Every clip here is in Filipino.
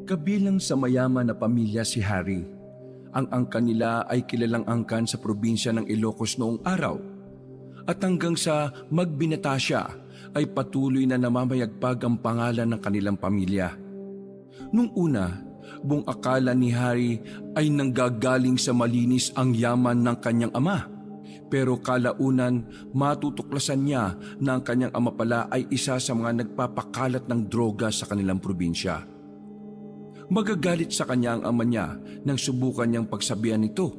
Kabilang sa mayaman na pamilya si Harry. Ang angkan nila ay kilalang angkan sa probinsya ng Ilocos noong araw. At hanggang sa magbinata siya ay patuloy na namamayagpag ang pangalan ng kanilang pamilya. Nung una, buong akala ni Harry ay nanggagaling sa malinis ang yaman ng kanyang ama. Pero kalaunan, matutuklasan niya na ang kanyang ama pala ay isa sa mga nagpapakalat ng droga sa kanilang probinsya. Magagalit sa kanya ang ama niya nang subukan niyang pagsabihan ito.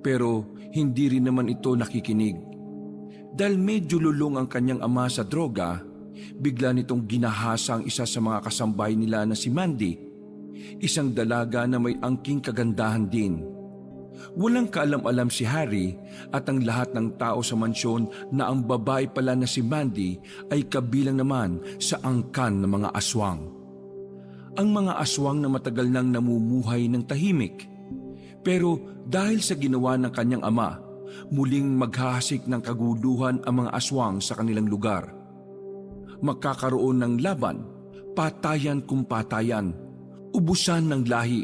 Pero hindi rin naman ito nakikinig. Dahil medyo lulong ang kanyang ama sa droga, bigla nitong ginahasa ang isa sa mga kasambahay nila na si Mandy, isang dalaga na may angking kagandahan din. Walang kaalam-alam si Harry at ang lahat ng tao sa mansyon na ang babae pala na si Mandy ay kabilang naman sa angkan ng mga aswang. Ang mga aswang na matagal nang namumuhay ng tahimik. Pero dahil sa ginawa ng kanyang ama, muling maghahasik ng kaguluhan ang mga aswang sa kanilang lugar. Magkakaroon ng laban, patayan kung patayan, ubusan ng lahi.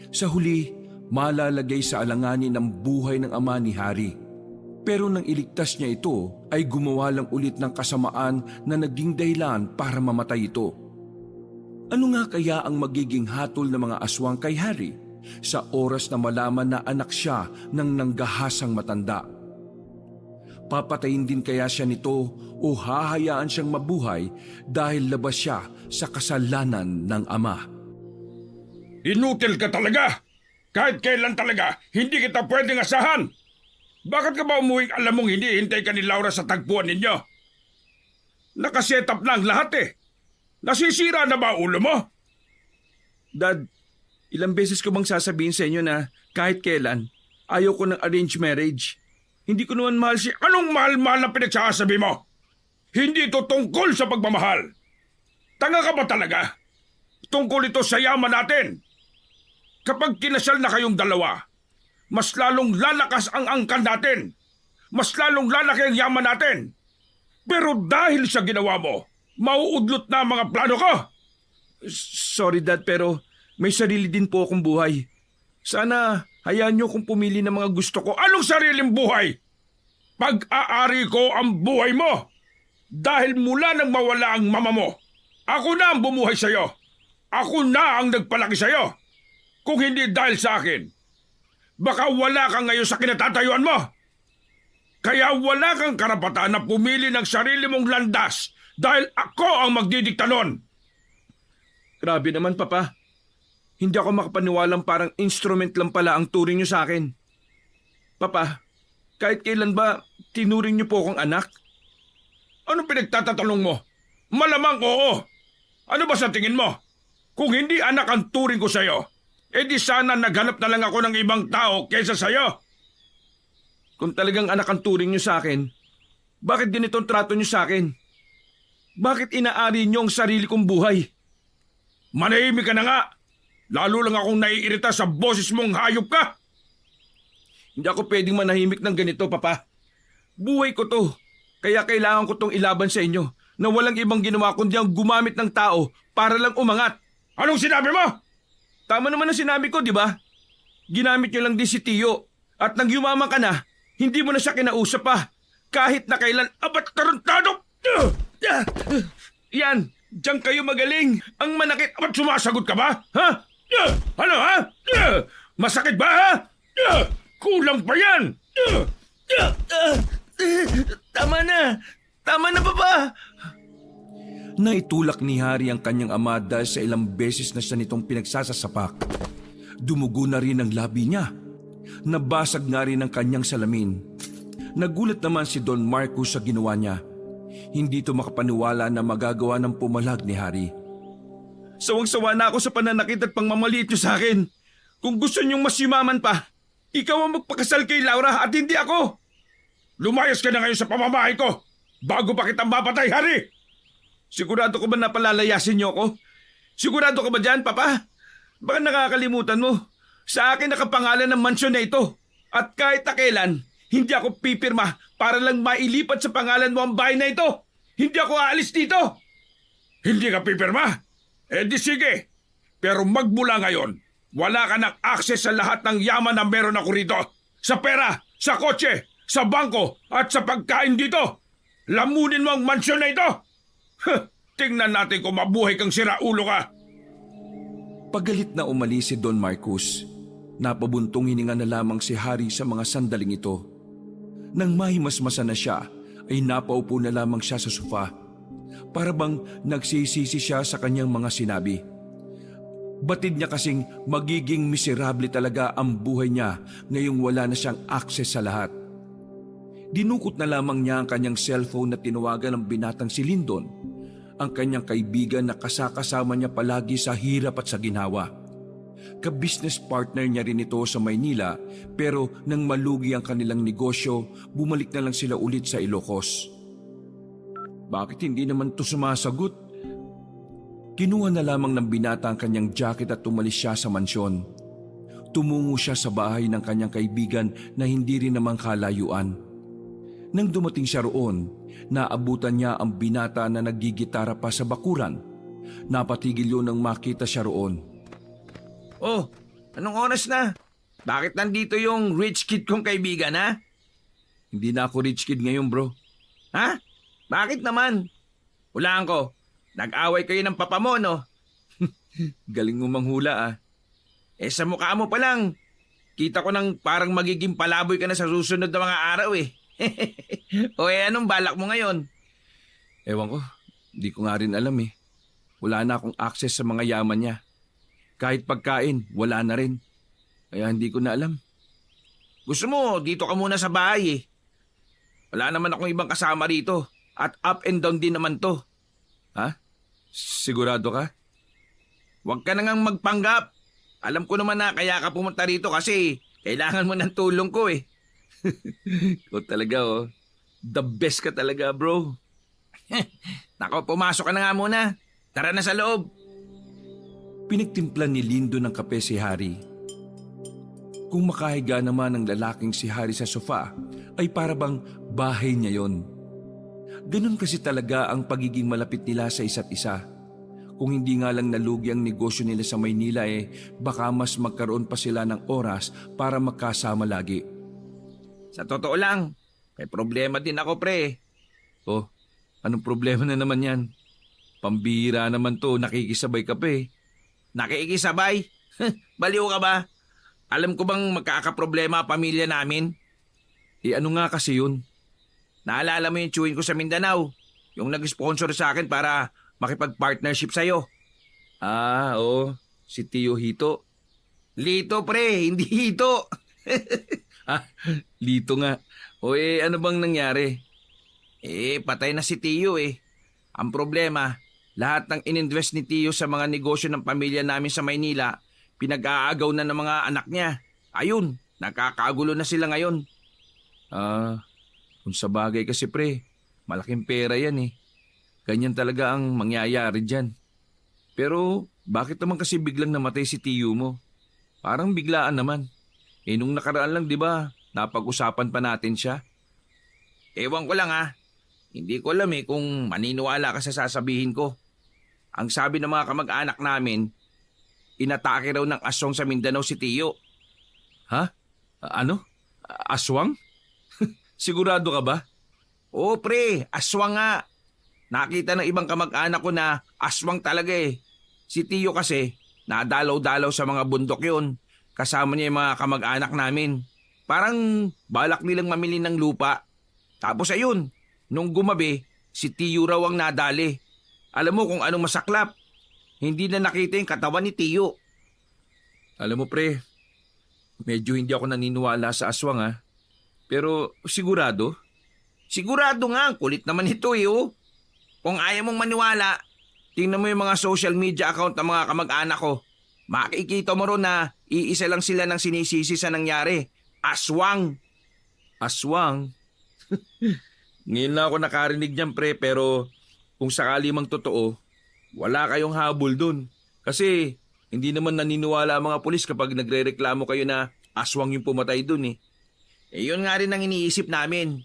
Sa huli, malalagay sa alanganin ang buhay ng ama ni Harry. Pero nang iligtas niya ito, ay gumawa lang ulit ng kasamaan na naging dahilan para mamatay ito. Ano nga kaya ang magiging hatol ng mga aswang kay Harry sa oras na malaman na anak siya ng nanggahasang matanda? Papatayin din kaya siya nito o hahayaan siyang mabuhay dahil labas siya sa kasalanan ng ama? Inutil ka talaga! Kahit kailan talaga, hindi kita pwedeng asahan! Bakit ka ba umuwing alam mong hinihintay ka ni Laura sa tagpuan ninyo? Nakaset up na ang lahat eh! Nasisira na ba ulo mo? Dad, ilang beses ko bang sasabihin sa inyo na kahit kailan, ayaw ko ng arranged marriage? Hindi ko naman mahal si... Anong mahal-mahal na pinagsasabi mo? Hindi ito tungkol sa pagmamahal. Tanga ka ba talaga? Tungkol ito sa yaman natin. Kapag kinasal na kayong dalawa, mas lalong lalakas ang angkan natin. Mas lalong lalaki ang yaman natin. Pero dahil sa ginawa mo, mauudlot na ang mga plano ko. Sorry Dad, pero may sarili din po akong buhay. Sana hayaan niyo kung pumili ng mga gusto ko. Anong sariling buhay? Pag-aari ko ang buhay mo. Dahil mula nang mawala ang mama mo, ako na ang bumuhay sa'yo. Ako na ang nagpalaki sa'yo. Kung hindi dahil sa akin, baka wala kang ngayon sa kinatatayuan mo. Kaya wala kang karapatan na pumili ng sarili mong landas dahil ako ang magdidikta nun. Grabe naman, Papa. Hindi ako makapaniwalang parang instrument lang pala ang turing niyo sa akin. Papa, kahit kailan ba tinuring niyo po akong anak? Ano pinagtatatanong mo? Malamang oo. Ano ba sa tingin mo? Kung hindi anak ang turing ko sa'yo, edi sana naghanap na lang ako ng ibang tao kaysa sa'yo. Kung talagang anak ang turing niyo sa akin, bakit ganitong trato niyo sa akin? Bakit inaari niyo ang sarili kong buhay? Manahimik ka na nga. Lalo lang akong naiirita sa boses mong hayop ka. Hindi ako pwedeng manahimik ng ganito, Papa. Buhay ko to. Kaya kailangan ko tong ilaban sa inyo na walang ibang ginawa kundi ang gumamit ng tao para lang umangat. Anong sinabi mo? Tama naman ang sinabi ko, di ba? Ginamit niyo lang din si Tio. At nang yumaman ka na, hindi mo na siya kinausap pa. Kahit na kailan, Abat tarantado! Yan, diyan kayo magaling. Ang manakit. Abat sumasagot ka ba? Ha? Ano ha? Masakit ba ha? Kulang pa yan! Tama na! Tama na, Papa! Naitulak ni Harry ang kanyang ama dahil sa ilang beses na siya nitong pinagsasasapak. Dumugo na rin ang labi niya. Nabasag nga rin ang kanyang salamin. Nagulat naman si Don Marcos sa ginawa niya. Hindi ito makapaniwala na magagawa ng pumalag ni Harry. Sawang-sawa na ako sa pananakit at pangmamaliit niyo sa akin. Kung gusto niyong mas yumaman pa, ikaw ang magpakasal kay Laura at hindi ako. Lumayas ka na ngayon sa pamamahay ko bago pa kitang mapatay, Harry! Sigurado ka ba na palalayasin niyo ako? Sigurado ka ba dyan, Papa? Baka nakakalimutan mo. Sa akin nakapangalan ng mansyon na ito. At kahit na kailan, hindi ako pipirma para lang mailipat sa pangalan mo ang bahay na ito. Hindi ako aalis dito. Hindi ka pipirma? Eh di sige. Pero magmula ngayon, wala ka ng access sa lahat ng yaman na meron ako rito. Sa pera, sa kotse, sa bangko, at sa pagkain dito. Lamunin mo ang mansyon na ito. Tingnan natin kung mabuhay kang siraulo ka. Pagalit na umalis si Don Marcos. Napabuntong hininga na lamang si Harry sa mga sandaling ito. Nang mahimasmasa na siya, ay napaupo na lamang siya sa sofa. Para bang nagsisisi siya sa kanyang mga sinabi. Batid niya kasing magiging miserable talaga ang buhay niya ngayong wala na siyang access sa lahat. Dinukot na lamang niya ang kanyang cellphone na tinawagan ng binatang si Lyndon, ang kanyang kaibigan na kasakasama niya palagi sa hirap at sa ginawa. Ka-business partner niya rin ito sa Maynila, pero nang malugi ang kanilang negosyo, bumalik na lang sila ulit sa Ilocos. Bakit hindi naman to sumasagot? Kinuha na lamang ng binata ang kanyang jacket at tumalis siya sa mansyon. Tumungo siya sa bahay ng kanyang kaibigan na hindi rin naman kalayuan. Nang dumating siya roon, naabutan niya ang binata na naggigitara pa sa bakuran. Napatigil yun nang makita siya roon. Oh, anong oras na? Bakit nandito yung rich kid kong kaibigan, ha? Hindi na ako rich kid ngayon, bro. Ha? Bakit naman? Hulaan ko. Nag-away kayo ng papa mo, no? Galing mo manghula, ah. Sa mukha mo pa lang. Kita ko nang parang magiging palaboy ka na sa susunod na mga araw, eh. Anong balak mo ngayon? Ewan ko, di ko nga rin alam eh. Wala na akong access sa mga yaman niya. Kahit pagkain, wala na rin. Kaya hindi ko na alam. Gusto mo, dito ka muna sa bahay, eh. Wala naman akong ibang kasama rito. At up and down din naman to. Ha? Sigurado ka? Huwag ka na ngang magpanggap. Alam ko naman na kaya ka pumunta rito kasi kailangan mo ng tulong ko, eh. Ikaw talaga, oh. The best ka talaga, bro. Nako, pumasok ka na nga muna. Tara na sa loob. Pinagtimplan ni Lindo ng kape si Harry. Kung makahiga naman ang lalaking si Harry sa sofa, ay para bang bahay niya yon. Ganun kasi talaga ang pagiging malapit nila sa isa't isa. Kung hindi nga lang nalugi ang negosyo nila sa Maynila, baka mas magkaroon pa sila ng oras para magkasama lagi. Sa totoo lang, may problema din ako, pre. Oh, anong problema na naman yan? Pambihira naman to, nakikisabay ka pa eh. Nakikisabay? Baliw ka ba? Alam ko bang magkakaproblema ang pamilya namin? Ano nga kasi yun? Naalala mo yung chewin ko sa Mindanao? Yung nag-sponsor sa akin para makipag-partnership sa'yo. Oo. Si Tio Hito. Lito, pre. Hindi Hito. Lito nga. Ano bang nangyari? Patay na si Tio, eh. Ang problema, lahat ng ininvest ni Tio sa mga negosyo ng pamilya namin sa Maynila, pinag-aagaw na ng mga anak niya. Ayun, nakakagulo na sila ngayon. Kung sa bagay kasi pre, malaking pera yan eh. Ganyan talaga ang mangyayari dyan. Pero bakit naman kasi biglang namatay si Tio mo? Parang biglaan naman. Nung nakaraan lang, di ba, napag-usapan pa natin siya. Ewan ko lang, ha. Hindi ko alam kung maniniwala ka sa sasabihin ko. Ang sabi ng mga kamag-anak namin, inatake raw ng aswang sa Mindanao si Tio. Ha? Ano? Aswang? Sigurado ka ba? Oo, pre, aswang nga. Nakita ng ibang kamag-anak ko na aswang talaga eh. Si Tio kasi, nadalaw-dalaw sa mga bundok yun. Kasama niya yung mga kamag-anak namin. Parang balak nilang mamili ng lupa. Tapos ayun, nung gumabi, si Tio raw ang nadali. Alam mo kung anong masaklap? Hindi na nakita yung katawan ni Tio. Alam mo pre, medyo hindi ako naniniwala sa aswang ha. Pero sigurado? Sigurado nga, kulit naman ito oh. Kung ayaw mong maniwala, tingnan mo yung mga social media account ng mga kamag-anak ko. Makikita mo ron na iisa lang sila ng sinisisi sa nangyari. Aswang. Aswang? Ngayon na ako nakarinig niyan pre, pero kung sakali mang totoo, wala kayong habol dun. Kasi hindi naman naniniwala ang mga pulis kapag nagrereklamo kayo na aswang yung pumatay dun eh. Yun nga rin ang iniisip namin.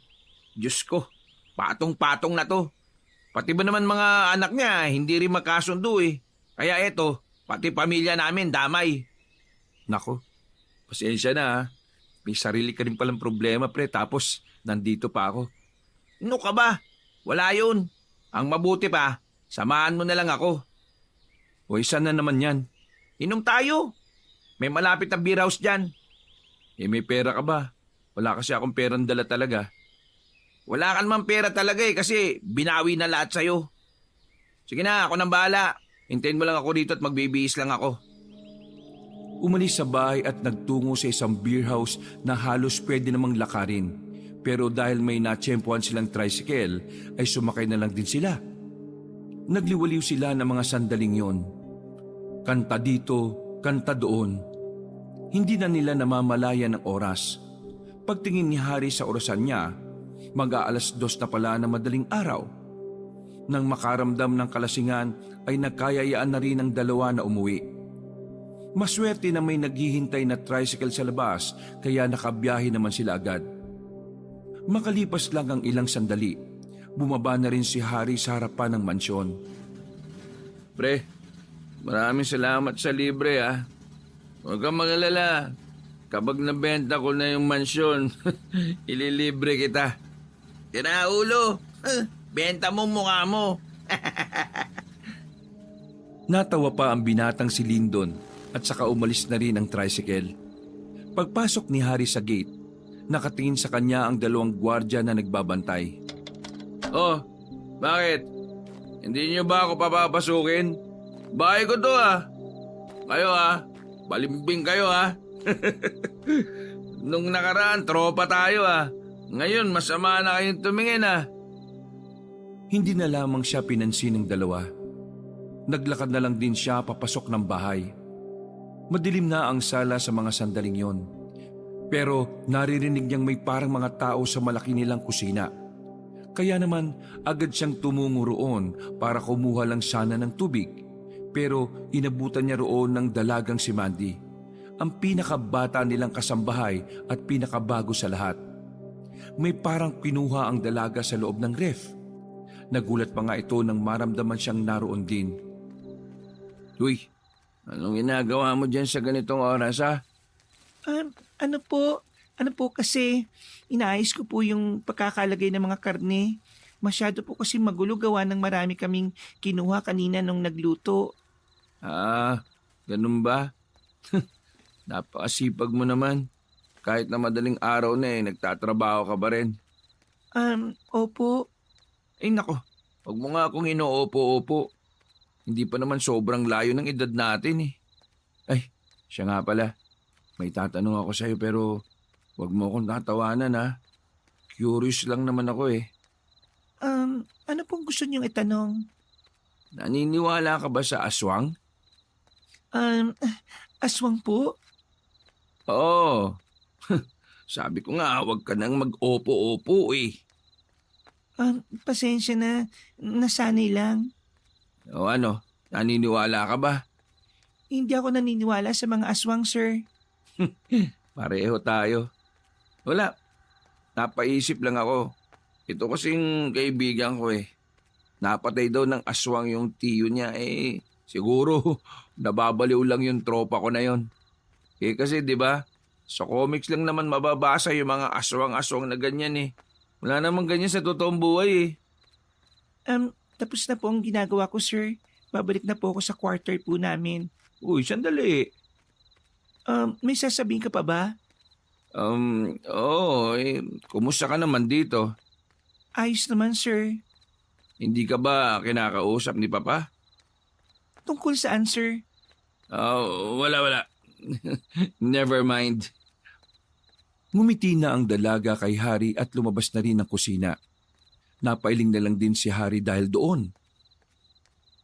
Diyos ko, patong-patong na to. Pati ba naman mga anak niya, hindi rin magkasundo eh. Kaya eto, Pati pamilya namin damay. Nako, pasensya na ha. May sarili ka rin palang problema pre, tapos nandito pa ako. Ano ka ba? Wala yun. Ang mabuti pa, samahan mo na lang ako. O isa na naman yan. Inom tayo. May malapit na beer house dyan. May pera ka ba? Wala kasi akong perang dala talaga. Wala ka naman pera talaga kasi binawi na lahat sa'yo. Sige na, ako nang bahala. Hintayin mo lang ako dito at magbibihis lang ako. Umalis sa bahay at nagtungo sa isang beer house na halos pwede namang lakarin. Pero dahil may natsyempohan silang tricycle, ay sumakay na lang din sila. Nagliwaliw sila ng mga sandaling yon. Kanta dito, kanta doon. Hindi na nila namamalayan ng oras. Pagtingin ni Harry sa orasan niya, mag-aalas 2 na pala na madaling araw. Nang makaramdam ng kalasingan ay nagkayayaan na rin ang dalawa na umuwi. Maswerte na may naghihintay na tricycle sa labas kaya nakabiyahe naman sila agad. Makalipas lang ang ilang sandali, bumaba na rin si Harry sa harapan ng mansyon. Pre, maraming salamat sa libre ah. Huwag kang mag-alala. Kapag nabenta ko na yung mansyon, ililibre kita. Tira ulo, benta mo mukha mo. Natawa pa ang binatang si Lyndon at saka umalis na rin ang tricycle. Pagpasok ni Harry sa gate, nakatingin sa kanya ang dalawang gwardya na nagbabantay. Oh, bakit? Hindi niyo ba ako papapasukin? Bahay ko to ah. Kayo ah, balimbing kayo ah. Nung nakaraan, tropa tayo ah. Ngayon, masama na kayong tumingin ah. Hindi na lamang siya pinansin ng dalawa. Naglakad na lang din siya papasok ng bahay. Madilim na ang sala sa mga sandaling yon. Pero naririnig niyang may parang mga tao sa malaki nilang kusina. Kaya naman agad siyang tumungo roon para kumuha lang sana ng tubig. Pero inabutan niya roon ng dalagang si Mandy, ang pinakabata nilang kasambahay at pinakabago sa lahat. May parang kinuha ang dalaga sa loob ng ref. Nagulat pa nga ito nang maramdaman siyang naroon din. Uy, anong ginagawa mo dyan sa ganitong oras ha? Ano po kasi inaayos ko po yung pagkakalagay ng mga karne. Masyado po kasi magulo gawa ng marami kaming kinuha kanina nung nagluto. Ah, ganun ba? Napakasipag mo naman. Kahit na madaling araw na nagtatrabaho ka ba rin? Opo. Ay nako, huwag mo nga akong inoopo-opo. Hindi pa naman sobrang layo ng edad natin eh. Ay, siya nga pala. May tatanong ako sa'yo pero huwag mo akong tatawanan ha. Curious lang naman ako eh. Ano pong gusto niyong itanong? Naniniwala ka ba sa aswang? Aswang po? Oo. Sabi ko nga, huwag ka nang mag-opo-opo eh. Pasensya na. Nasanay lang. O ano, naniniwala ka ba? Hindi ako naniniwala sa mga aswang, sir. Pareho tayo. Wala. Napaisip lang ako. Ito kasing kaibigan ko eh. Napatay daw ng aswang yung tiyo niya eh. Siguro nababaliw lang yung tropa ko na yon. Kasi 'di ba? Sa comics lang naman mababasa yung mga aswang-aswang na ganyan eh. Wala namang ganyan sa totoong buhay eh. Tapos na po ang ginagawa ko, sir. Babalik na po ako sa quarter po namin. Uy, sandali. May sasabihin ka pa ba? Oo eh. Kumusta ka naman dito? Ayos naman, sir. Hindi ka ba kinakausap ni Papa? Tungkol saan, sir? Wala. Never mind. Ngumiti na ang dalaga kay Harry at lumabas na rin ng kusina. Napailing na lang din si Harry dahil doon.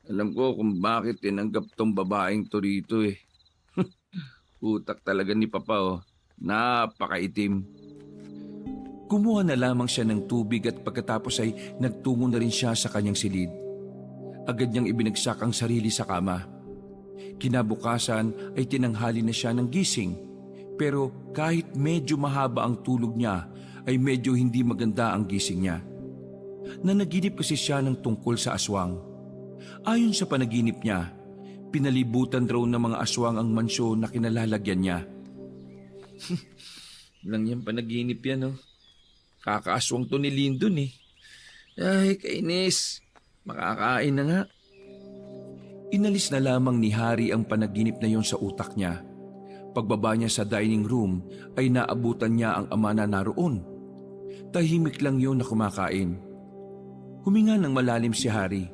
Alam ko kung bakit tinanggap tong babaeng to rito eh. Utak talaga ni Papa oh. Napakaitim. Kumuha na lamang siya ng tubig at pagkatapos ay nagtungo na rin siya sa kanyang silid. Agad niyang ibinagsak ang sarili sa kama. Kinabukasan ay tinanghali na siya ng gising. Pero kahit medyo mahaba ang tulog niya, ay medyo hindi maganda ang gising niya. Nanaginip kasi siya ng tungkol sa aswang. Ayon sa panaginip niya, Pinalibutan raw ng mga aswang ang mansyon na kinalalagyan niya. Lang yan panaginip yan, no? Kakaaswang to ni Lindon eh. Ay, kainis. Makakain na nga. Inalis na lamang ni Harry ang panaginip na yon sa utak niya. Pagbaba niya sa dining room ay naabutan niya ang ama na naroon. Tahimik lang yon na kumakain. Huminga ng malalim si Harry.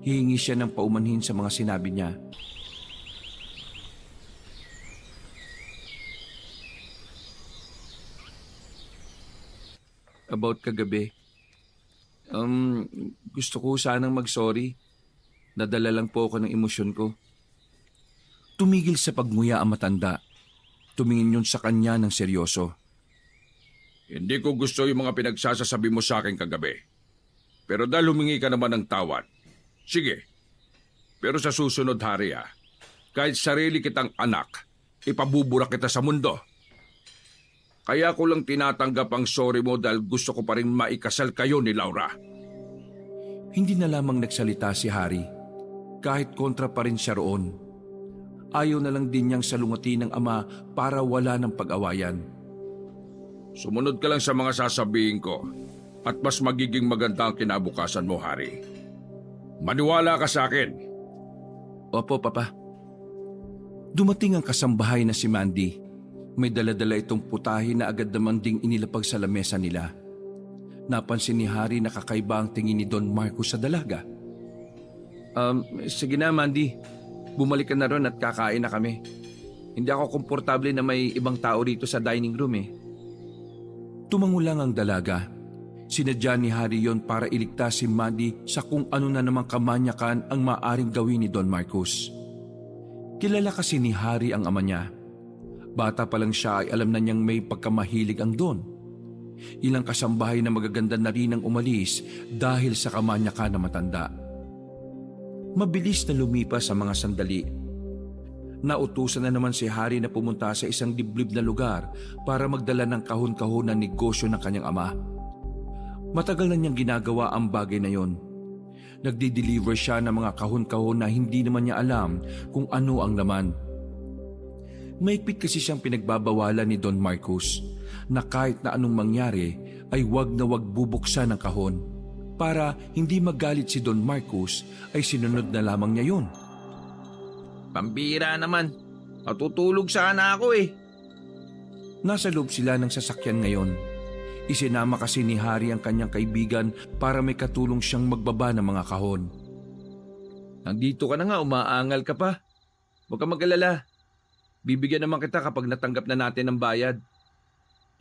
Hihingi siya ng paumanhin sa mga sinabi niya. About kagabi. Gusto ko sanang mag-sorry. Nadala lang po ako ng emosyon ko. Tumigil sa pagmuya ang matanda. Tumingin yun sa kanya ng seryoso. Hindi ko gusto yung mga pinagsasasabi mo sa akin kagabi. Pero dahil humingi ka naman ng tawad, sige. Pero sa susunod, Harry, kahit sarili kitang anak, ipabubura kita sa mundo. Kaya ko lang tinatanggap ang sorry mo dahil gusto ko pa rin maikasal kayo ni Laura. Hindi na lamang nagsalita si Harry. Kahit kontra pa rin siya roon. Ayaw na lang din niyang salungatin ng ama para wala ng pag-awayan. Sumunod ka lang sa mga sasabihin ko at mas magiging maganda ang kinabukasan mo, Harry. Maniwala ka sa akin. Opo, Papa. Dumating ang kasambahay na si Mandy. May dala-dala itong putahe na agad naman ding inilapag sa lamesa nila. Napansin ni Harry na kakaiba ang tingin ni Don Marcos sa dalaga. Sige na, Mandy. Bumalik ka na ron at kakain na kami. Hindi ako komportable na may ibang tao rito sa dining room eh. Tumango lang ang dalaga. Sinadya ni Harry yon para iligtas si Mandy sa kung ano na namang kamanyakan ang maaring gawin ni Don Marcos. Kilala kasi ni Harry ang ama niya. Bata pa lang siya ay alam na niyang may pagkamahilig ang Don. Ilang kasambahay na magaganda na rin ang umalis dahil sa kamanyakan na matanda. Mabilis na lumipas sa mga sandali. Nautusan na naman si Harry na pumunta sa isang liblib na lugar para magdala ng kahon-kahon ng negosyo ng kanyang ama. Matagal na niyang ginagawa ang bagay na yon. Nagdi-deliver siya ng mga kahon-kahon na hindi naman niya alam kung ano ang laman. Maigpit kasi siyang pinagbabawalan ni Don Marcos na kahit na anong mangyari ay wag na wag bubuksan ang kahon. Para hindi magalit si Don Marcos ay sinunod na lamang niya yun. Pambira naman. Matutulog sana ako eh. Nasa loob sila ng sasakyan ngayon. Isinama kasi ni Harry ang kanyang kaibigan para may katulong siyang magbaba ng mga kahon. Nandito ka na nga, umaangal ka pa. Huwag ka mag-alala. Bibigyan naman kita kapag natanggap na natin ang bayad.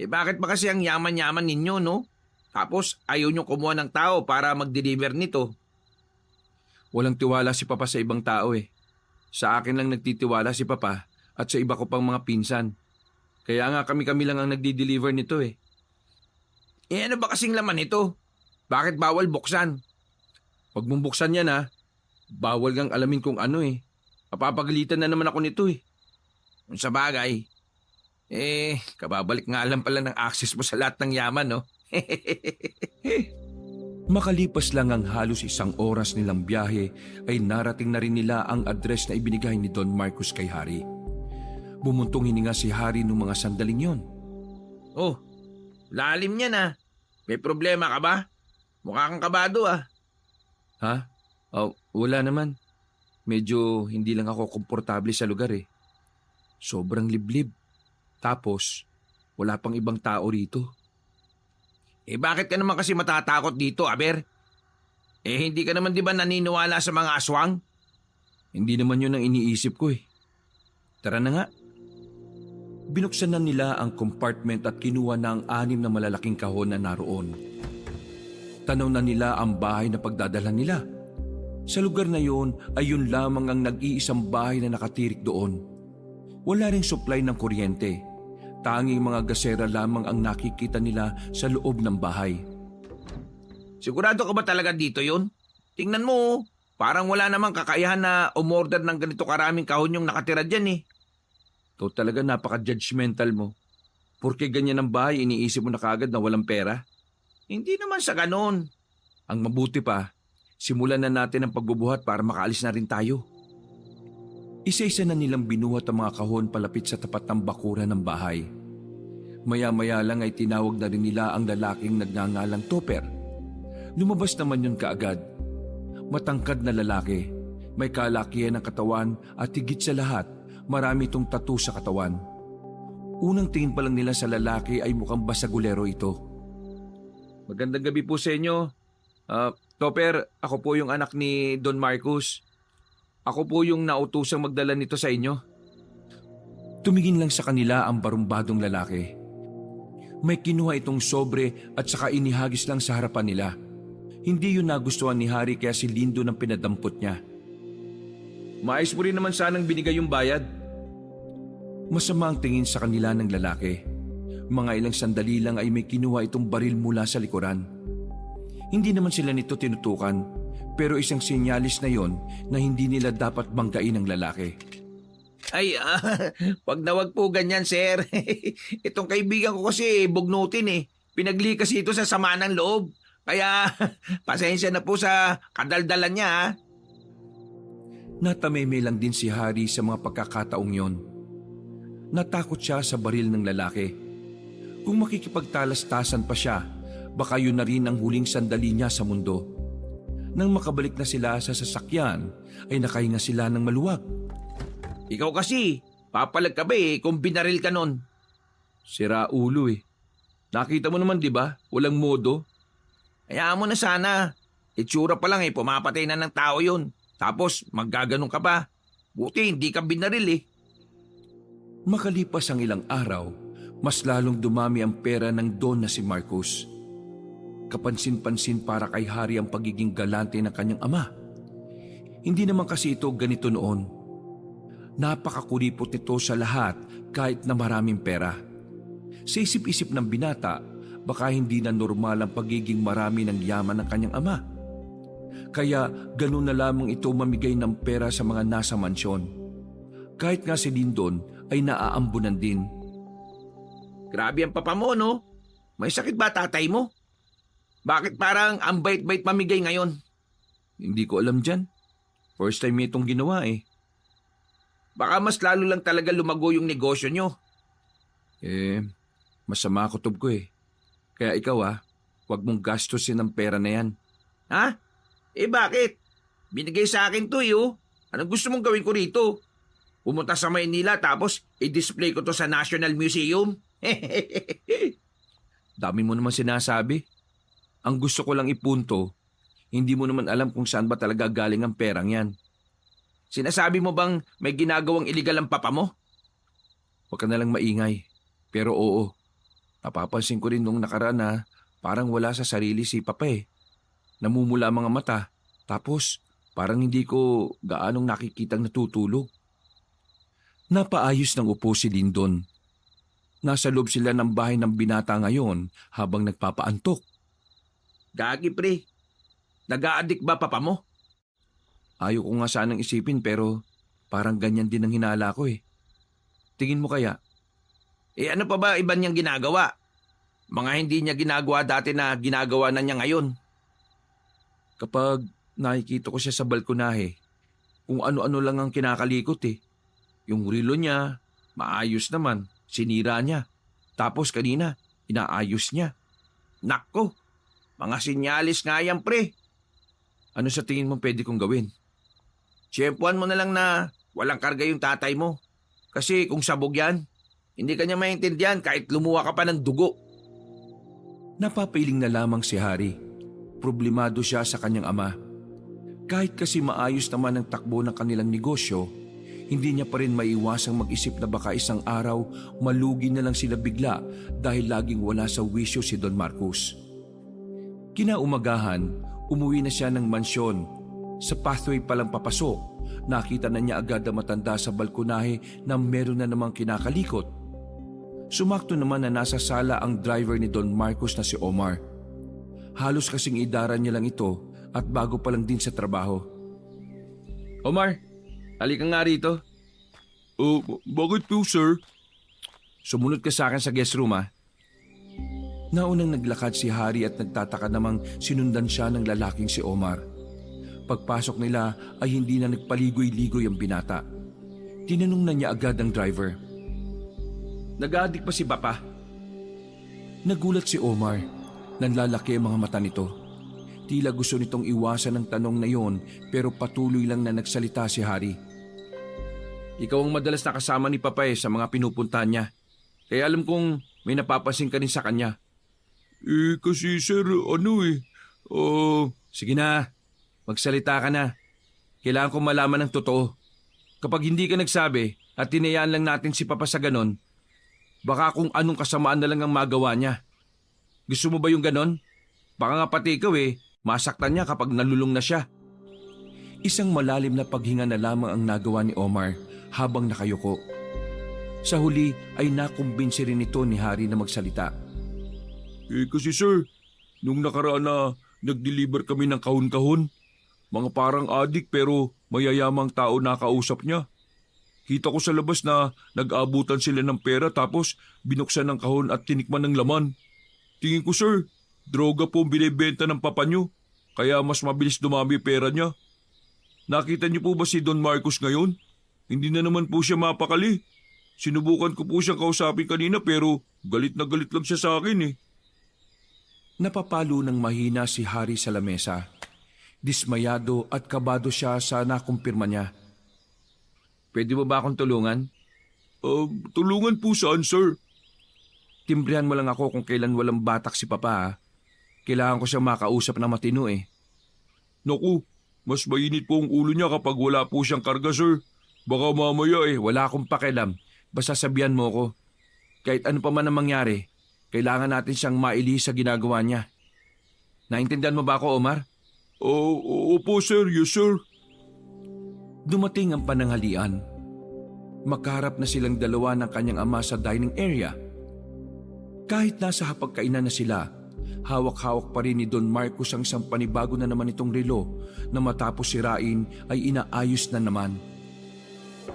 Eh bakit ba kasi ang yaman-yaman ninyo, no? Tapos ayaw nyo kumuha ng tao para mag-deliver nito. Walang tiwala si Papa sa ibang tao eh. Sa akin lang nagtitiwala si Papa at sa iba ko pang mga pinsan. Kaya nga kami-kami lang ang nagdi-deliver nito eh. Eh ano ba kasing laman nito? Bakit bawal buksan? Huwag mong buksan yan ha. Bawal kang alamin kung ano eh. Mapapagalitan na naman ako nito eh. Kung sa bagay, kababalik nga lang pala ng access mo sa lahat ng yaman, no? Makalipas lang ang halos 1 oras nilang biyahe ay narating na rin nila ang address na ibinigay ni Don Marcos kay Harry. Bumuntong hininga si Harry nung mga sandaling yon. Oh, lalim niya na. May problema ka ba? Mukha kang kabado ah. Ha? Oh, wala naman. Medyo hindi lang ako komportable sa lugar eh. Sobrang liblib. Tapos, wala pang ibang tao rito. Eh bakit ka naman kasi matatakot dito, Aber? Eh hindi ka naman di ba naniniwala sa mga aswang? Hindi naman yun ang iniisip ko eh. Tara na nga. Binuksan na nila ang compartment at kinuha na ang 6 na malalaking kahon na naroon. Tanaw na nila ang bahay na pagdadalhan nila. Sa lugar na yun ay yun lamang ang nag-iisang bahay na nakatirik doon. Wala ring supply ng kuryente. Tanging mga gasera lamang ang nakikita nila sa loob ng bahay. Sigurado ka ba talaga dito yun? Tingnan mo, parang wala namang kakayahan na umorder ng ganito karaming kahon yung nakatira dyan eh. Ikaw talaga napaka-judgmental mo. Porke ganyan ang bahay, iniisip mo na kaagad na walang pera? Hindi naman sa ganon. Ang mabuti pa, simulan na natin ang pagbubuhat para makaalis na rin tayo. Isa-isa na nilang binuhat ang mga kahon palapit sa tapat ng bakuran ng bahay. Maya-maya lang ay tinawag na rin nila ang lalaking nagngangalang Topper. Lumabas naman yun kaagad. Matangkad na lalaki, may kalakihan ng katawan at higit sa lahat, marami itong tattoo sa katawan. Unang tingin pa lang nila sa lalaki ay mukhang basagulero ito. Magandang gabi po sa inyo. Topper, ako po yung anak ni Don Marcos. Ako po yung nautusang magdala nito sa inyo. Tumingin lang sa kanila ang barumbadong lalaki. May kinuha itong sobre at saka inihagis lang sa harapan nila. Hindi yun nagustuhan ni Harry kaya si Lindo nang pinadampot niya. Maayos mo rin naman sanang binigay yung bayad. Masama ang tingin sa kanila ng lalaki. Mga ilang sandali lang ay may kinuha itong baril mula sa likuran. Hindi naman sila nito tinutukan, pero isang sinyalis na yon na hindi nila dapat banggain ang lalaki. Ay, wag na wag po ganyan, sir. Itong kaibigan ko kasi bugnutin eh. Pinagli kasi ito sa sama ng loob. Kaya pasensya na po sa kadaldalan niya. Ha? Natameme lang din si Harry sa mga pagkakataong yon. Natakot siya sa baril ng lalaki. Kung makikipagtalastasan pa siya, baka yun na rin ang huling sandali niya sa mundo. Nang makabalik na sila sa sasakyan, ay nakahinga sila ng maluwag. Ikaw kasi, papalag ka ba kung binaril ka nun? Sira ulo eh. Nakita mo naman di ba? Walang modo. Hayaan mo na sana. Itsura pa lang pumapatay na ng tao yun. Tapos maggaganong ka pa. Buti hindi ka binaril eh. Makalipas ang ilang araw, mas lalong dumami ang pera ng Don na si Marcos. Kapansin-pansin para kay Harry ang pagiging galante ng kanyang ama. Hindi naman kasi ito ganito noon. Napakakuripot nito sa lahat kahit na maraming pera. Sa isip-isip ng binata, baka hindi na normal ang pagiging marami ng yaman ng kanyang ama. Kaya ganun na lamang ito mamigay ng pera sa mga nasa mansyon. Kahit nga si Lindon ay naaambunan din. Grabe ang papa mo, no? May sakit ba tatay mo? Bakit parang ang bait-bait mamigay ngayon? Hindi ko alam dyan. First time niya itong ginawa eh. Baka mas lalo lang talaga lumago yung negosyo nyo. Masama kutob ko eh. Kaya ikaw huwag mong gastusin ang pera na yan. Ha? Bakit? Binigay sa akin to Anong gusto mong gawin ko rito? Pumunta sa Maynila tapos i-display ko to sa National Museum? Dami mo naman sinasabi. Ang gusto ko lang ipunto, hindi mo naman alam kung saan ba talaga galing ang perang yan. Sinasabi mo bang may ginagawang iligal ang papa mo? Huwag ka nalang maingay. Pero oo, napapansin ko rin nung nakaraan na parang wala sa sarili si papa eh. Namumula ang mga mata, tapos parang hindi ko gaanong nakikitang natutulog. Napaayos ng upo si Lindon. Nasa loob sila ng bahay ng binata ngayon habang nagpapaantok. Gagi pre, nag-a-addict ba papa mo? Ayaw ko nga sanang isipin pero parang ganyan din ang hinala ko eh. Tingin mo kaya? Ano pa ba iba niyang ginagawa? Mga hindi niya ginagawa dati na ginagawa na niya ngayon. Kapag nakikita ko siya sa balkonahe, kung ano-ano lang ang kinakalikot eh. Yung relo niya, maayos naman, sinira niya. Tapos kanina, inaayos niya. Nakko, mga sinyalis nga yan pre. Ano sa tingin mo pwede kong gawin? Tiyempuan mo na lang na walang karga yung tatay mo. Kasi kung sabog yan, hindi kanya maintindihan kahit lumuha ka pa ng dugo. Napapiling na lamang si Harry. Problemado siya sa kanyang ama. Kahit kasi maayos naman ang takbo ng kanilang negosyo, hindi niya pa rin maiwasang mag-isip na baka isang araw malugi na lang sila bigla dahil laging wala sa wisyo si Don Marcos. Kinaumagahan, umuwi na siya ng mansyon. Sa pathway palang papasok, nakita na niya agad ang matanda sa balkonahe na meron na namang kinakalikot. Sumakto naman na nasa sala ang driver ni Don Marcos na si Omar. Halos kasing idara niya lang ito at bago pa lang din sa trabaho. Omar, halika nga rito. Bakit po, sir? Sumunod ka sa akin sa guest room Naunang naglakad si Harry at nagtataka namang sinundan siya ng lalaking si Omar. Pagpasok nila ay hindi na nagpaligoy-ligoy ang binata. Tinanong na niya agad ang driver. Nag-addict pa si Papa? Nagulat si Omar. Nanlalaki ang mga mata nito. Tila gusto nitong iwasan ang tanong na yon pero patuloy lang na nagsalita si Harry. Ikaw ang madalas nakasama ni Papa sa mga pinupuntahan niya. Kaya alam kong may napapansin ka rin sa kanya. Kasi sir, Sige na, magsalita ka na. Kailangan kong malaman ng totoo. Kapag hindi ka nagsabi at tinayaan lang natin si Papa sa ganon, baka kung anong kasamaan na lang ang magawa niya. Gusto mo ba yung ganon? Baka nga pati ikaw masaktan niya kapag nalulung na siya. Isang malalim na paghinga na lamang ang nagawa ni Omar habang nakayuko. Sa huli ay nakumbinsi rin ito ni Harry na magsalita. Kasi sir, nung nakaraan na nag-deliver kami ng kahon-kahon, mga parang adik pero mayayamang tao nakausap niya. Kita ko sa labas na nag-abutan sila ng pera tapos binuksan ng kahon at tinikman ng laman. Tingin ko sir, droga po ang binibenta ng papa niyo, kaya mas mabilis dumami pera niya. Nakita niyo po ba si Don Marcos ngayon? Hindi na naman po siya mapakali. Sinubukan ko po siyang kausapin kanina pero galit na galit lang siya sa akin. Napapalo ng mahina si Harry sa lamesa. Dismayado at kabado siya sa nakumpirma niya. Pwede mo ba akong tulungan? Tulungan po saan sir? Timbrihan mo lang ako kung kailan walang batak si Papa. Kailangan ko siyang makausap na matino Naku, mas mainit po ang ulo niya kapag wala po siyang karga sir. Baka mamaya Wala akong pakialam. Basta sabihan mo ko. Kahit ano pa man ang mangyari, kailangan natin siyang mailihis sa ginagawa niya. Naintindihan mo ba ako, Omar? Opo sir, yes sir. Dumating ang pananghalian. Makaharap na silang dalawa ng kanyang ama sa dining area. Kahit nasa hapagkainan na sila, hawak-hawak pa rin ni Don Marcos ang isang panibago na naman itong relo na matapos sirain ay inaayos na naman.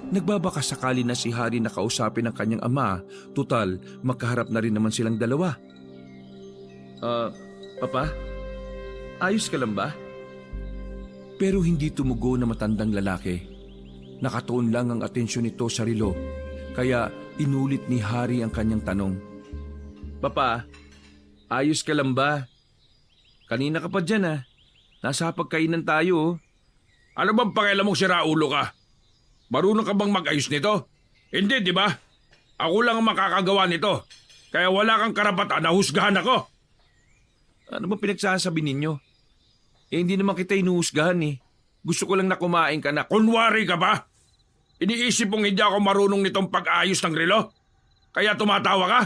Nagbabaka sakali na si Harry na kausapin ng kanyang ama, tutal makaharap na rin naman silang dalawa. Papa? Ayos ka lang ba? Pero hindi tumugo na matandang lalaki. Nakatuon lang ang atensyon nito sa relo, kaya inulit ni Harry ang kanyang tanong. Papa, ayos ka lang ba? Kanina ka pa dyan Nasa pagkainan tayo Ano bang pakialam mong siraulo ka? Marunong ka bang mag-ayos nito? Hindi, di ba? Ako lang ang makakagawa nito. Kaya wala kang karapatan na husgahan ako. Ano ba pinagsasabi ninyo? Hindi naman kita inuhusgahan Gusto ko lang na kumain ka na. Kunwari ka ba? Iniisip mong hindi ako marunong nitong pag-ayos ng relo? Kaya tumatawa ka?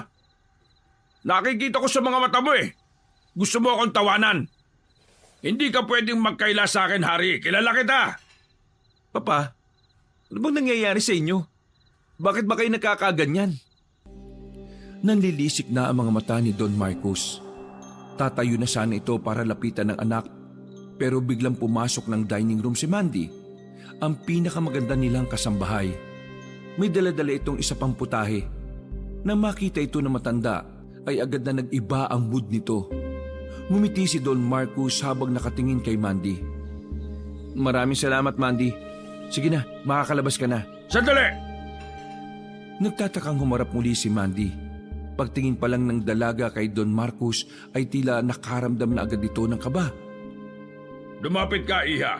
Nakikita ko sa mga mata mo Gusto mo akong tawanan. Hindi ka pwedeng magkaila sa akin, Harry. Kilala kita. Papa, ano bang nangyayari sa inyo? Bakit ba kayo nagkakaganyan? Nanlilisik na ang mga mata ni Don Marcos. Tatayo na sana ito para lapitan ng anak, pero biglang pumasok ng dining room si Mandy, ang pinakamaganda nilang kasambahay. May dala-dala itong isa pang putahe. Nang makita ito na matanda, ay agad na nag-iba ang mood nito. Ngumiti si Don Marcos habang nakatingin kay Mandy. Maraming salamat, Mandy. Sige na, makakalabas ka na. Sandali! Nagtatakang humarap muli si Mandy. Pagtingin pa lang ng dalaga kay Don Marcos ay tila nakaramdam na agad ito ng kaba. Lumapit ka, Iha.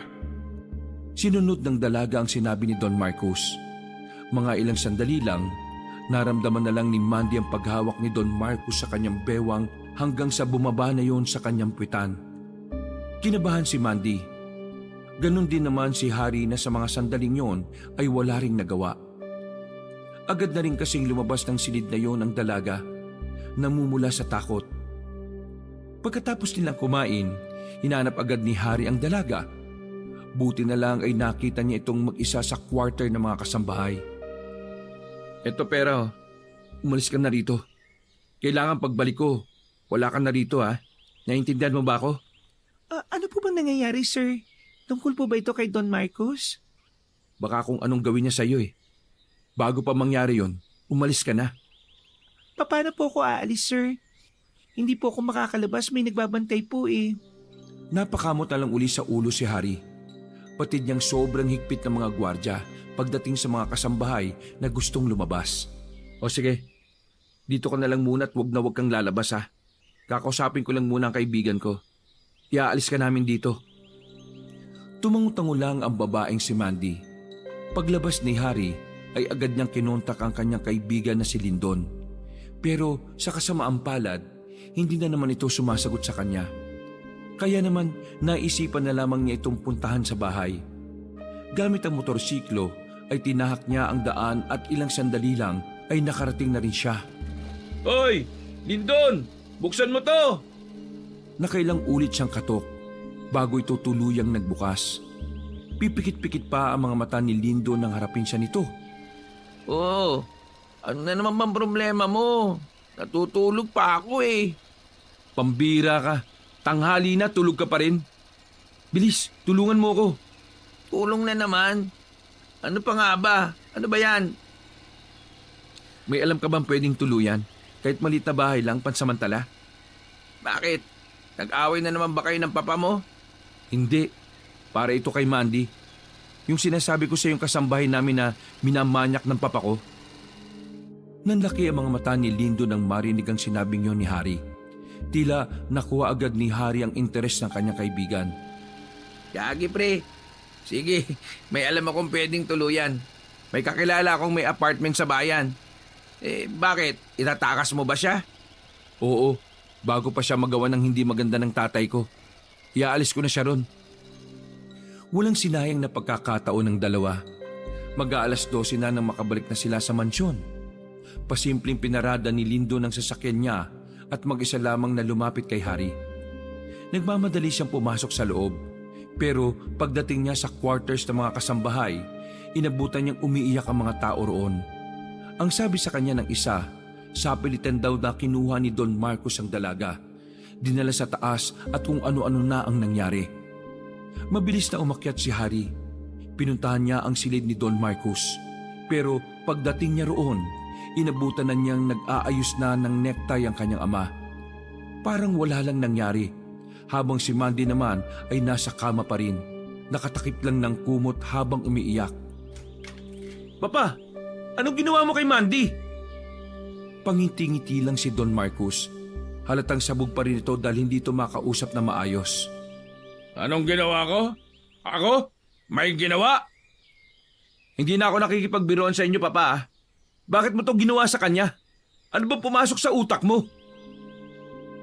Sinunod ng dalaga ang sinabi ni Don Marcos. Mga ilang sandali lang, naramdaman na lang ni Mandy ang paghawak ni Don Marcos sa kanyang bewang hanggang sa bumaba na yon sa kanyang puwitan. Kinabahan si Mandy. Ganon din naman si Harry na sa mga sandaling yon ay wala ring nagawa. Agad na rin kasing lumabas ng silid na yon ang dalaga, namumula sa takot. Pagkatapos nilang kumain, hinanap agad ni Harry ang dalaga. Buti na lang ay nakita niya itong mag-isa sa quarter ng mga kasambahay. Eto pera umalis ka na rito. Kailangan pagbalik ko, wala ka na rito Naintindihan mo ba ako? Ano po bang nangyayari, sir? Tungkol po ba ito kay Don Marcos? Baka kung anong gawin niya sa'yo Bago pa mangyari yon, umalis ka na. Paano po ako aalis, sir? Hindi po ako makakalabas, may nagbabantay po Napakamot na lang uli sa ulo si Harry. Patid niyang sobrang higpit ng mga gwardya pagdating sa mga kasambahay na gustong lumabas. O sige, dito ka na lang muna at wag kang lalabas ha. Kakausapin ko lang muna ang kaibigan ko. Iaalis ka namin dito. Tumango-tango lang ang babaeng si Mandy. Paglabas ni Harry ay agad niyang kinontak ang kanyang kaibigan na si Lindon. Pero sa kasamaang palad, hindi na naman ito sumasagot sa kanya. Kaya naman naisipan na lamang niya itong puntahan sa bahay. Gamit ang motorsiklo ay tinahak niya ang daan at ilang sandali lang ay nakarating na rin siya. Hoy! Lindon! Buksan mo to! Nakailang ulit siyang katok bago ito tuluyang nagbukas. Pipikit-pikit pa ang mga mata ni Lindon nang harapin siya nito. Oh, ano na naman bang problema mo? Natutulog pa ako eh. Pambira ka. Tanghali na, tulog ka pa rin. Bilis, tulungan mo ko. Tulong na naman. Ano pa nga ba? Ano ba yan? May alam ka bang pwedeng tuluyan? Kahit maliit na bahay lang, pansamantala? Bakit? Nag-away na naman ba kayo ng papa mo? Hindi. Para ito kay Mandy. Yung sinasabi ko sa yung kasambahay namin na minamanyak ng papa ko. Nanlaki ang mga mata ni Lindo nang marinig ang sinabing yon ni Harry. Tila nakuha agad ni Harry ang interes ng kanyang kaibigan. Yagi pre. Sige, may alam akong pwedeng tuluyan. May kakilala akong may apartment sa bayan. Bakit? Itatakas mo ba siya? Oo, bago pa siya magawa ng hindi maganda ng tatay ko. Iaalis ko na siya ron. Walang sinayang na pagkakataon ng dalawa. Mag-aalas 12 na nang makabalik na sila sa mansyon. Pasimpleng pinarada ni Lindo ng sasakyan niya at mag-isa lamang na lumapit kay Harry. Nagmamadali siyang pumasok sa loob, pero pagdating niya sa quarters ng mga kasambahay, inabutan niyang umiiyak ang mga tao roon. Ang sabi sa kanya ng isa, sapilitan daw na kinuha ni Don Marcos ang dalaga, dinala sa taas at kung ano-ano na ang nangyari. Mabilis na umakyat si Harry. Pinuntahan niya ang silid ni Don Marcos, pero pagdating niya roon, inabutan na niyang nag-aayos na ng necktie ang kanyang ama. Parang wala lang nangyari, habang si Mandy naman ay nasa kama pa rin, nakatakip lang ng kumot habang umiiyak. Papa, anong ginawa mo kay Mandy? Pangiti-ngiti lang si Don Marcos. Halatang sabog pa rin ito dahil hindi ito makausap na maayos. Anong ginawa ko? Ako? May ginawa? Hindi na ako nakikipagbiruan sa inyo, Papa. Bakit mo ito ginawa sa kanya? Ano ba pumasok sa utak mo?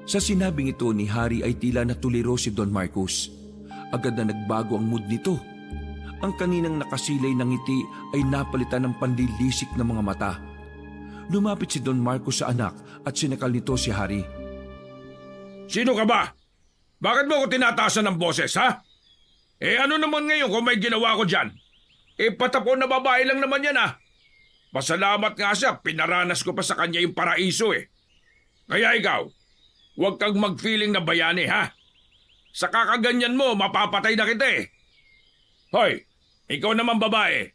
Sa sinabing ito ni Harry ay tila natuliro si Don Marcos. Agad na nagbago ang mood nito. Ang kaninang nakasilay ng ngiti ay napalitan ng panlilisik ng mga mata. Lumapit si Don Marcos sa anak at sinakal nito si Harry. Sino ka ba? Bakit mo ako tinataasan ng boses, ha? Ano naman ngayon kung may ginawa ko dyan? Patapon na babae lang naman yan, ha? Pasalamat nga siya, pinaranas ko pa sa kanya yung paraiso, Kaya ikaw, huwag kang mag-feeling na bayani, ha? Sa kakaganyan mo, mapapatay na kita, Hoy, ikaw naman babae.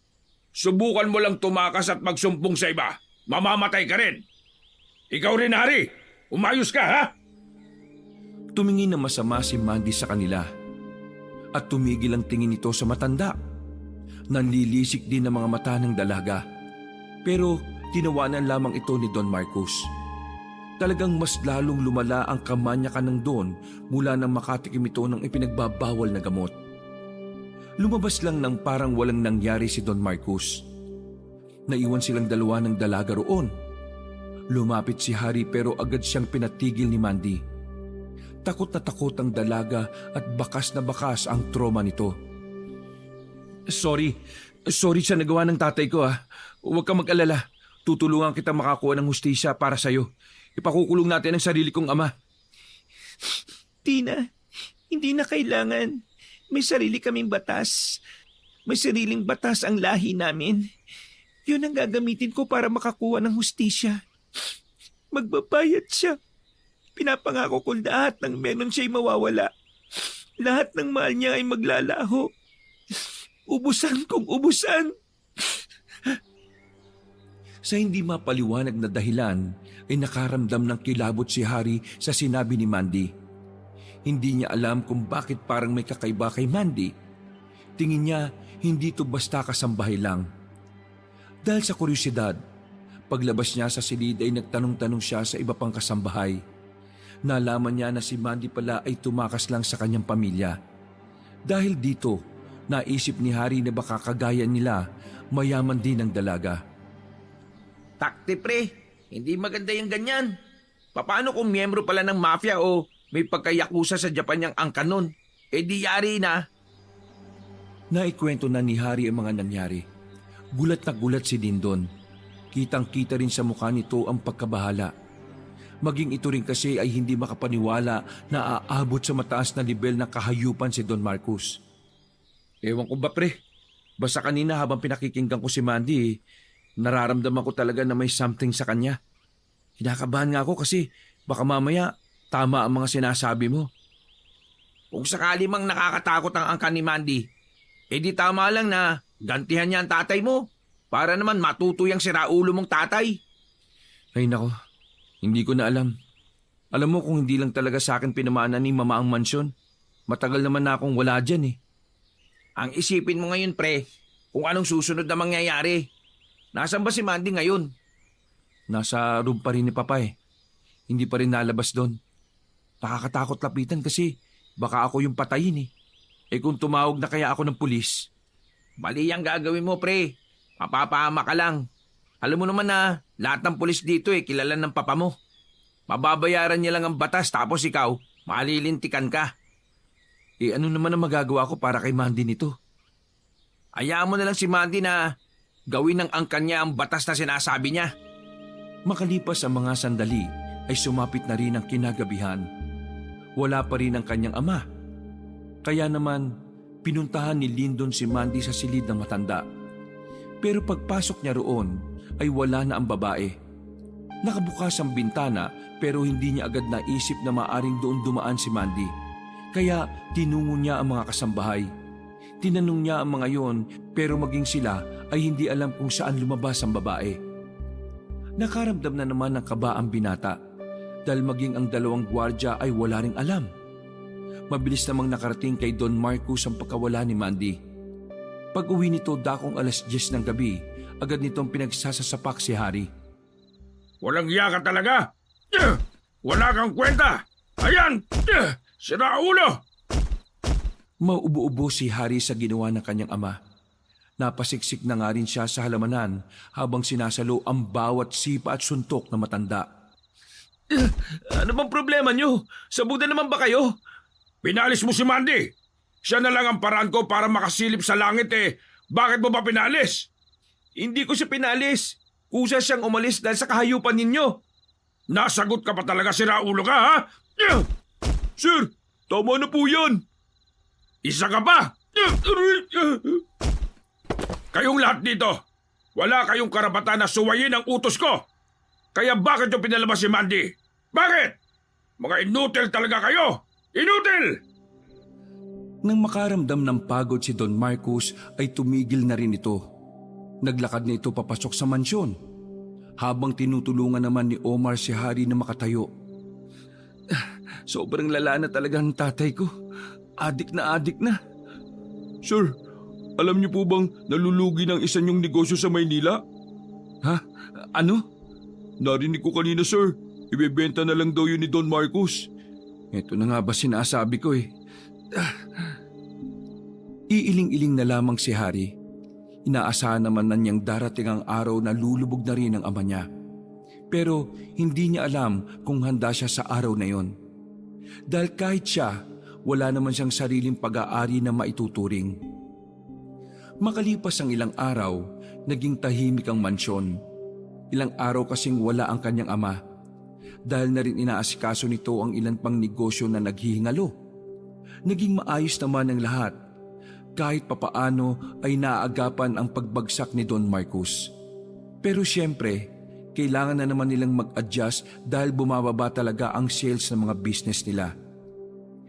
Subukan mo lang tumakas at magsumpong sa iba. Mamamatay ka rin. Ikaw rin, Harry. Umayos ka, ha? Tumingin na masama si Mandy sa kanila at tumigil ang tingin nito sa matanda. Nanlilisik din ang mga mata ng dalaga, pero tinawanan lamang ito ni Don Marcos. Talagang mas lalong lumala ang kamanyakan ng Don mula nang makatikim ito ng ipinagbabawal na gamot. Lumabas lang ng parang walang nangyari si Don Marcos. Naiwan silang dalawa ng dalaga roon. Lumapit si Harry pero agad siyang pinatigil ni Mandy. Takot na takot ang dalaga at bakas na bakas ang trauma nito. Sorry sa nagawa ng tatay ko, ha. Huwag kang mag-alala. Tutulungan kita makakuha ng hustisya para sa'yo. Ipakukulong natin ang sarili kong ama. Tina, hindi na kailangan. May sarili kaming batas. May sariling batas ang lahi namin. Yun ang gagamitin ko para makakuha ng hustisya. Magbabayad siya. Pinapangako ko lahat ng meron siya'y mawawala. Lahat ng mahal niya ay maglalaho. Ubusan kong ubusan. Sa hindi mapaliwanag na dahilan ay nakaramdam ng kilabot si Harry sa sinabi ni Mandy. Hindi niya alam kung bakit parang may kakaiba kay Mandy. Tingin niya hindi to basta kasambahay lang. Dahil sa kuryosidad, paglabas niya sa silid ay nagtanong-tanong siya sa iba pang kasambahay. Nalaman niya na si Mandy pala ay tumakas lang sa kanyang pamilya. Dahil dito, naisip ni Harry na baka kagaya nila, mayaman din ang dalaga. Takti pre, hindi maganda yung ganyan. Paano kung miyembro pala ng mafia o may pagkayakusa sa Japan yung angkan nun? Di yari na. Naikwento na ni Harry ang mga nangyari. Gulat na gulat si Dindon. Kitang-kita rin sa mukha nito ang pagkabahala. Maging ito rin kasi ay hindi makapaniwala na aabot sa mataas na level ng kahayupan si Don Marcos. Ewan ko ba pre, basta kanina habang pinakikinggan ko si Mandy, nararamdaman ko talaga na may something sa kanya. Kinakabahan nga ako kasi baka mamaya tama ang mga sinasabi mo. Kung sakali mang nakakatakot ang angkan ni Mandy, di tama lang na gantihan niya ang tatay mo para naman matutuyang siraulo mong tatay. Ay nako, hindi ko na alam. Alam mo kung hindi lang talaga sa akin pinamana ni Mama ang mansyon, matagal naman na akong wala dyan eh. Ang isipin mo ngayon pre, kung anong susunod na mangyayari. Nasaan ba si Mandy ngayon? Nasa room pa rin ni Papa eh. Hindi pa rin nalabas doon. Nakakatakot lapitan kasi baka ako yung patayin eh. Kung tumawag na kaya ako ng pulis. Mali ang gagawin mo pre, mapapahama ka lang. Alam mo naman na lahat ng pulis dito kilala ng papa mo. Mababayaran niya lang ang batas tapos ikaw, malilintikan ka. Ano naman ang magagawa ko para kay Mandy nito? Hayaan mo na lang si Mandy na gawin ng angkan niya ang batas na sinasabi niya. Makalipas ang mga sandali ay sumapit na rin ang kinagabihan. Wala pa rin ang kanyang ama. Kaya naman, pinuntahan ni Lyndon si Mandy sa silid ng matanda. Pero pagpasok niya roon, ay wala na ang babae. Nakabukas ang bintana pero hindi niya agad naisip na maaring doon dumaan si Mandy. Kaya tinungo niya ang mga kasambahay. Tinanong niya ang mga yon pero maging sila ay hindi alam kung saan lumabas ang babae. Nakaramdam na naman ng kaba ang binata dahil maging ang dalawang gwardya ay wala ring alam. Mabilis namang nakarating kay Don Marcos ang pagkawala ni Mandy. Pag-uwi nito dakong 10:00 ng gabi, agad nitong pinagsasasapak si Harry. Walang iya ka talaga? Wala kang kwenta! Ayan! Sira ulo! Maubo-ubo si Harry sa ginawa ng kanyang ama. Napasiksik na nga rin siya sa halamanan habang sinasalo ang bawat sipa at suntok na matanda. Ano bang problema niyo? Sabuda naman ba kayo? Pinalis mo si Mandy! Siya na lang ang paraan ko para makasilip sa langit Bakit mo ba pinalis? Hindi ko siya pinalis. Kusa siyang umalis dahil sa kahayupan ninyo. Nasagot ka pa talaga, sira ulo ka, ha? Sir, tama na po yan. Isa ka pa! Kayong lahat dito, wala kayong karapatan na suwayin ang utos ko. Kaya bakit yung pinalabas si Mandy? Bakit? Mga inutil talaga kayo! Inutil! Nang makaramdam ng pagod si Don Marcos ay tumigil na rin ito. Naglakad na ito papasok sa mansyon. Habang tinutulungan naman ni Omar si Harry na makatayo. Sobrang lala na talaga ang tatay ko. Adik na. Sir, alam niyo po bang nalulugi ng isa niyong negosyo sa Maynila? Ha? Ano? Narinig ko kanina, sir. Ibebenta na lang daw yun ni Don Marcos. Ito na nga ba sinasabi ko eh. Iiling-iling na lamang si Harry. Inaasahan naman na niyang darating ang araw na lulubog na rin ang ama niya. Pero hindi niya alam kung handa siya sa araw na yon. Dahil kahit siya, wala naman siyang sariling pag-aari na maituturing. Makalipas ang ilang araw, naging tahimik ang mansyon. Ilang araw kasing wala ang kanyang ama. Dahil na rin inaasikaso nito ang ilan pang negosyo na naghihingalo. Naging maayos naman ang lahat. Kahit papaano ay naaagapan ang pagbagsak ni Don Marcos. Pero siyempre, kailangan na naman nilang mag-adjust dahil bumababa talaga ang sales ng mga business nila.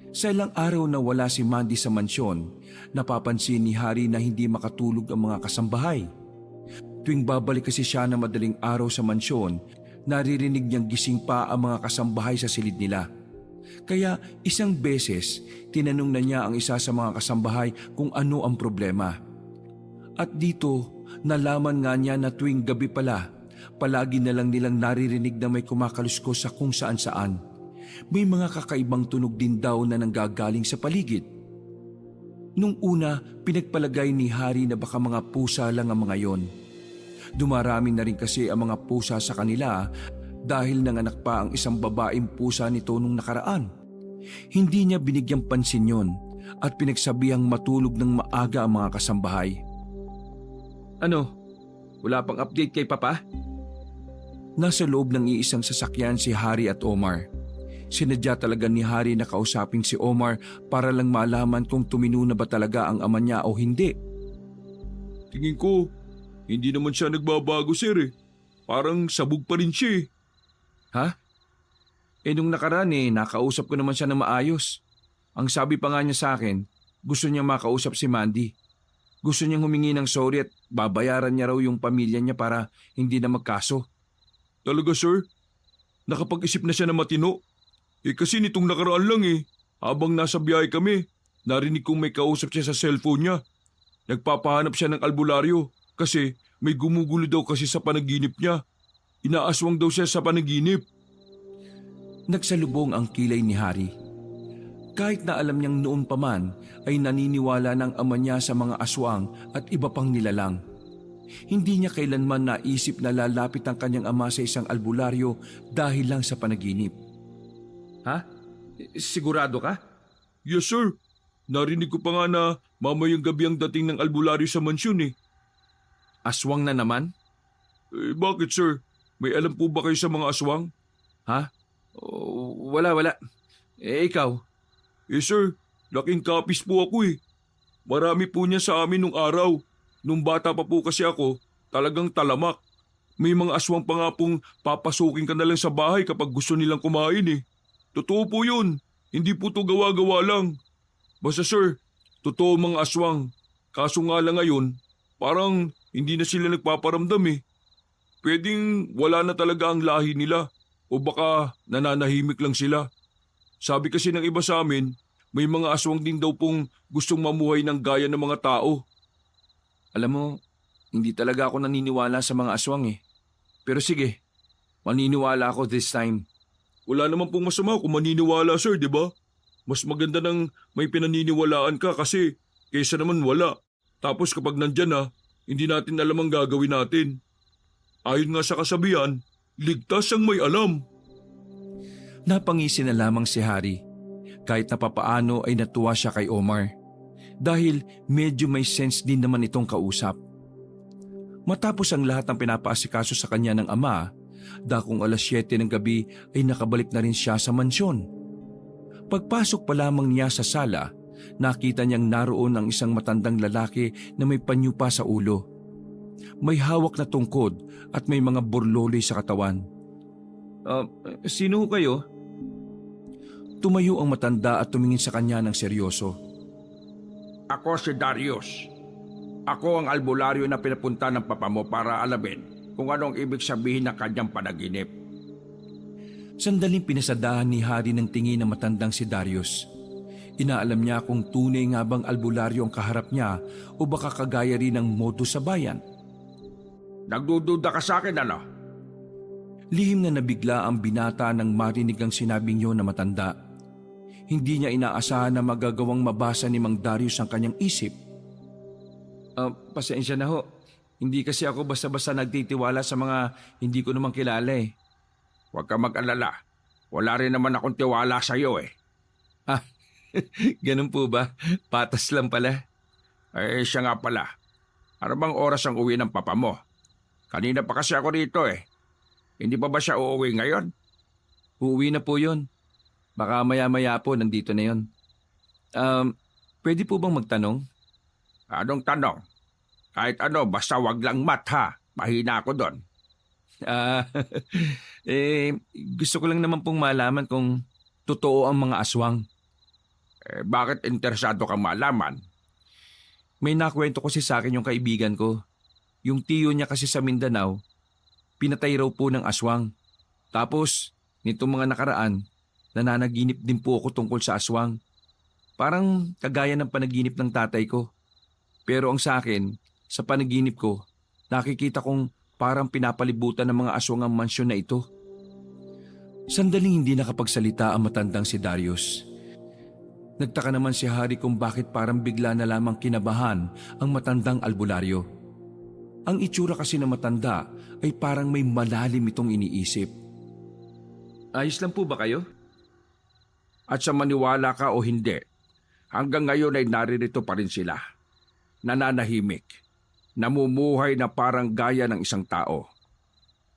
Sa ilang araw na wala si Mandy sa mansyon, napapansin ni Harry na hindi makatulog ang mga kasambahay. Tuwing babalik kasi siya na madaling araw sa mansyon, naririnig niyang gising pa ang mga kasambahay sa silid nila. Kaya isang beses, tinanong na niya ang isa sa mga kasambahay kung ano ang problema. At dito, nalaman nga niya na tuwing gabi pala, palagi na lang nilang naririnig na may kumakaluskos sa kung saan-saan. May mga kakaibang tunog din daw na nanggagaling sa paligid. Nung una, pinagpalagay ni Hari na baka mga pusa lang ang mga yon. Dumarami na rin kasi ang mga pusa sa kanila dahil nanganak pa ang isang babaeng pusa nito nung nakaraan. Hindi niya binigyang pansin yon at pinagsabihang matulog ng maaga ang mga kasambahay. Ano? Wala pang update kay Papa? Nasa loob ng iisang sasakyan si Hari at Omar. Sinadya talaga ni Hari na kausapin si Omar para lang malaman kung tumino na ba talaga ang ama niya o hindi. Tingin ko, hindi naman siya nagbabago, sir eh. Parang sabog pa rin siya eh. Ha? Nung nakaraan nakausap ko naman siya na maayos. Ang sabi pa nga niya sa akin, gusto niya makausap si Mandy. Gusto niyang humingi ng sorry at babayaran niya raw yung pamilya niya para hindi na magkaso. Talaga, sir? Nakapag-isip na siya na matino? Kasi nitong nakaraan lang habang nasa biyahe kami, narinig kong may kausap siya sa cellphone niya. Nagpapahanap siya ng albularyo kasi may gumugulo daw kasi sa panaginip niya. Inaaswang daw siya sa panaginip. Nagsalubong ang kilay ni Hari. Kahit na alam niyang noon pa man ay naniniwala ng ama niya sa mga aswang at iba pang nilalang. Hindi niya kailanman naisip na lalapit ang kanyang ama sa isang albularyo dahil lang sa panaginip. Ha? Sigurado ka? Yes, sir. Narinig ko pa nga na mamayang gabi ang dating ng albularyo sa mansyon eh. Aswang na naman? Bakit, sir? May alam po ba kayo sa mga aswang? Ha? Wala. Ikaw? Sir, laking kapis po ako eh. Marami po niya sa amin nung araw. Nung bata pa po kasi ako, talagang talamak. May mga aswang pa nga pong papasukin ka na lang sa bahay kapag gusto nilang kumain eh. Totoo po yun. Hindi po to gawa-gawa lang. Basta sir, totoo mga aswang. Kaso nga lang ngayon, parang hindi na sila nagpaparamdam eh. Pwedeng wala na talaga ang lahi nila o baka nananahimik lang sila. Sabi kasi ng iba sa amin, may mga aswang din daw pong gustong mamuhay ng gaya ng mga tao. Alam mo, hindi talaga ako naniniwala sa mga aswang eh. Pero sige, maniniwala ako this time. Wala naman pong masama kung maniniwala sir, di ba? Mas maganda nang may pinaniniwalaan ka kasi kaysa naman wala. Tapos kapag nandyan na, hindi natin alam ang gagawin natin. Ayon nga sa kasabihan, ligtas ang may alam. Napangisi na lamang si Hari. Kahit na papaano ay natuwa siya kay Omar. Dahil medyo may sense din naman itong kausap. Matapos ang lahat ng pinapaasikaso sa kanya ng ama, dakong 7:00 ng gabi ay nakabalik na rin siya sa mansyon. Pagpasok pa lamang niya sa sala, nakita niyang naroon ang isang matandang lalaki na may panyo pa sa ulo. May hawak na tungkod at may mga borloloy sa katawan. Sino kayo? Tumayo ang matanda at tumingin sa kanya ng seryoso. Ako si Darius. Ako ang albularyo na pinapunta ng papa mo para alamin kung anong ibig sabihin ng kanyang panaginip. Sandaling pinasadahan ni Hari ng tingin ng matandang si Darius. Inaalam niya kung tunay nga bang albularyo ang kaharap niya o baka kagaya rin ng modus sa bayan. Nagdududa ka sa akin, ano? Lihim na nabigla ang binata nang marinig ang sinabing yun na matanda. Hindi niya inaasahan na magagawang mabasa ni Mang Darius ang kanyang isip. Pasensya na ho. Hindi kasi ako basta-basta nagtitiwala sa mga hindi ko naman kilala eh. Huwag ka mag-alala. Wala rin naman akong tiwala sa iyo eh. Ganun po ba? Patas lang pala. Siya nga pala. Ano bang oras ang uwi ng papa mo? Kanina pa kasi ako rito eh. Hindi pa ba siya uuwi ngayon? Uuwi na po yun. Baka maya-maya po nandito na yun. Pwede po bang magtanong? Anong tanong? Kahit ano, basta wag lang mat ha. Mahina ako doon. Gusto ko lang naman pong malaman kung totoo ang mga aswang. Bakit interesado kang malaman? May nakwento kasi sa akin yung kaibigan ko. Yung tiyo niya kasi sa Mindanao, pinatay raw po ng aswang. Tapos, nitong mga nakaraan, Nananaginip din po ako tungkol sa aswang. Parang kagaya ng panaginip ng tatay ko. Pero ang sa akin, sa panaginip ko, nakikita kong parang pinapalibutan ng mga aswang ang mansyon na ito. Sandaling hindi nakapagsalita ang matandang si Darius. Nagtaka naman si Harry kung bakit parang bigla na lamang kinabahan ang matandang albularyo. Ang itsura kasi ng matanda ay parang may malalim itong iniisip. Ayos lang po ba kayo? At sa maniwala ka o hindi, hanggang ngayon ay naririto pa rin sila. Nananahimik, namumuhay na parang gaya ng isang tao.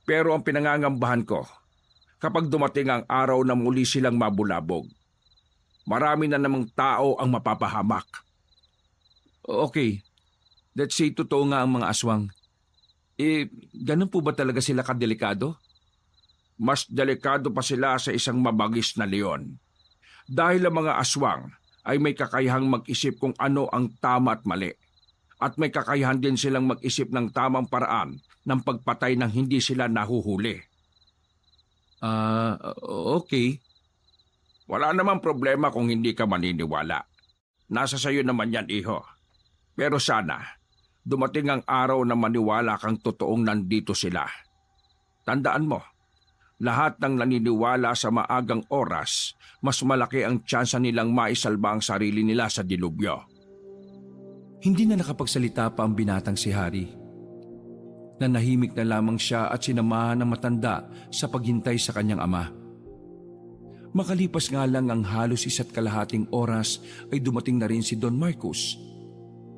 Pero ang pinangangambahan ko, kapag dumating ang araw na muli silang mabulabog, marami na namang tao ang mapapahamak. Okay, let's say totoo nga ang mga aswang. Ganun po ba talaga sila kadelikado? Mas delikado pa sila sa isang mabagis na leon. Dahil ang mga aswang ay may kakayahang mag-isip kung ano ang tama at mali. At may kakayahan din silang mag-isip ng tamang paraan ng pagpatay nang hindi sila nahuhuli. Okay. Wala namang problema kung hindi ka maniniwala. Nasa sayo naman yan, iho. Pero sana, dumating ang araw na maniwala kang totoong nandito sila. Tandaan mo, lahat ng naniniwala sa maagang oras, mas malaki ang tsansa nilang maisalba ang sarili nila sa dilubyo. Hindi na nakapagsalita pa ang binatang si Harry. Nanahimik na lamang siya at sinamahan ng matanda sa paghintay sa kanyang ama. Makalipas nga lang ang halos 1.5 oras ay dumating na rin si Don Marcos.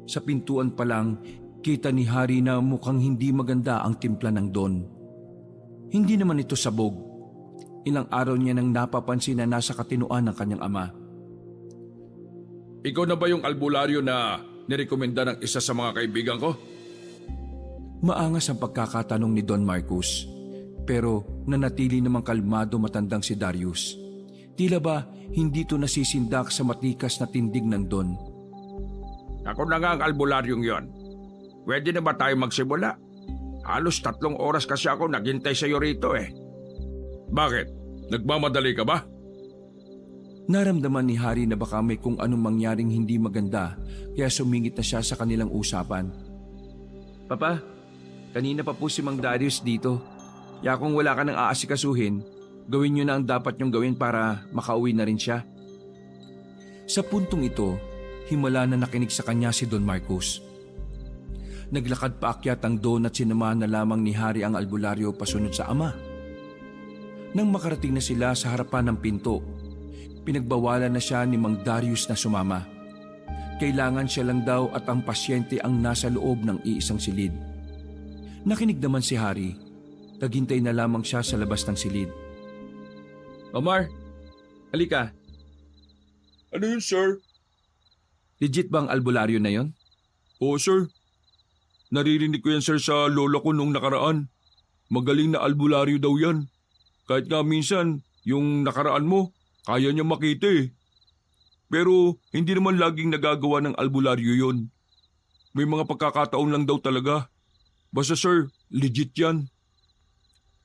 Sa pintuan pa lang, kita ni Harry na mukhang hindi maganda ang timpla ng Don. Hindi naman ito sabog. Ilang araw niya nang napapansin na nasa katinuan ng kanyang ama. Ikaw na ba yung albularyo na nirekomenda ng isa sa mga kaibigan ko? Maangas ang pagkakatanong ni Don Marcos, pero nanatili namang kalmado matandang si Darius. Tila ba hindi ito nasisindak sa matikas na tindig ng Don. Ako na nga ang albularyong yon. Pwede na ba tayo magsimula? Halos 3 oras kasi ako naghintay sa iyo rito eh. Bakit? Nagmamadali ka ba? Naramdaman ni Harry na baka may kung anong mangyaring hindi maganda kaya sumingit na siya sa kanilang usapan. Papa, kanina pa po si Mang Darius dito. Kaya kung wala ka nang aasikasuhin, gawin niyo na ang dapat niyong gawin para makauwi na rin siya. Sa puntong ito, himala na nakinig sa kanya si Don Marcos. Naglakad paakyat ang Don at sinamahan na lamang ni Harry ang albularyo pasunod sa ama. Nang makarating na sila sa harapan ng pinto, pinagbawalan na siya ni Mang Darius na sumama. Kailangan siya lang daw at ang pasyente ang nasa loob ng iisang silid. Nakinig naman si Harry. Naghintay na lamang siya sa labas ng silid. Omar, halika. Ano yun, sir? Legit ba ang albularyo na yon? Oo, sir. Naririnig ko yan, sir, sa lola ko nung nakaraan. Magaling na albularyo daw yan. Kahit nga minsan, yung nakaraan mo, kaya niya makita eh. Pero hindi naman laging nagagawa ng albularyo yon. May mga pagkakataon lang daw talaga. Basta sir, legit yan.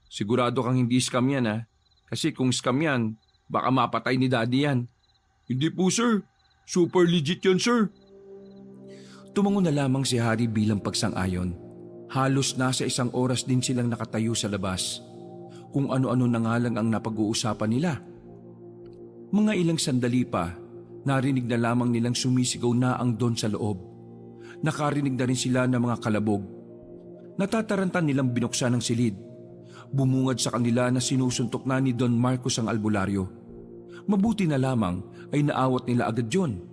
Sigurado kang hindi scam yan ha? Kasi kung scam yan, baka mapatay ni daddy yan. Hindi po sir, super legit yan sir. Tumango na lamang si Harry bilang pagsang-ayon. Halos nasa 1 oras din silang nakatayo sa labas. Kung ano-ano na nga lang ang napag-uusapan nila. Mga ilang sandali pa, narinig na lamang nilang sumisigaw na ang Don sa loob. Nakarinig na rin sila ng mga kalabog. Natatarantan nilang binuksan ang silid. Bumungad sa kanila na sinusuntok na ni Don Marcos ang albularyo. Mabuti na lamang ay naawat nila agad yon.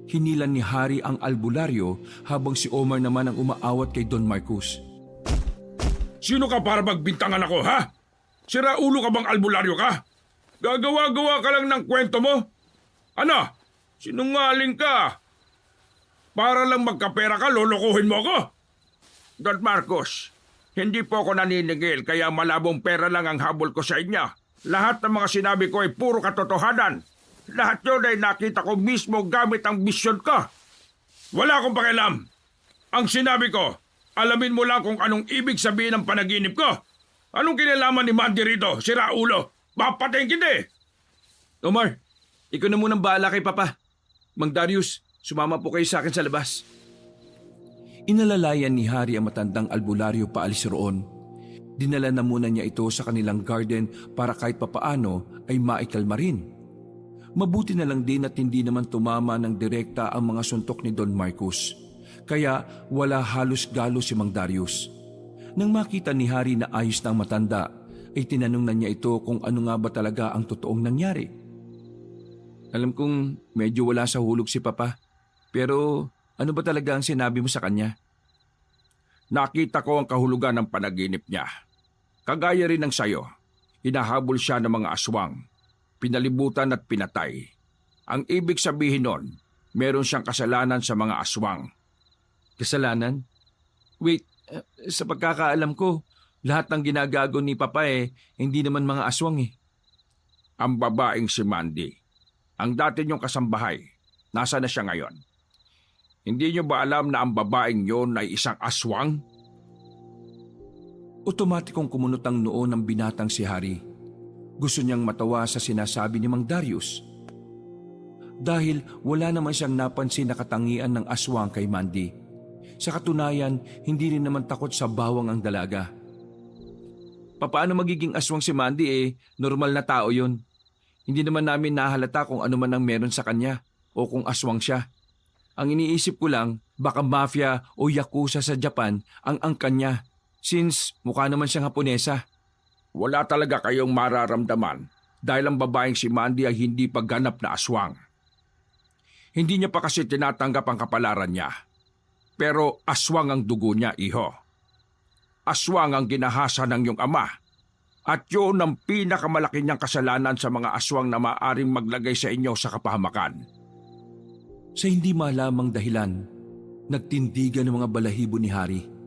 Hinilan ni Harry ang albularyo habang si Omar naman ang umaawat kay Don Marcos. Sino ka para magbintangan ako, ha? Sira ulo ka bang albularyo ka? Gagawa-gawa ka lang ng kwento mo? Ano? Sinungaling ka? Para lang magkapera ka, lolokohin mo ako? Don Marcos, hindi po ako naninigil kaya malabong pera lang ang habol ko sa inyo. Lahat ng mga sinabi ko ay puro katotohanan. Lahat yun ay nakita ko mismo gamit ang bisyon ko. Wala akong pakialam. Ang sinabi ko, alamin mo lang kung anong ibig sabihin ng panaginip ko. Anong kinalaman ni Mandy rito, sira ulo? Papatayin kita eh. Omar, ikaw na munang bahala kay Papa. Mang Darius, sumama po kayo sa akin sa labas. Inalalayan ni Hari ang matandang albularyo paalis roon. Dinala na muna niya ito sa kanilang garden para kahit papaano ay maikalma rin. Mabuti na lang din at hindi naman tumama ng direkta ang mga suntok ni Don Marcos. Kaya wala halos galo si Mang Darius. Nang makita ni Hari na ayos na ang matanda, ay tinanong na niya ito kung ano nga ba talaga ang totoong nangyari. Alam kong medyo wala sa hulog si Papa, pero ano ba talaga ang sinabi mo sa kanya? Nakita ko ang kahulugan ng panaginip niya. Kagaya rin ng sayo, hinahabol siya ng mga aswang, pinalibutan at pinatay. Ang ibig sabihin nun, meron siyang kasalanan sa mga aswang. Kasalanan? Wait, sa pagkakaalam ko, lahat ng ginagago ni Papa hindi naman mga aswang Ang babaeng si Mandy, ang dati niyong kasambahay, nasa na siya ngayon? Hindi niyo ba alam na ang babaeng yon ay isang aswang? Otomatikong kumunot ang noo ng binatang si Hari. Gusto niyang matawa sa sinasabi ni Mang Darius. Dahil wala naman siyang napansin na katangian ng aswang kay Mandy. Sa katunayan, hindi rin naman takot sa bawang ang dalaga. Papaano magiging aswang si Mandy normal na tao yun. Hindi naman namin nahalata kung ano man ang meron sa kanya o kung aswang siya. Ang iniisip ko lang, baka mafia o yakuza sa Japan ang angkan niya. Since mukha naman siyang Haponesa. Wala talaga kayong mararamdaman dahil ang babaeng si Mandy ay hindi pagganap na aswang. Hindi niya pa kasi tinatanggap ang kapalaran niya. Pero aswang ang dugo niya, iho. Aswang ang ginahasa ng iyong ama. At yun ang pinakamalaki niyang kasalanan sa mga aswang na maaaring maglagay sa inyo sa kapahamakan. Sa hindi malamang dahilan, nagtindigan ng mga balahibo ni Hari.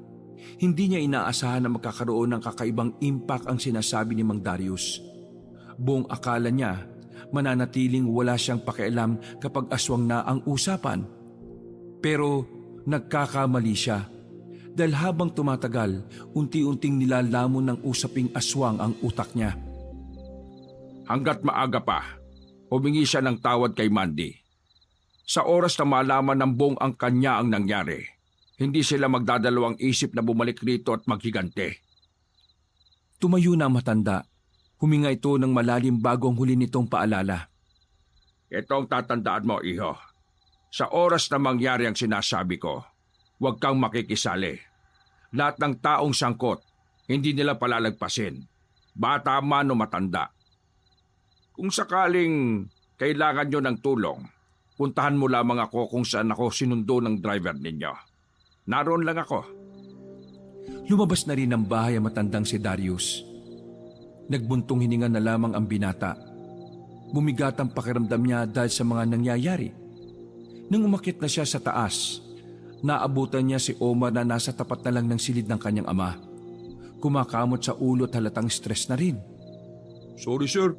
Hindi niya inaasahan na magkakaroon ng kakaibang impact ang sinasabi ni Mang Darius. Buong akala niya, mananatiling wala siyang pakialam kapag aswang na ang usapan. Pero nagkakamali siya dahil habang tumatagal, unti-unting nilalamon ng usaping aswang ang utak niya. Hanggat maaga pa, humingi siya ng tawad kay Mandy. Sa oras na malaman ng buong ang kanya ang nangyari, hindi sila magdadalawang isip na bumalik rito at maghigante. Tumayo na ang matanda. Huminga ito ng malalim bago ang huli nitong paalala. Ito ang tatandaan mo, iho. Sa oras na mangyari ang sinasabi ko, huwag kang makikisali. Lahat ng taong sangkot, hindi nila palalagpasin. Bata man o matanda. Kung sakaling kailangan nyo ng tulong, puntahan mo lamang ako kung saan ako sinundo ng driver ninyo. Naroon lang ako. Lumabas na rin ng bahay ang matandang si Darius. Nagbuntong hininga na lamang ang binata. Bumigat ang pakiramdam niya dahil sa mga nangyayari. Nang umakyat na siya sa taas, naabutan niya si Omar na nasa tapat na lang ng silid ng kanyang ama. Kumakamot sa ulo at halatang stress na rin. Sorry sir,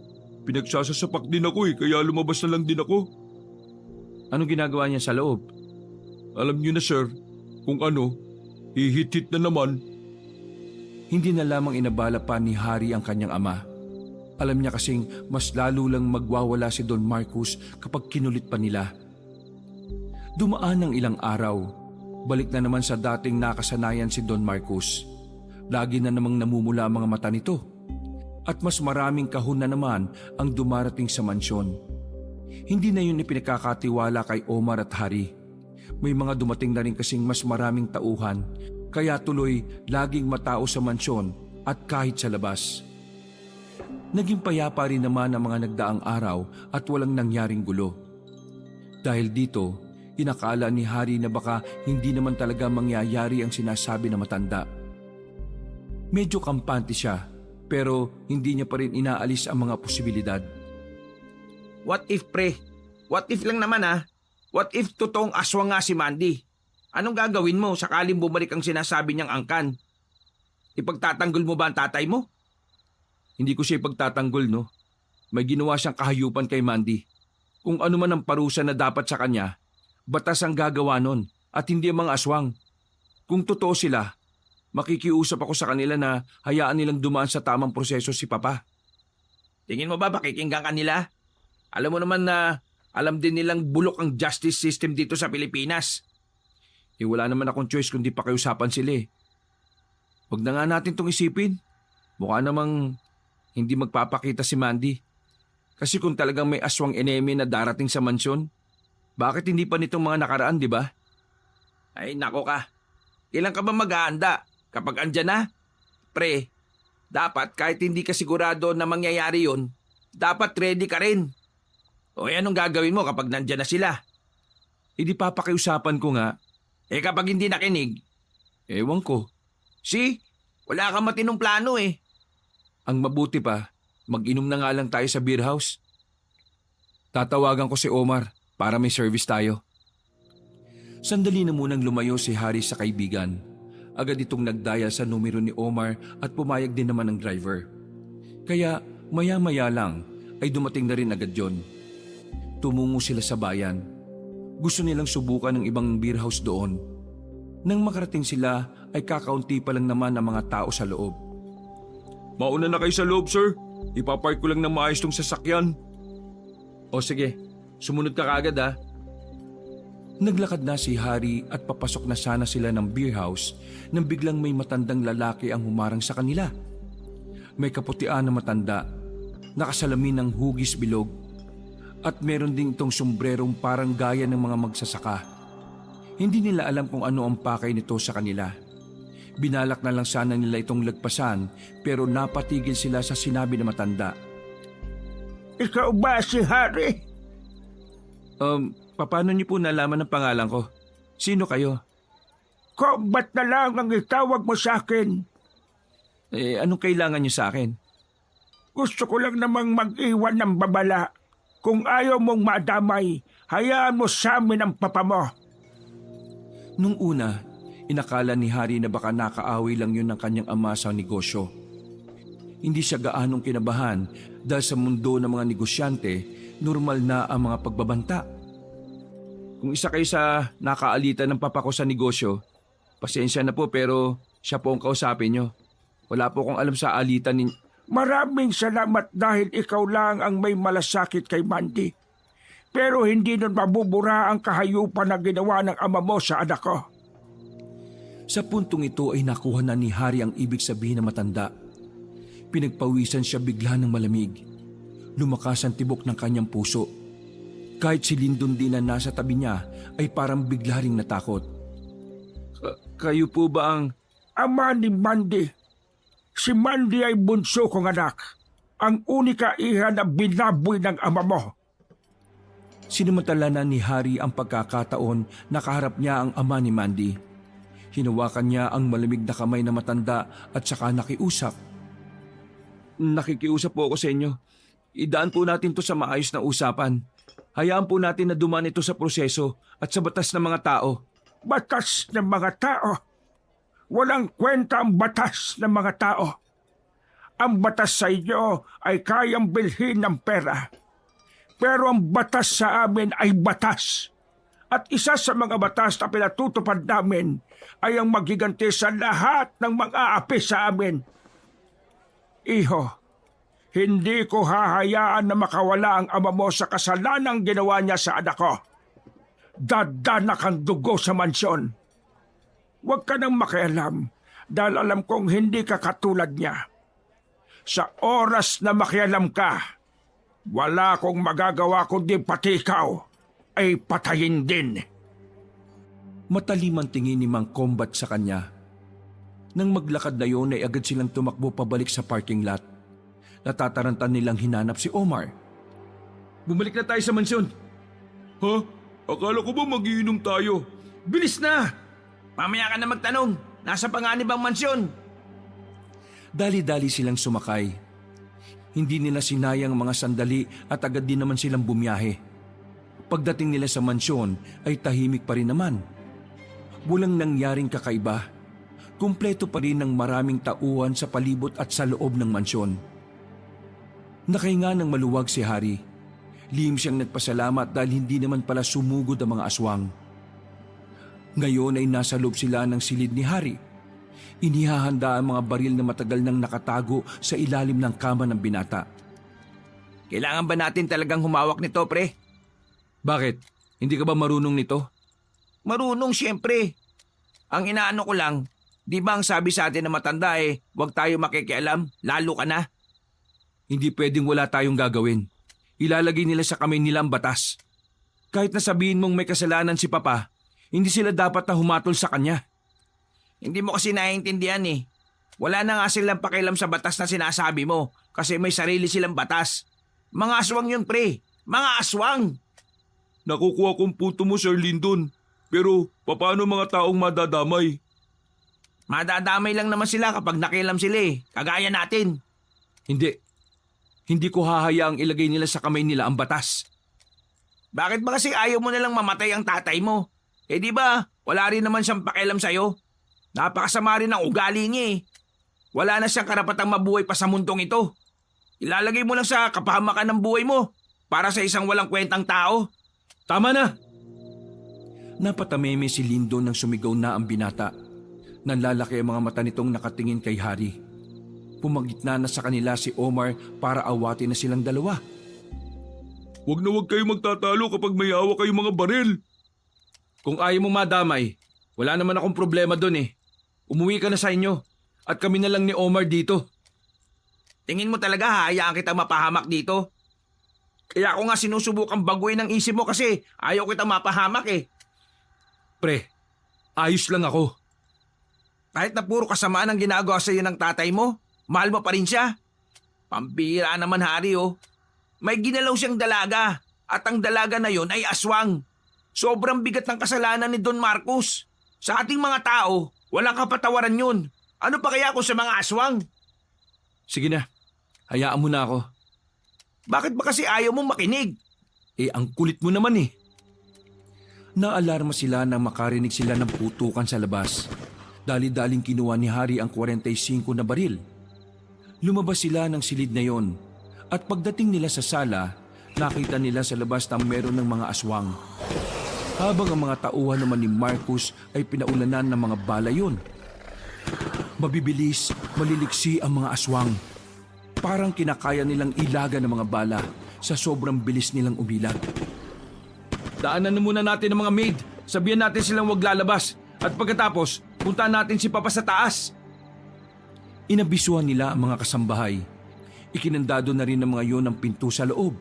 pinagsasasapak din ako kaya lumabas na lang din ako. Anong ginagawa niya sa loob? Alam niyo na sir, kung ano, hihit-hit na naman. Hindi na lamang inabala pa ni Hari ang kanyang ama. Alam niya kasing mas lalo lang magwawala si Don Marcos kapag kinulit pa nila. Dumaan ng ilang araw, balik na naman sa dating nakasanayan si Don Marcos. Lagi na namang namumula ang mga mata nito. At mas maraming kahon na naman ang dumarating sa mansyon. Hindi na yun ipinakakatiwala kay Omar at Hari. May mga dumating na rin kasing mas maraming tauhan, kaya tuloy laging matao sa mansyon at kahit sa labas. Naging payapa rin naman ang mga nagdaang araw at walang nangyaring gulo. Dahil dito, inakala ni Hari na baka hindi naman talaga mangyayari ang sinasabi na matanda. Medyo kampante siya, pero hindi niya pa rin inaalis ang mga posibilidad. What if, pre? What if lang naman What if totoong aswang nga si Mandy? Anong gagawin mo sakaling bumalik ang sinasabi niyang angkan? Ipagtatanggol mo ba ang tatay mo? Hindi ko siya ipagtatanggol, no? May ginawa siyang kahayupan kay Mandy. Kung ano man ang parusa na dapat sa kanya, batas ang gagawa nun at hindi ang mga aswang. Kung totoo sila, makikiusap ako sa kanila na hayaan nilang dumaan sa tamang proseso si Papa. Tingin mo ba pakikinggan ka nila? Alam mo naman na alam din nilang bulok ang justice system dito sa Pilipinas. Wala naman akong choice kundi pakiusapan sila eh. Huwag na nga natin itong isipin. Mukha namang hindi magpapakita si Mandy. Kasi kung talagang may aswang enemy na darating sa mansyon, bakit hindi pa nitong mga nakaraan, di ba? Ay, nako ka. Kailan ka ba mag-aanda? Kapag andyan na? Pre, dapat kahit hindi ka sigurado na mangyayari yun, dapat ready ka rin. O anong gagawin mo kapag nandyan na sila? Di papakiusapan ko nga. Kapag hindi nakinig, Ewan ko. see, wala kang matinong plano eh. Ang mabuti pa, mag-inom na nga lang tayo sa beer house. Tatawagan ko si Omar para may service tayo. Sandali na munang lumayo si Harry sa kaibigan. Agad itong nagdial sa numero ni Omar at pumayag din naman ng driver. Kaya maya-maya lang ay dumating na rin agad yon. Tumungo sila sa bayan. Gusto nilang subukan ng ibang beer house doon. Nang makarating sila ay kakaunti pa lang naman ang mga tao sa loob. Mauna na kayo sa loob, sir. Ipapark ko lang ng maayos tong sasakyan. O sige, sumunod ka kaagad ha. Naglakad na si Harry at papasok na sana sila ng beer house nang biglang may matandang lalaki ang humarang sa kanila. May kaputian na matanda, nakasalamin ng hugis bilog, at meron ding itong sombrerong parang gaya ng mga magsasaka. Hindi nila alam kung ano ang pakay nito sa kanila. Binalak na lang sana nila itong lagpasan pero napatigil sila sa sinabi ng matanda. Ikaw ba si Harry? Paano niyo po nalaman ang pangalan ko? Sino kayo? Ba't na lang ang itawag mo sa akin? Anong kailangan niyo sa akin? Gusto ko lang namang mag-iwan ng babala. Kung ayaw mong madamay, hayaan mo sa amin ang papa mo. Nung una, inakala ni Harry na baka nakaaway lang yun ng kanyang ama sa negosyo. Hindi siya gaanong kinabahan dahil sa mundo ng mga negosyante, normal na ang mga pagbabanta. Kung isa kayo sa nakaalitan ng papa ko sa negosyo, pasensya na po pero siya po ang kausapin nyo. Wala po akong alam sa alitan ni... Maraming salamat dahil ikaw lang ang may malasakit kay Mandy. Pero hindi nun mabubura ang kahayupan na ginawa ng ama mo sa anak ko. Sa puntong ito ay nakuha na ni Harry ang ibig sabihin ng matanda. Pinagpawisan siya bigla ng malamig. Lumakas ang tibok ng kanyang puso. Kahit si Lyndon din na nasa tabi niya ay parang bigla ring natakot. Kayo po ba ang... Ama ni Mandy. Si Mandy ay bunso kong anak. Ang unika iha na binaboy ng ama mo. Sinamantala na ni Harry ang pagkakataon na kaharap niya ang ama ni Mandy. Hinawakan niya ang malamig na kamay na matanda at saka nakiusap. Nakikiusap po ako sa inyo. Idaan po natin to sa maayos na usapan. Hayaan po natin na dumaan ito sa proseso at sa batas ng mga tao. Batas ng mga tao? Walang kwenta ang batas ng mga tao. Ang batas sa inyo ay kayang bilhin ng pera. Pero ang batas sa amin ay batas. At isa sa mga batas na pinatutupad namin ay ang magiganti sa lahat ng mga api sa amin. Iho, hindi ko hahayaan na makawala ang ama mo sa kasalanang ginawa niya sa anak ko. Dadanak ang dugo sa mansyon. Huwag ka nang makialam dahil alam kong hindi ka katulad niya. Sa oras na makialam ka, wala akong magagawa kundi pati ikaw ay patayin din. Matalim ang tingin ni Mang Combat sa kanya. Nang maglakad na yun ay agad silang tumakbo pabalik sa parking lot. Natatarantan nilang hinanap si Omar. Bumalik na tayo sa mansyon. Ha? Akala ko ba magiinom tayo? Bilis na! Mamaya ka na magtanong, nasa panganib ang mansyon. Dali-dali silang sumakay. Hindi nila sinayang mga sandali at agad din naman silang bumiyahe. Pagdating nila sa mansyon ay tahimik pa rin naman. Walang nangyaring kakaiba. Kumpleto pa rin ng maraming tauhan sa palibot at sa loob ng mansyon. Nakahinga ng maluwag si Harry. Lihim siyang nagpasalamat dahil hindi naman pala sumugod ang mga aswang. Ngayon ay nasa loob sila ng silid ni Harry. Inihahanda ang mga baril na matagal nang nakatago sa ilalim ng kama ng binata. Kailangan ba natin talagang humawak nito, pre? Bakit? Hindi ka ba marunong nito? Marunong siyempre. Ang inaano ko lang, di ba ang sabi sa atin na matanda huwag tayo makikialam, lalo ka na. Hindi pwedeng wala tayong gagawin. Ilalagay nila sa kamay nila ang batas. Kahit na sabihin mong may kasalanan si Papa, hindi sila dapat na humatol sa kanya. Hindi mo kasi naiintindihan eh. Wala na nga silang pakialam sa batas na sinasabi mo kasi may sarili silang batas. Mga aswang yun, pre. Mga aswang. Nakukuha kong puto mo, Sir Lyndon. Pero paano mga taong madadamay? Madadamay lang naman sila kapag nakialam sila eh. Kagaya natin. Hindi. Hindi ko hahayaang ilagay nila sa kamay nila ang batas. Bakit ba kasi ayaw mo nalang mamatay ang tatay mo? Eh di ba, wala rin naman siyang pakialam sa'yo. Napakasama rin ang ugali niya eh. Wala na siyang karapatang mabuhay pa sa mundong ito. Ilalagay mo lang sa kapahamakan ng buhay mo para sa isang walang kwentang tao. Tama na! Napatameme si Lyndon nang sumigaw na ang binata. Nanlalaki ang mga mata nitong nakatingin kay Harry. Pumagitna na sa kanila si Omar para awatin na silang dalawa. Huwag na huwag kayo magtatalo kapag may hawak kayong mga baril. Kung ayaw mo madamay, wala naman akong problema doon eh. Umuwi ka na sa inyo at kami na lang ni Omar dito. Tingin mo talaga hayaan kitang mapahamak dito? Kaya ako nga sinusubukang baguhin ang isip mo kasi ayaw kitang mapahamak eh. Pre, ayos lang ako. Kahit na puro kasamaan ang ginagawa sa iyo ng tatay mo, mahal mo pa rin siya. Pambira naman, Harry oh. May ginalaw siyang dalaga at ang dalaga na yon ay aswang. Sobrang bigat ng kasalanan ni Don Marcos. Sa ating mga tao, walang kapatawaran yun. Ano pa kaya kung sa mga aswang? Sige na, hayaan mo na ako. Bakit ba kasi ayaw mong makinig? Ang kulit mo naman eh. Naalarma sila nang makarinig sila ng putukan sa labas. Dali-daling kinuha ni Harry ang 45 na baril. Lumabas sila ng silid na yon. At pagdating nila sa sala, nakita nila sa labas na meron ng mga aswang. Habang ang mga tauhan naman ni Marcus ay pinaulanan ng mga bala yun. Mabibilis, maliliksi ang mga aswang. Parang kinakaya nilang ilaga ng mga bala sa sobrang bilis nilang umilag. Daanan na muna natin ang mga maid. Sabihan natin silang huwag lalabas. At pagkatapos, puntahan natin si Papa sa taas. Inabisuhan nila ang mga kasambahay. Ikinandado na rin ng mga yon ang pinto sa loob.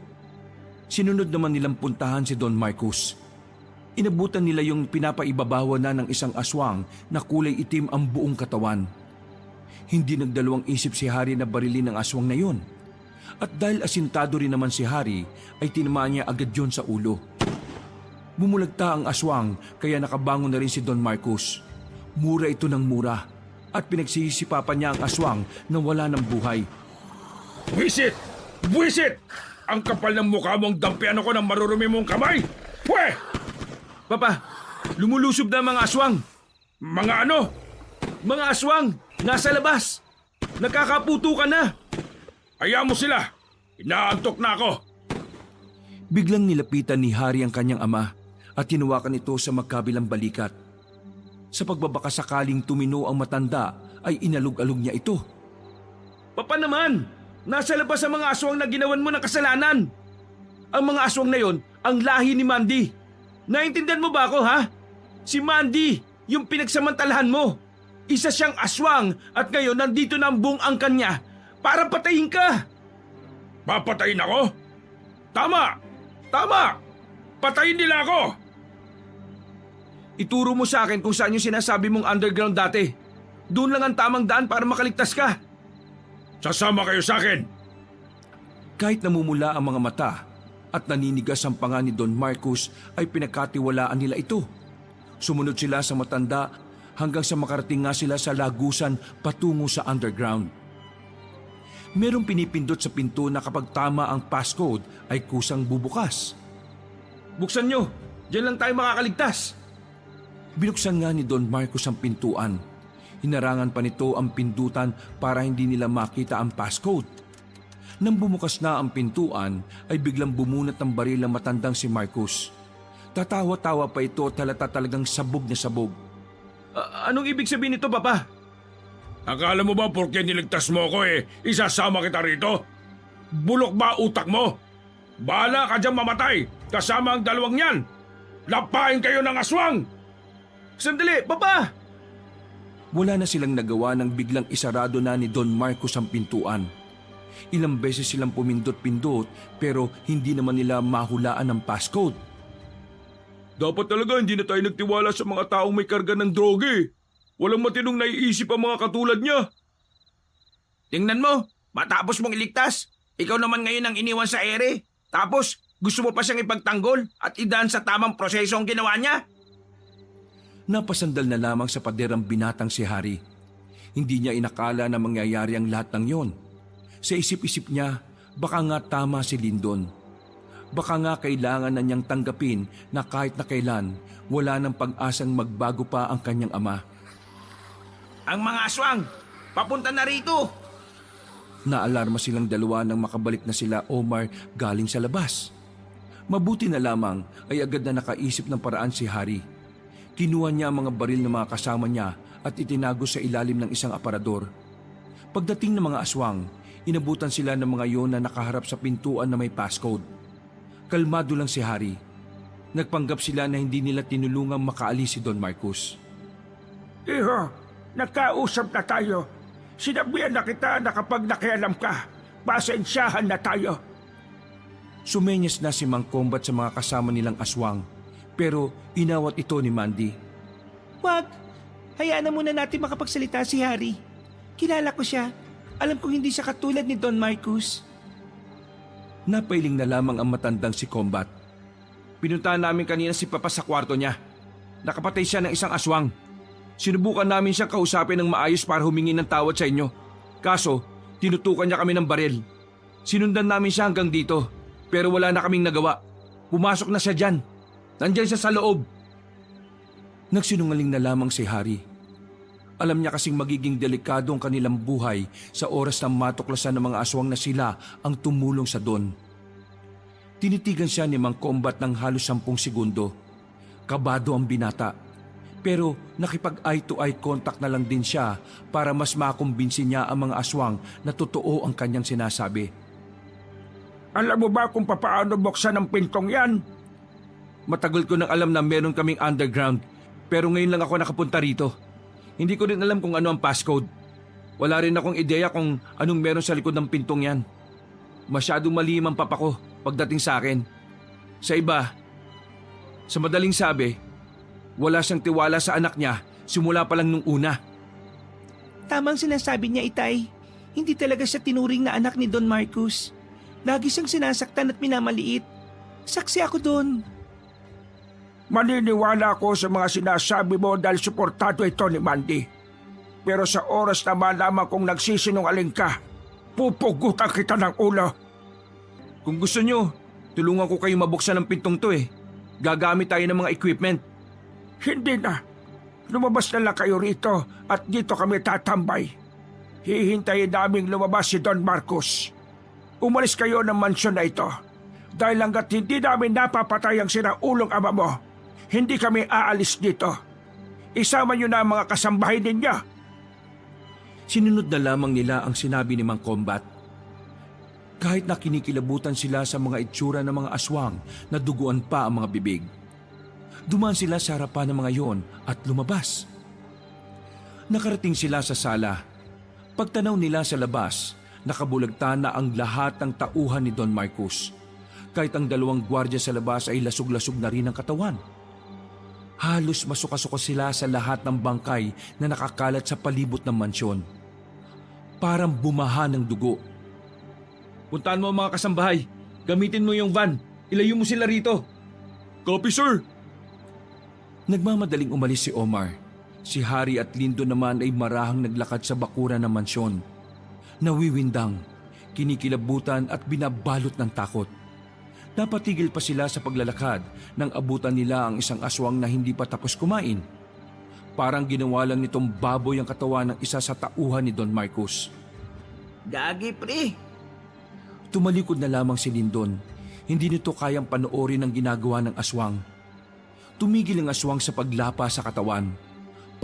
Sinunod naman nilang puntahan si Don Marcos. Inabutan nila yung pinapaibabawa na ng isang aswang na kulay itim ang buong katawan. Hindi nagdalawang isip si Harry na barilin ng aswang na yon. At dahil asintado rin naman si Harry, ay tinamaan niya agad yon sa ulo. Bumulagta ang aswang kaya nakabangon na rin si Don Marcos. Mura ito ng mura at pinagsisipapan niya ang aswang na wala ng buhay. Buwisit! Buwisit! Ang kapal ng mukha mong dampian ako ng marurumi mong kamay! Pwe! Papa, lumulusob na ang mga aswang. Mga ano? Mga aswang, nasa labas. Nakakaputukan na. Hayaan mo sila. Inaantok na ako. Biglang nilapitan ni Harry ang kanyang ama at tinuwakan ito sa magkabilang balikat. Sa pagbabakasakaling tumino ang matanda ay inalog-alog niya ito. Papa naman, nasa labas ang mga aswang na ginawan mo ng kasalanan. Ang mga aswang na yon, ang lahi ni Mandy. Naintindihan mo ba ako, ha? Si Mandy, yung pinagsamantalahan mo. Isa siyang aswang at ngayon nandito na ang buong angkan niya para patayin ka. Papatayin ako? Tama! Tama! Patayin nila ako! Ituro mo sa akin kung saan yung sinasabi mong underground dati. Doon lang ang tamang daan para makaligtas ka. Sasama kayo sa akin. Kahit namumula ang mga mata at naninigas ang panga ni Don Marcos ay pinagkatiwalaan nila ito. Sumunod sila sa matanda hanggang sa makarating nga sila sa lagusan patungo sa underground. Merong pinipindot sa pinto na kapag tama ang passcode ay kusang bubukas. Buksan nyo! Diyan lang tayo makakaligtas! Binuksan nga ni Don Marcos ang pintuan. Hinarangan pa nito ang pindutan para hindi nila makita ang passcode. Nang bumukas na ang pintuan ay biglang bumunat ng baril ang matandang si Marcos. Tatawa-tawa pa ito at halata talagang sabog na sabog. Anong ibig sabihin nito, Papa? Akala mo ba porke niligtas mo ako isasama kita rito? Bulok ba utak mo? Bahala ka dyan mamatay kasama ang dalawang yan. Lapain kayo ng aswang! Sandali, Papa! Wala na silang nagawa nang biglang isarado na ni Don Marcos ang pintuan. Ilang beses silang pumindot-pindot pero hindi naman nila mahulaan ang passcode. Dapat talaga hindi na tayo nagtiwala sa mga taong may karga ng droge. Walang matinong naiisip ang mga katulad niya. Tingnan mo, matapos mong iligtas, ikaw naman ngayon ang iniwan sa ere. Tapos, gusto mo pa siyang ipagtanggol at idaan sa tamang proseso ang ginawa niya? Napasandal na lamang sa paderang binatang si Harry. Hindi niya inakala na mangyayari ang lahat ng yon. Sa isip-isip niya, baka nga tama si Lyndon. Baka nga kailangan na niyang tanggapin na kahit na kailan, wala ng pag-asang magbago pa ang kanyang ama. Ang mga aswang, papunta na rito! Naalarma silang dalawa nang makabalik na sila Omar galing sa labas. Mabuti na lamang ay agad na nakaisip ng paraan si Harry. Kinuha niya ang mga baril ng mga kasama niya at itinago sa ilalim ng isang aparador. Pagdating ng mga aswang, inabutan sila ng mga yon na nakaharap sa pintuan na may passcode. Kalmado lang si Harry. Nagpanggap sila na hindi nila tinulungang makaalis si Don Marcos. Iho, nagkausap na tayo. Sinabihan na kita na kapag nakialam ka, pasensyahan na tayo. Sumenyas na si Mang Combat sa mga kasama nilang aswang, pero inawat ito ni Mandy. Wag! Hayaan na muna natin makapagsalita si Harry. Kilala ko siya. Alam kong hindi siya katulad ni Don Marcos. Napailing na lamang ang matandang si Combat. Pinuntahan namin kanina si Papa sa kwarto niya. Nakapatay siya ng isang aswang. Sinubukan namin siyang kausapin ng maayos para humingi ng tawad sa inyo. Kaso, tinutukan niya kami ng baril. Sinundan namin siya hanggang dito, pero wala na kaming nagawa. Pumasok na siya dyan. Nandiyan siya sa loob. Nagsinungaling na lamang si Harry. Alam niya kasing magiging delikado ang kanilang buhay sa oras na matuklasan ng mga aswang na sila ang tumulong sa Don. Tinitigan siya ni Mang Combat ng halos 10 segundo. Kabado ang binata. Pero nakipag-eye to eye contact na lang din siya para mas makumbinsi niya ang mga aswang na totoo ang kanyang sinasabi. Alam mo ba kung papaano buksan ang pintong yan? Matagal ko nang alam na meron kaming underground, pero ngayon lang ako nakapunta rito. Hindi ko rin alam kung ano ang passcode. Wala rin akong ideya kung anong meron sa likod ng pintong yan. Masyadong malim ang papa ko pagdating sa akin. Sa iba, sa madaling sabi, wala siyang tiwala sa anak niya simula pa lang nung una. Tamang sinasabi niya, Itay. Hindi talaga siya tinuring na anak ni Don Marcos. Lagi siyang sinasaktan at minamaliit. Saksi ako doon. Maniniwala ako sa mga sinasabi mo dahil suportado ito ni Mandy. Pero sa oras na malaman kong nagsisinungaling ka, pupugutan kita ng ulo. Kung gusto nyo, tulungan ko kayo mabuksan ng pintong to eh. Gagamit tayo ng mga equipment. Hindi na. Lumabas na lang kayo rito at dito kami tatambay. Hihintayin naming lumabas si Don Marcos. Umalis kayo ng mansyon na ito. Dahil hanggat hindi namin napapatay ang sinaulong ama mo, hindi kami aalis dito. Isama niyo na ang mga kasambahay ninyo. Sinunod na lamang nila ang sinabi ni Mang Combat. Kahit na kinikilabutan sila sa mga itsura ng mga aswang na duguan pa ang mga bibig. Dumaan sila sa harapan ng mga yon at lumabas. Nakarating sila sa sala. Pagtanaw nila sa labas, nakabulagtan na ang lahat ng tauhan ni Don Marcos. Kahit ang 2 gwardiya sa labas ay lasog-lasog na rin ang katawan. Halos masuka-suka sila sa lahat ng bangkay na nakakalat sa palibot ng mansyon. Parang bumaha ng dugo. Puntahan mo ang mga kasambahay. Gamitin mo yung van. Ilayo mo sila rito. Copy, sir. Nagmamadaling umalis si Omar. Si Harry at Lindo naman ay marahang naglakad sa bakuran ng mansyon. Nawiwindang, kinikilabutan at binabalot ng takot. Napatigil pa sila sa paglalakad nang abutan nila ang isang aswang na hindi pa tapos kumain. Parang ginawa lang nitong baboy ang katawan ng isa sa tauhan ni Don Marcos. Gagi, pre. Tumalikod na lamang si Lyndon. Hindi nito kayang panoorin ang ginagawa ng aswang. Tumigil ang aswang sa paglapa sa katawan.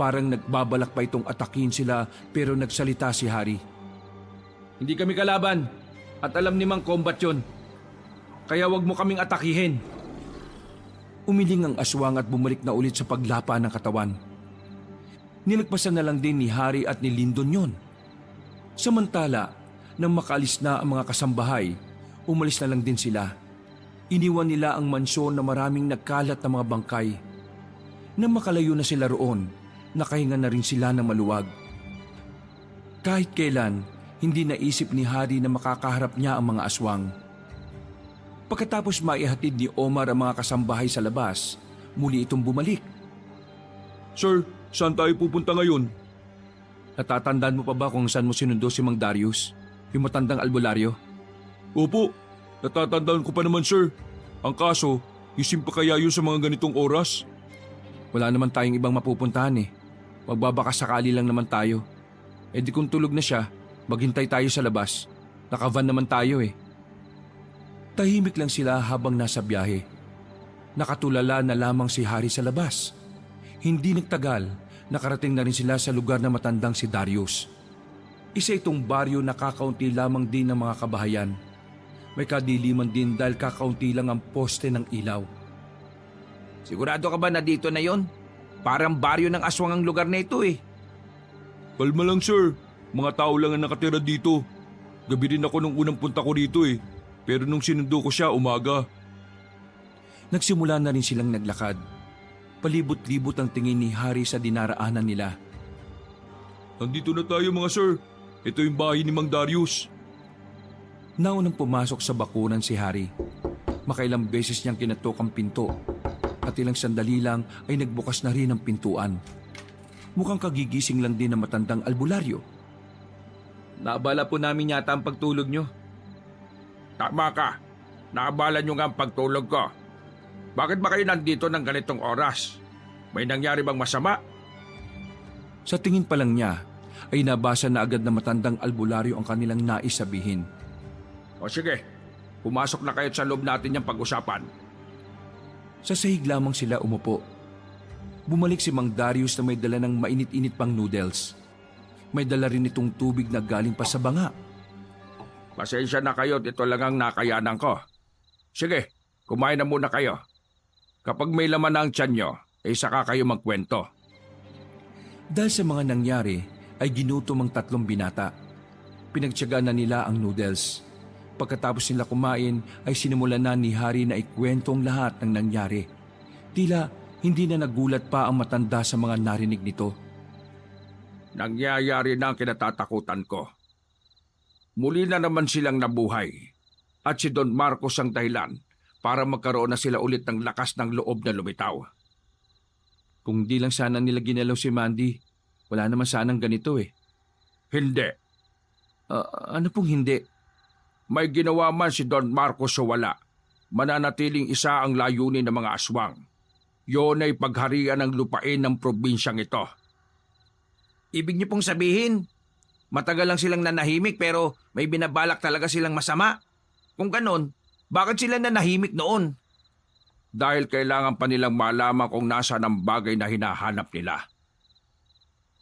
Parang nagbabalak pa itong atakin sila pero nagsalita si Harry. Hindi kami kalaban. At alam ni Mang Combat yun. Kaya wag mo kaming atakihin. Umiling ang aswang at bumalik na ulit sa paglapa ng katawan. Nilagpasan na lang din ni Hari at ni Lindon yon. Samantala, nang makaalis na ang mga kasambahay, umalis na lang din sila. Iniwan nila ang mansyon na maraming nagkalat na mga bangkay. Nang makalayo na sila roon, nakahinga na rin sila ng maluwag. Kahit kailan, hindi naisip ni Hari na makakaharap niya ang mga aswang. Pagkatapos maihatid ni Omar ang mga kasambahay sa labas, muli itong bumalik. Sir, saan tayo pupunta ngayon? Natatandaan mo pa ba kung saan mo sinundo si Mang Darius, yung matandang albularyo? Opo, natatandaan ko pa naman sir. Ang kaso, isim pa kaya yun sa mga ganitong oras? Wala naman tayong ibang mapupuntahan eh. Magbabakasakali lang naman tayo. E di kung tulog na siya, maghintay tayo sa labas. Nakavan naman tayo eh. Tahimik lang sila habang nasa biyahe. Nakatulala na lamang si Hari sa labas. Hindi nagtagal, nakarating na rin sila sa lugar na matandang si Darius. Isa itong baryo na kakaunti lamang din ng mga kabahayan. May kadiliman din dahil kakaunti lang ang poste ng ilaw. Sigurado ka ba na dito na yon? Parang baryo ng aswang ang lugar na ito eh. Kalma lang sir, mga tao lang ang nakatira dito. Gabi rin ako nung unang punta ko rito eh. Pero nung sinundo ko siya umaga. Nagsimula na rin silang naglakad. Palibot-libot ang tingin ni Hari sa dinaraanan nila. Nandito na tayo mga sir. Ito yung bahay ni Mang Darius. Naunang pumasok sa bakuran si Hari. Makailang beses niyang kinatok ang pinto. At ilang sandali lang ay nagbukas na rin ang pintuan. Mukhang kagigising lang din ng matandang albularyo. Naabala po namin yata ang pagtulog nyo. Tama ka. Naabala nyo nga ang pagtulog ko. Bakit ba kayo nandito ng ganitong oras? May nangyari bang masama? Sa tingin pa lang niya, ay nabasa na agad na matandang albularyo ang kanilang nais sabihin. O sige, pumasok na kayo sa loob natin yung pag-usapan. Sa sahig lamang sila umupo. Bumalik si Mang Darius na may dala ng mainit-init pang noodles. May dala rin itong tubig na galing pa sa banga. Pasensya na kayo, ito lang ang nakayanan ko. Sige, kumain na muna kayo. Kapag may laman na ang tiyan nyo, ay saka kayo magkwento. Dahil sa mga nangyari, ay ginutom ang tatlong binata. Pinagtiyagaan na nila ang noodles. Pagkatapos nila kumain, ay sinimulan na ni Hari na ikwento ang lahat ng nangyari. Tila hindi na nagulat pa ang matanda sa mga narinig nito. Nangyayari na ang kinatatakutan ko. Muli na naman silang nabuhay at si Don Marcos ang dahilan para magkaroon na sila ulit ng lakas ng loob na lumitaw. Kung di lang sana nila ginalaw si Mandy, wala naman sanang ganito eh. Hindi. Ano pong hindi? May ginawa man si Don Marcos o wala, mananatiling isa ang layunin ng mga aswang. Yun ay pagharian ng lupain ng probinsyang ito. Ibig niyo pong sabihin, matagal lang silang nanahimik pero may binabalak talaga silang masama? Kung ganon, bakit sila nanahimik noon? Dahil kailangan pa nilang malaman kung nasaan ang bagay na hinahanap nila.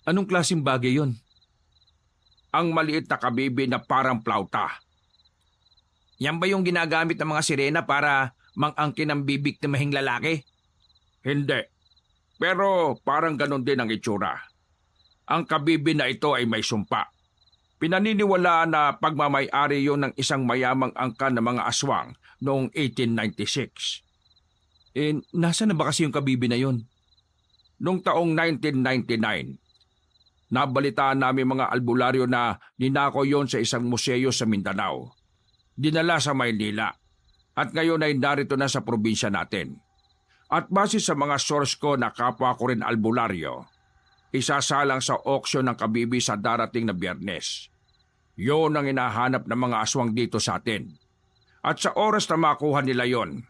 Anong klaseng bagay yon? Ang maliit na kabibi na parang plauta. Yan ba yung ginagamit ng mga sirena para mangangkin ang bibig na mahing lalaki? Hindi. Pero parang ganon din ang itsura. Ang kabibi na ito ay may sumpa. Pinaniniwalaan na pagmamay-ari yon ng isang mayamang angkan ng mga aswang noong 1896. Nasa na ba kasi yung kabibi na yon? Noong taong 1999, nabalitaan namin mga albularyo na ninako yon sa isang museo sa Mindanao. Dinala sa Maynila at ngayon ay narito na sa probinsya natin. At base sa mga source ko na kapwa ko rin albularyo, isasalang sa auction ng kabibi sa darating na Biyernes. Yon ang hinahanap ng mga aswang dito sa atin. At sa oras na makuha nila yon,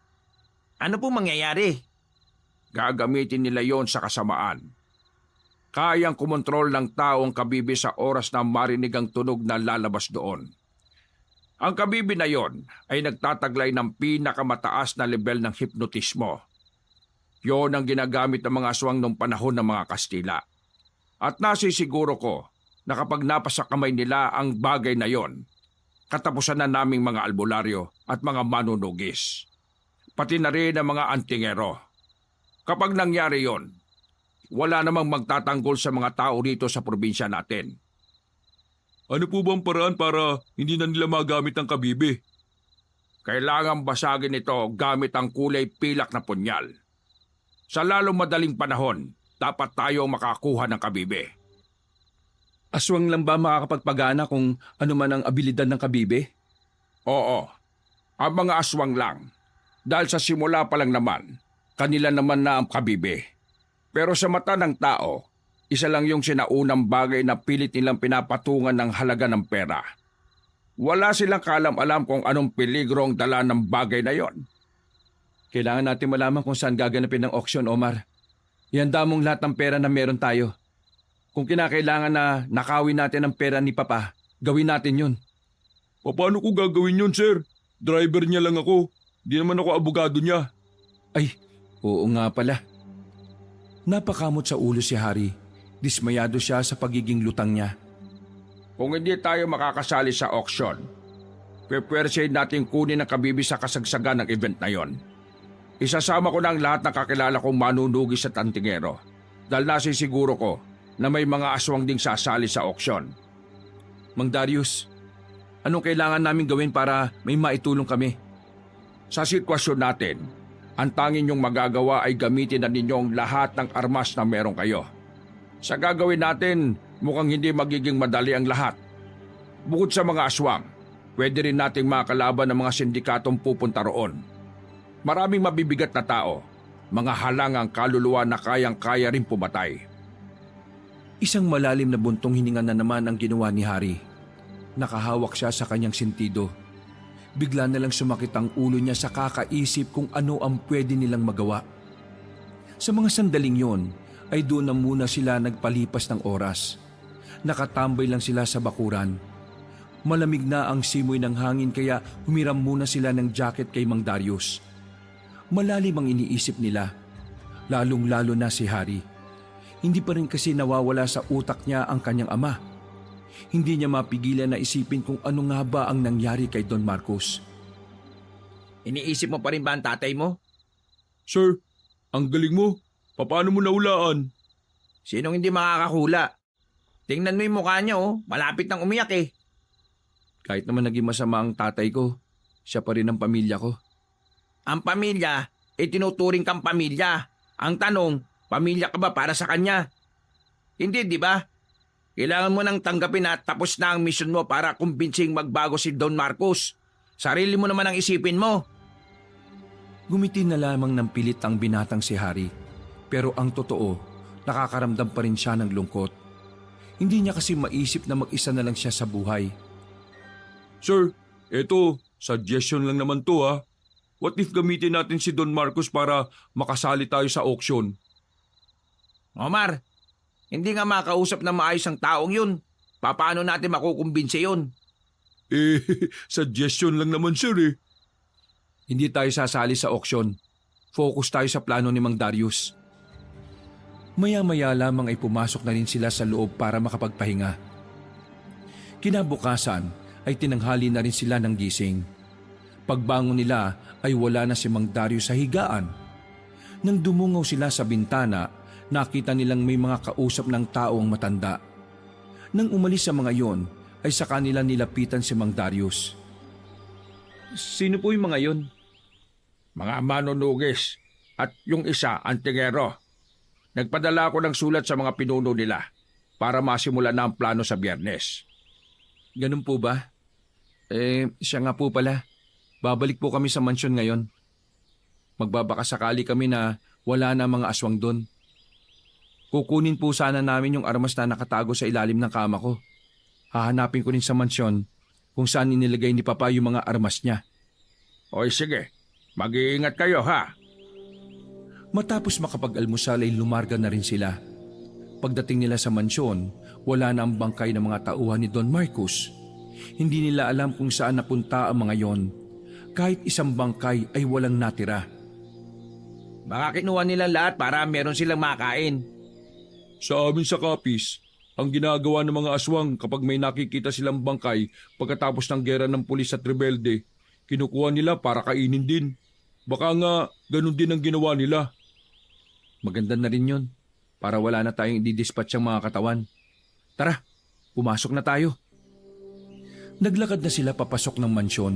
Ano po mangyayari? gagamitin nila yon sa kasamaan. Kayang kumontrol ng tao ang kabibi sa oras na marinig ang tunog na lalabas doon. Ang kabibi na yon ay nagtataglay ng pinakamataas na level ng hipnotismo. Yon ang ginagamit ng mga aswang noong panahon ng mga Kastila. At nasisiguro ko na kapag napasa kamay nila ang bagay na yon, katapusan na naming mga albularyo at mga manunugis. Pati na rin ang mga antingero. Kapag nangyari yon, wala namang magtatanggol sa mga tao dito sa probinsya natin. Ano po bang paraan para hindi na nila magamit ang kabibe? Kailangang basagin ito gamit ang kulay pilak na punyal. Sa lalong madaling panahon, dapat tayo makakuha ng kabibe. Aswang lang ba makakapagpagana kung ano man ang abilidad ng kabibe? Oo, ang mga aswang lang. Dahil sa simula pa lang naman, kanila naman na ang kabibe. Pero sa mata ng tao, isa lang yung sinaunang bagay na pilit nilang pinapatungan ng halaga ng pera. Wala silang kaalam-alam kung anong peligro ang dala ng bagay na yon. Kailangan natin malaman kung saan gaganapin ng auction, Omar. Ihanda mong lahat ng pera na meron tayo. Kung kinakailangan na nakawin natin ang pera ni Papa, gawin natin yun. Paano ko gagawin yun, sir? Driver niya lang ako. Di naman ako abogado niya. Ay, oo nga pala. Napakamot sa ulo si Harry. Dismayado siya sa pagiging lutang niya. Kung hindi tayo makakasali sa auction, pepwersahin natin kunin ang kabibi sa kasagsagan ng event na yon. Isasama ko na ang lahat ng kakilala kong manunugis at antingero dahil nasisiguro ko na may mga aswang ding sasali sa auction. Mang Darius, anong kailangan namin gawin para may maitulong kami? Sa sitwasyon natin, ang tanging niyong magagawa ay gamitin na ninyong lahat ng armas na meron kayo. Sa gagawin natin, mukhang hindi magiging madali ang lahat. Bukod sa mga aswang, pwede rin nating makalaban ng mga sindikatong pupunta roon. Maraming mabibigat na tao, mga halangang kaluluwa na kayang-kaya rin pumatay. Isang malalim na buntong hininga na naman ang ginawa ni Harry. Nakahawak siya sa kanyang sentido. Bigla na lang sumakit ang ulo niya sa kakaisip kung ano ang pwede nilang magawa. Sa mga sandaling yon, ay doon na muna sila nagpalipas ng oras. Nakatambay lang sila sa bakuran. Malamig na ang simoy ng hangin kaya humiram muna sila ng jacket kay Mang Darius. Malalim ang iniisip nila, lalong-lalo na si Harry. Hindi pa rin kasi nawawala sa utak niya ang kanyang ama. Hindi niya mapigilan na isipin kung ano nga ba ang nangyari kay Don Marcos. Iniisip mo pa rin ba ang tatay mo? Sir, ang galing mo. Paano mo naulaan? Sinong hindi makakahula? Tingnan mo yung mukha niya, oh. Malapit nang umiyak eh. Kahit naman naging masama ang tatay ko, siya pa rin ang pamilya ko. Ang pamilya, tinuturing kang pamilya. Ang tanong, pamilya ka ba para sa kanya? Hindi, di ba? Kailangan mo nang tanggapin na tapos na ang mission mo para kumbinsing magbago si Don Marcos. Sarili mo naman ang isipin mo. Gumiti na lamang ng pilit ang binatang si Harry. Pero ang totoo, nakakaramdam pa rin siya ng lungkot. Hindi niya kasi maisip na mag-isa na lang siya sa buhay. Sir, eto, suggestion lang naman to ha. What if gamitin natin si Don Marcos para makasali tayo sa auction? Omar, hindi nga makausap na maayos ang taong yun. Paano natin makukumbinse yun? Suggestion lang naman sir eh. Hindi tayo sasali sa auction. Focus tayo sa plano ni Mang Darius. Maya-maya lamang ay pumasok na rin sila sa loob para makapagpahinga. Kinabukasan ay tinanghali na rin sila ng gising. Pagbangon nila ay wala na si Mang Darius sa higaan. Nang dumungaw sila sa bintana, nakita nilang may mga kausap ng tao ang matanda. Nang umalis sa mga yon, ay sa kanila nilapitan si Mang Darius. Sino po yung mga yon? Mga manunugis at yung isa, antingero. Nagpadala ako ng sulat sa mga pinuno nila para masimula na ang plano sa Biyernes. Ganun po ba? Siya nga po pala. Babalik po kami sa mansyon ngayon. Magbabakasakali kami na wala na mga aswang doon. Kukunin po sana namin yung armas na nakatago sa ilalim ng kama ko. Hahanapin ko rin sa mansyon kung saan inilagay ni Papa yung mga armas niya. Oy sige, mag-iingat kayo ha. Matapos makapag-almusal ay lumarga na rin sila. Pagdating nila sa mansyon, wala na ang bangkay ng mga tauhan ni Don Marcos. Hindi nila alam kung saan napunta ang mga yon. Kahit isang bangkay ay walang natira. Baka kinuha nila lahat para meron silang makain. Sa amin sa Kapis, Ang ginagawa ng mga aswang kapag may nakikita silang bangkay pagkatapos ng gera ng pulis at rebelde, kinukuha nila para kainin din. Baka nga ganun din ang ginawa nila. Maganda na rin yun, para wala na tayong i-dispatch ang mga katawan. Tara, pumasok na tayo. Naglakad na sila papasok ng mansyon.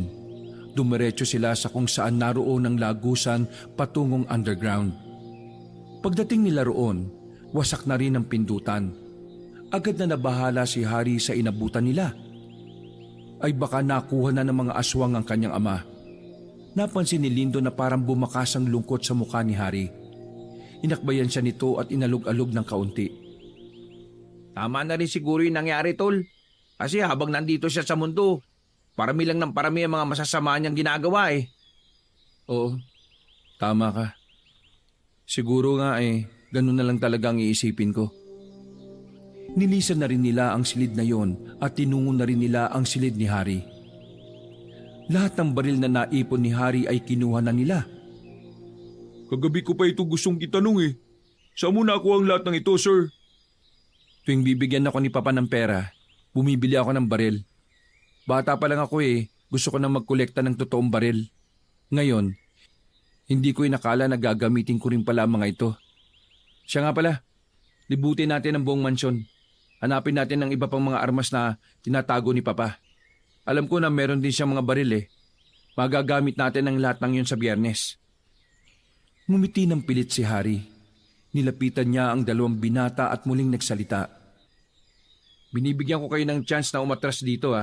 Dumiretso sila sa kung saan naroon ang lagusan patungong underground. Pagdating nila roon, wasak na rin ang pindutan. Agad na nabahala si Harry sa inabutan nila. Ay baka nakuha na ng mga aswang ang kanyang ama. Napansin ni Lindo na parang bumakas ang lungkot sa mukha ni Harry. Inakbayan siya nito at inalog-alog ng kaunti. Tama na rin siguro yung nangyari, tol. Kasi habang nandito siya sa mundo, parami lang ng parami ang mga masasama niyang ginagawa eh. Oo, tama ka. Siguro nga ganun na lang talaga ang iisipin ko. Nilisan na rin nila ang silid na yon at tinungo na rin nila ang silid ni Harry. Lahat ng baril na naipon ni Harry ay kinuha na nila. Kagabi ko pa ito gustong itanong eh. Saan mo nakuha ang lahat ng ito, sir? Tuwing bibigyan ako ni Papa ng pera, bumibili ako ng baril. Bata pa lang ako gusto ko na magkolekta ng totoong baril. Ngayon, hindi ko inakala na gagamitin ko rin pala ang mga ito. Siya nga pala, libutin natin ang buong mansyon. Hanapin natin ang iba pang mga armas na tinatago ni Papa. Alam ko na meron din siyang mga baril Magagamit natin ang lahat ng yun sa Biyernes. Ngumiti ng pilit si Harry. Nilapitan niya ang dalawang binata at muling nagsalita. Binibigyan ko kayo ng chance na umatras dito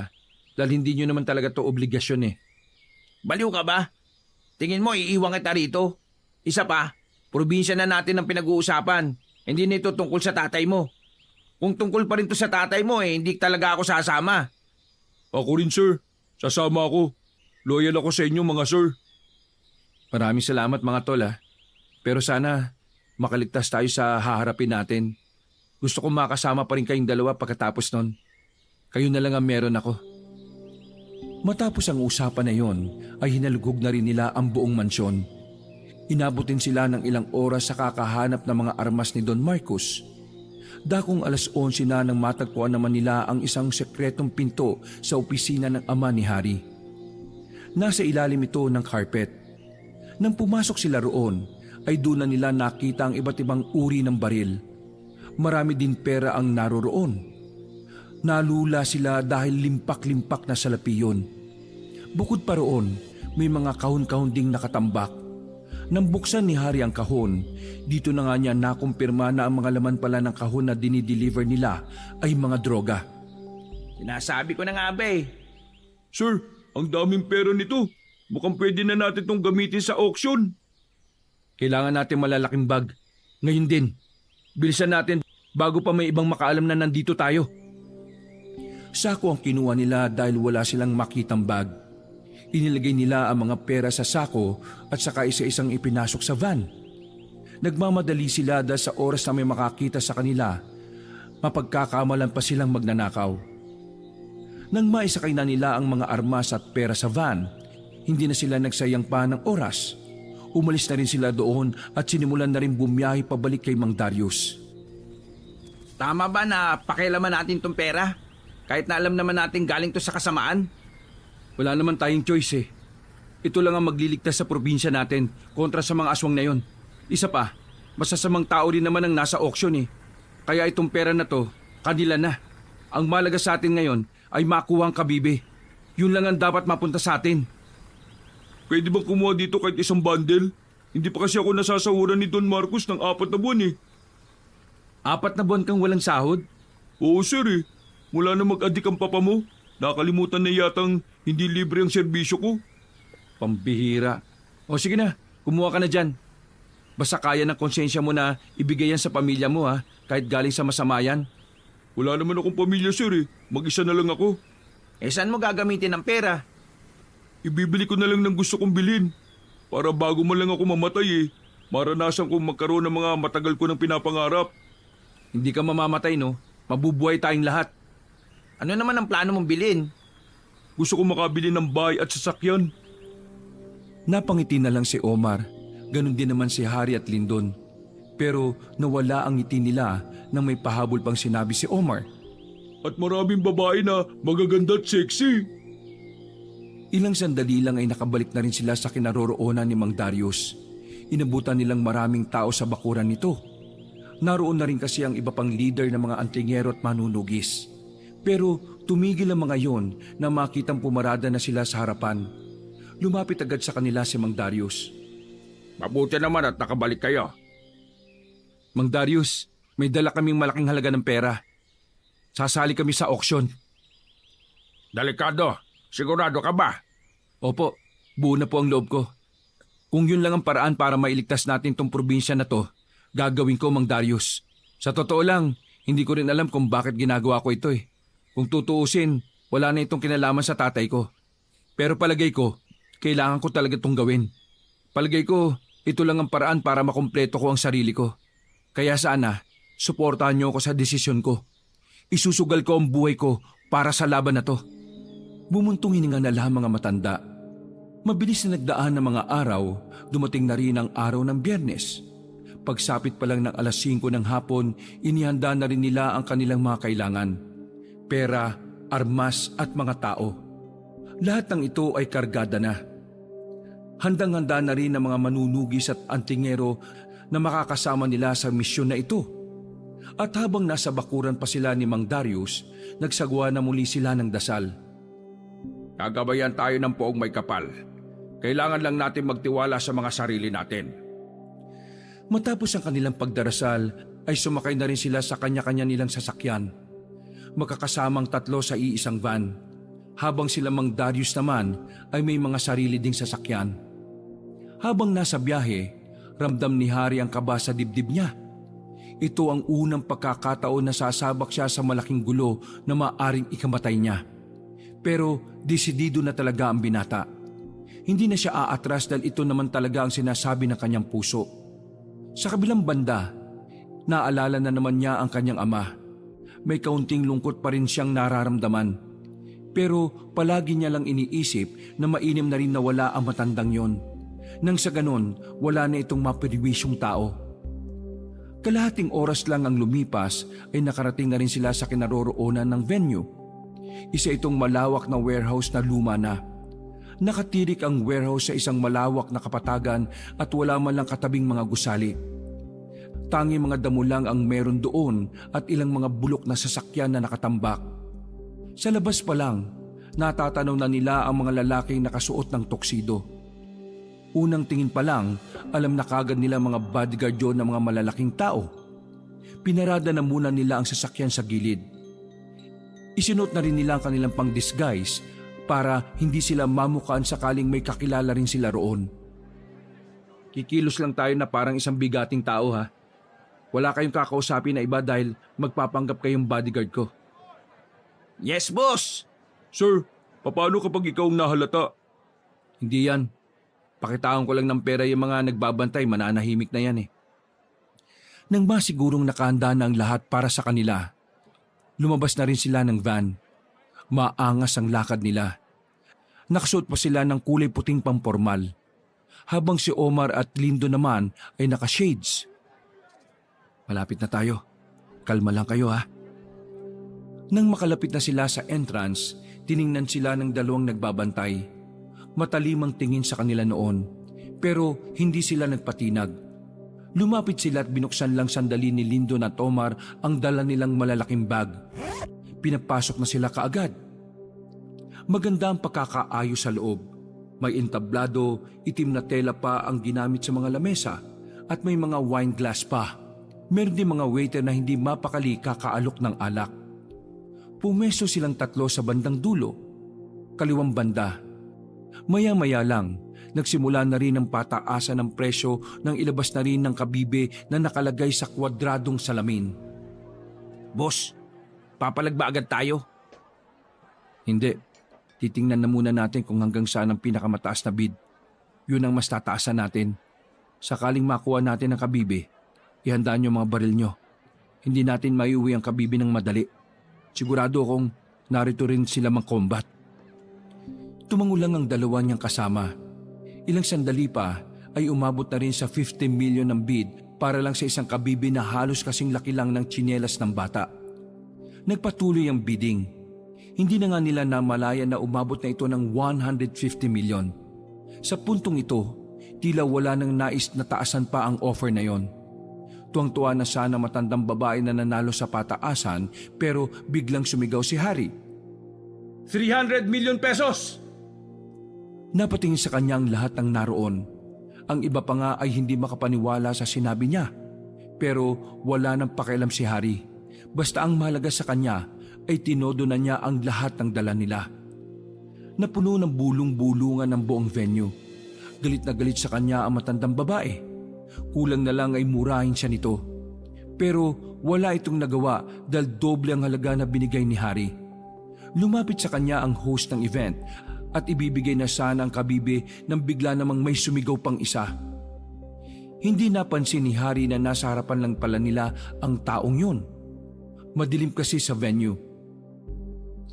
dahil hindi nyo naman talaga to obligasyon Baliw ka ba? Tingin mo iiwan kita rito? Isa pa, probinsya na natin ang pinag-uusapan. Hindi na ito tungkol sa tatay mo. Kung tungkol pa rin to sa tatay mo hindi talaga ako sasama. Ako rin, sir. Sasama ako. Loyal ako sa inyo, mga sir. Maraming salamat mga tol Pero sana makaligtas tayo sa haharapin natin. Gusto ko makasama pa rin kayong dalawa pagkatapos nun. Kayo na lang ang meron ako. Matapos ang usapan na yon, ay hinalugog na rin nila ang buong mansyon. Inabutin sila ng ilang oras sa kakahanap ng mga armas ni Don Marcos. Dakong 11:00 na nang matagpuan naman nila ang isang sekretong pinto sa opisina ng ama ni Harry. Nasa ilalim ito ng carpet. Nang pumasok sila roon, ay doon na nila nakita ang iba't ibang uri ng baril. Marami din pera ang naroroon. Nalula sila dahil limpak-limpak na salapi yun. Bukod pa roon, may mga kahon-kahon ding nakatambak. Nang buksan ni Harry ang kahon, dito na nga niya nakumpirma na ang mga laman pala ng kahon na dinideliver nila ay mga droga. Sinasabi ko na nga ba Sir, ang daming pera nito. Mukhang pwede na natin itong gamitin sa auction. Kailangan natin malalaking bag. Ngayon din. Bilisan natin bago pa may ibang makaalam na nandito tayo. Sako ang kinuha nila dahil wala silang makitang bag. Inilagay nila ang mga pera sa sako at saka isa-isang ipinasok sa van. Nagmamadali sila dahil sa oras na may makakita sa kanila, mapagkakamalan pa silang magnanakaw. Nang maisakay na nila ang mga armas at pera sa van, hindi na sila nagsayang pa ng oras. Umalis na rin sila doon at sinimulan na rin bumiyahe pabalik kay Mang Darius. Tama ba na pakialaman natin tong pera? Kahit na alam naman natin galing to sa kasamaan? Wala naman tayong choice Ito lang ang magliligtas sa probinsya natin kontra sa mga aswang na yon. Isa pa, masasamang tao rin naman ang nasa auction Kaya itong pera na to, kanila na. Ang malaga sa atin ngayon ay makuha ang kabibe. Yun lang ang dapat mapunta sa atin. Pwede bang kumuha dito kahit isang bundle? Hindi pa kasi ako nasasahuran ni Don Marcos ng 4 na buwan 4 na buwan kang walang sahod? Oo, sir Mula na mag-adik ang papa mo, nakalimutan na yatang hindi libre ang serbisyo ko. Pambihira. O sige na, kumuha ka na dyan. Basta kaya ng konsensya mo na ibigay yan sa pamilya mo kahit galing sa masama yan. Wala naman akong pamilya, sir Mag-isa na lang ako. Saan mo gagamitin ang pera? Ibibili ko na lang ng gusto kong bilhin. Para bago man lang ako mamatay maranasan kong magkaroon ng mga matagal ko ng pinapangarap. Hindi ka mamamatay, no? Mabubuhay tayong lahat. Ano naman ang plano mong bilhin? Gusto kong makabili ng bahay at sasakyan. Napangiti na lang si Omar. Ganon din naman si Harry at Lindon. Pero nawala ang ngiti nila nang may pahabol pang sinabi si Omar. At maraming babae na magaganda at sexy. Ilang sandali lang ay nakabalik na rin sila sa kinaroroonan ni Mang Darius. Inabutan nilang maraming tao sa bakuran nito. Naroon na rin kasi ang iba pang leader ng mga antingero at manunugis. Pero tumigil ang mga yon na makitang pumarada na sila sa harapan. Lumapit agad sa kanila si Mang Darius. Mabuti naman at nakabalik kayo. Mang Darius, may dala kaming malaking halaga ng pera. Sasali kami sa auction. Delikado, sigurado ka ba? Opo, buo na po ang loob ko. Kung yun lang ang paraan para mailigtas natin tong probinsya na to, gagawin ko, Mang Darius. Sa totoo lang, hindi ko rin alam kung bakit ginagawa ko ito eh. Kung tutuusin, wala na itong kinalaman sa tatay ko. Pero palagay ko, kailangan ko talaga itong gawin. Palagay ko, ito lang ang paraan para makumpleto ko ang sarili ko. Kaya sana, suportahan niyo ako sa desisyon ko. Isusugal ko ang buhay ko para sa laban na to. Bumuntong hininga na lang mga matanda. Mabilis na nagdaan ng mga araw, dumating na rin ang araw ng Biyernes. Pagsapit pa lang ng alas 5 ng hapon, inihanda na rin nila ang kanilang mga kailangan. Pera, armas at mga tao. Lahat ng ito ay kargada na. Handang-handa na rin ang mga manunugis at antingero na makakasama nila sa misyon na ito. At habang nasa bakuran pa sila ni Mang Darius, nagsagwa na muli sila ng dasal. Gagabayan tayo ng poong may kapal. Kailangan lang natin magtiwala sa mga sarili natin. Matapos ang kanilang pagdarasal, ay sumakay na rin sila sa kanya-kanya nilang sasakyan. Magkakasamang 3 sa iisang van. Habang sila Mang Darius naman ay may mga sarili ding sasakyan. Habang nasa biyahe, ramdam ni Hari ang kaba sa dibdib niya. Ito ang unang pagkakataon na sasabak siya sa malaking gulo na maaring ikamatay niya. Pero desidido na talaga ang binata. Hindi na siya aatras dahil ito naman talaga ang sinasabi ng kanyang puso. Sa kabilang banda, naalala na naman niya ang kanyang ama. May kaunting lungkot pa rin siyang nararamdaman. Pero palagi niya lang iniisip na mainam na rin na wala ang matandang yon. Nang sa ganon, wala na itong mapirwisyong tao. Kalahating oras lang ang lumipas ay nakarating na rin sila sa kinaroroonan ng venue. Isa itong malawak na warehouse na luma na. Nakatirik ang warehouse sa isang malawak na kapatagan at wala man lang katabing mga gusali. Tangi mga damo lang ang meron doon at ilang mga bulok na sasakyan na nakatambak. Sa labas pa lang, natatanaw na nila ang mga lalaking nakasuot ng tuksido. Unang tingin pa lang, alam na kagad nila mga bodyguard yun ng mga malalaking tao. Pinarada na muna nila ang sasakyan sa gilid. Isinuot na rin nila ang kanilang pang-disguise para hindi sila mamukaan sakaling may kakilala rin sila roon. Kikilos lang tayo na parang isang bigating tao ha. Wala kayong kakausapin na iba dahil magpapanggap kayong bodyguard ko. Yes, boss! Sir, paano kapag ikaw ang nahalata? Hindi yan. Pakitaan ko lang ng pera yung mga nagbabantay, mananahimik na yan eh. Nang masigurong nakahanda na ang lahat para sa kanila, lumabas na rin sila ng van. Maangas ang lakad nila. Nakasuot pa sila ng kulay puting pampormal. Habang si Omar at Lindo naman ay naka-shades. Malapit na tayo. Kalma lang kayo ha. Nang makalapit na sila sa entrance, tiningnan sila ng 2 nagbabantay. Matalimang tingin sa kanila noon, pero hindi sila nagpatinag. Lumapit sila at binuksan lang sandali ni Lindo at Omar ang dala nilang malalaking bag. Pinapasok na sila kaagad. Maganda ang pagkakaayos sa loob. May entablado, itim na tela pa ang ginamit sa mga lamesa at may mga wine glass pa. Meron din mga waiter na hindi mapakali kakaalok ng alak. Pumesto silang 3 sa bandang dulo, kaliwang banda. Maya-maya lang, nagsimula na rin ang pataasan ng presyo nang ilabas na rin ng kabibe na nakalagay sa kwadradong salamin. Boss, papalag ba agad tayo? Hindi. Titingnan na muna natin kung hanggang saan ang pinakamataas na bid. Yun ang mas tataasan natin. Sakaling makuha natin ang kabibe, ihandaan niyo mga baril nyo. Hindi natin maiuwi ang kabibe ng madali. Sigurado akong narito rin sila mang-combat. Tumango lang ang 2 niyang kasama. Ilang sandali pa ay umabot na rin sa 50 million ng bid para lang sa isang kabibe na halos kasing laki lang ng tsinelas ng bata. Nagpatuloy ang bidding. Hindi na nga nila namalaya na umabot na ito ng 150 milyon. Sa puntong ito, tila wala nang nais na taasan pa ang offer na yon. Tuwang-tuwa na sana matandang babae na nanalo sa pataasan pero biglang sumigaw si Harry. 300 million pesos! Napatingin sa kanya ang lahat ng naroon. Ang iba pa nga ay hindi makapaniwala sa sinabi niya. Pero wala nang pakialam si Harry. Basta ang mahalaga sa kanya ay tinodo na niya ang lahat ng dala nila. Napuno ng bulong-bulungan ang buong venue. Galit na galit sa kanya ang matandang babae. Kulang na lang ay murahin siya nito. Pero wala itong nagawa dahil doble ang halaga na binigay ni Harry. Lumapit sa kanya ang host ng event at ibibigay na sana ang kabibe nang bigla namang may sumigaw pang isa. Hindi napansin ni Harry na nasa harapan lang pala nila ang taong yun. Madilim kasi sa venue.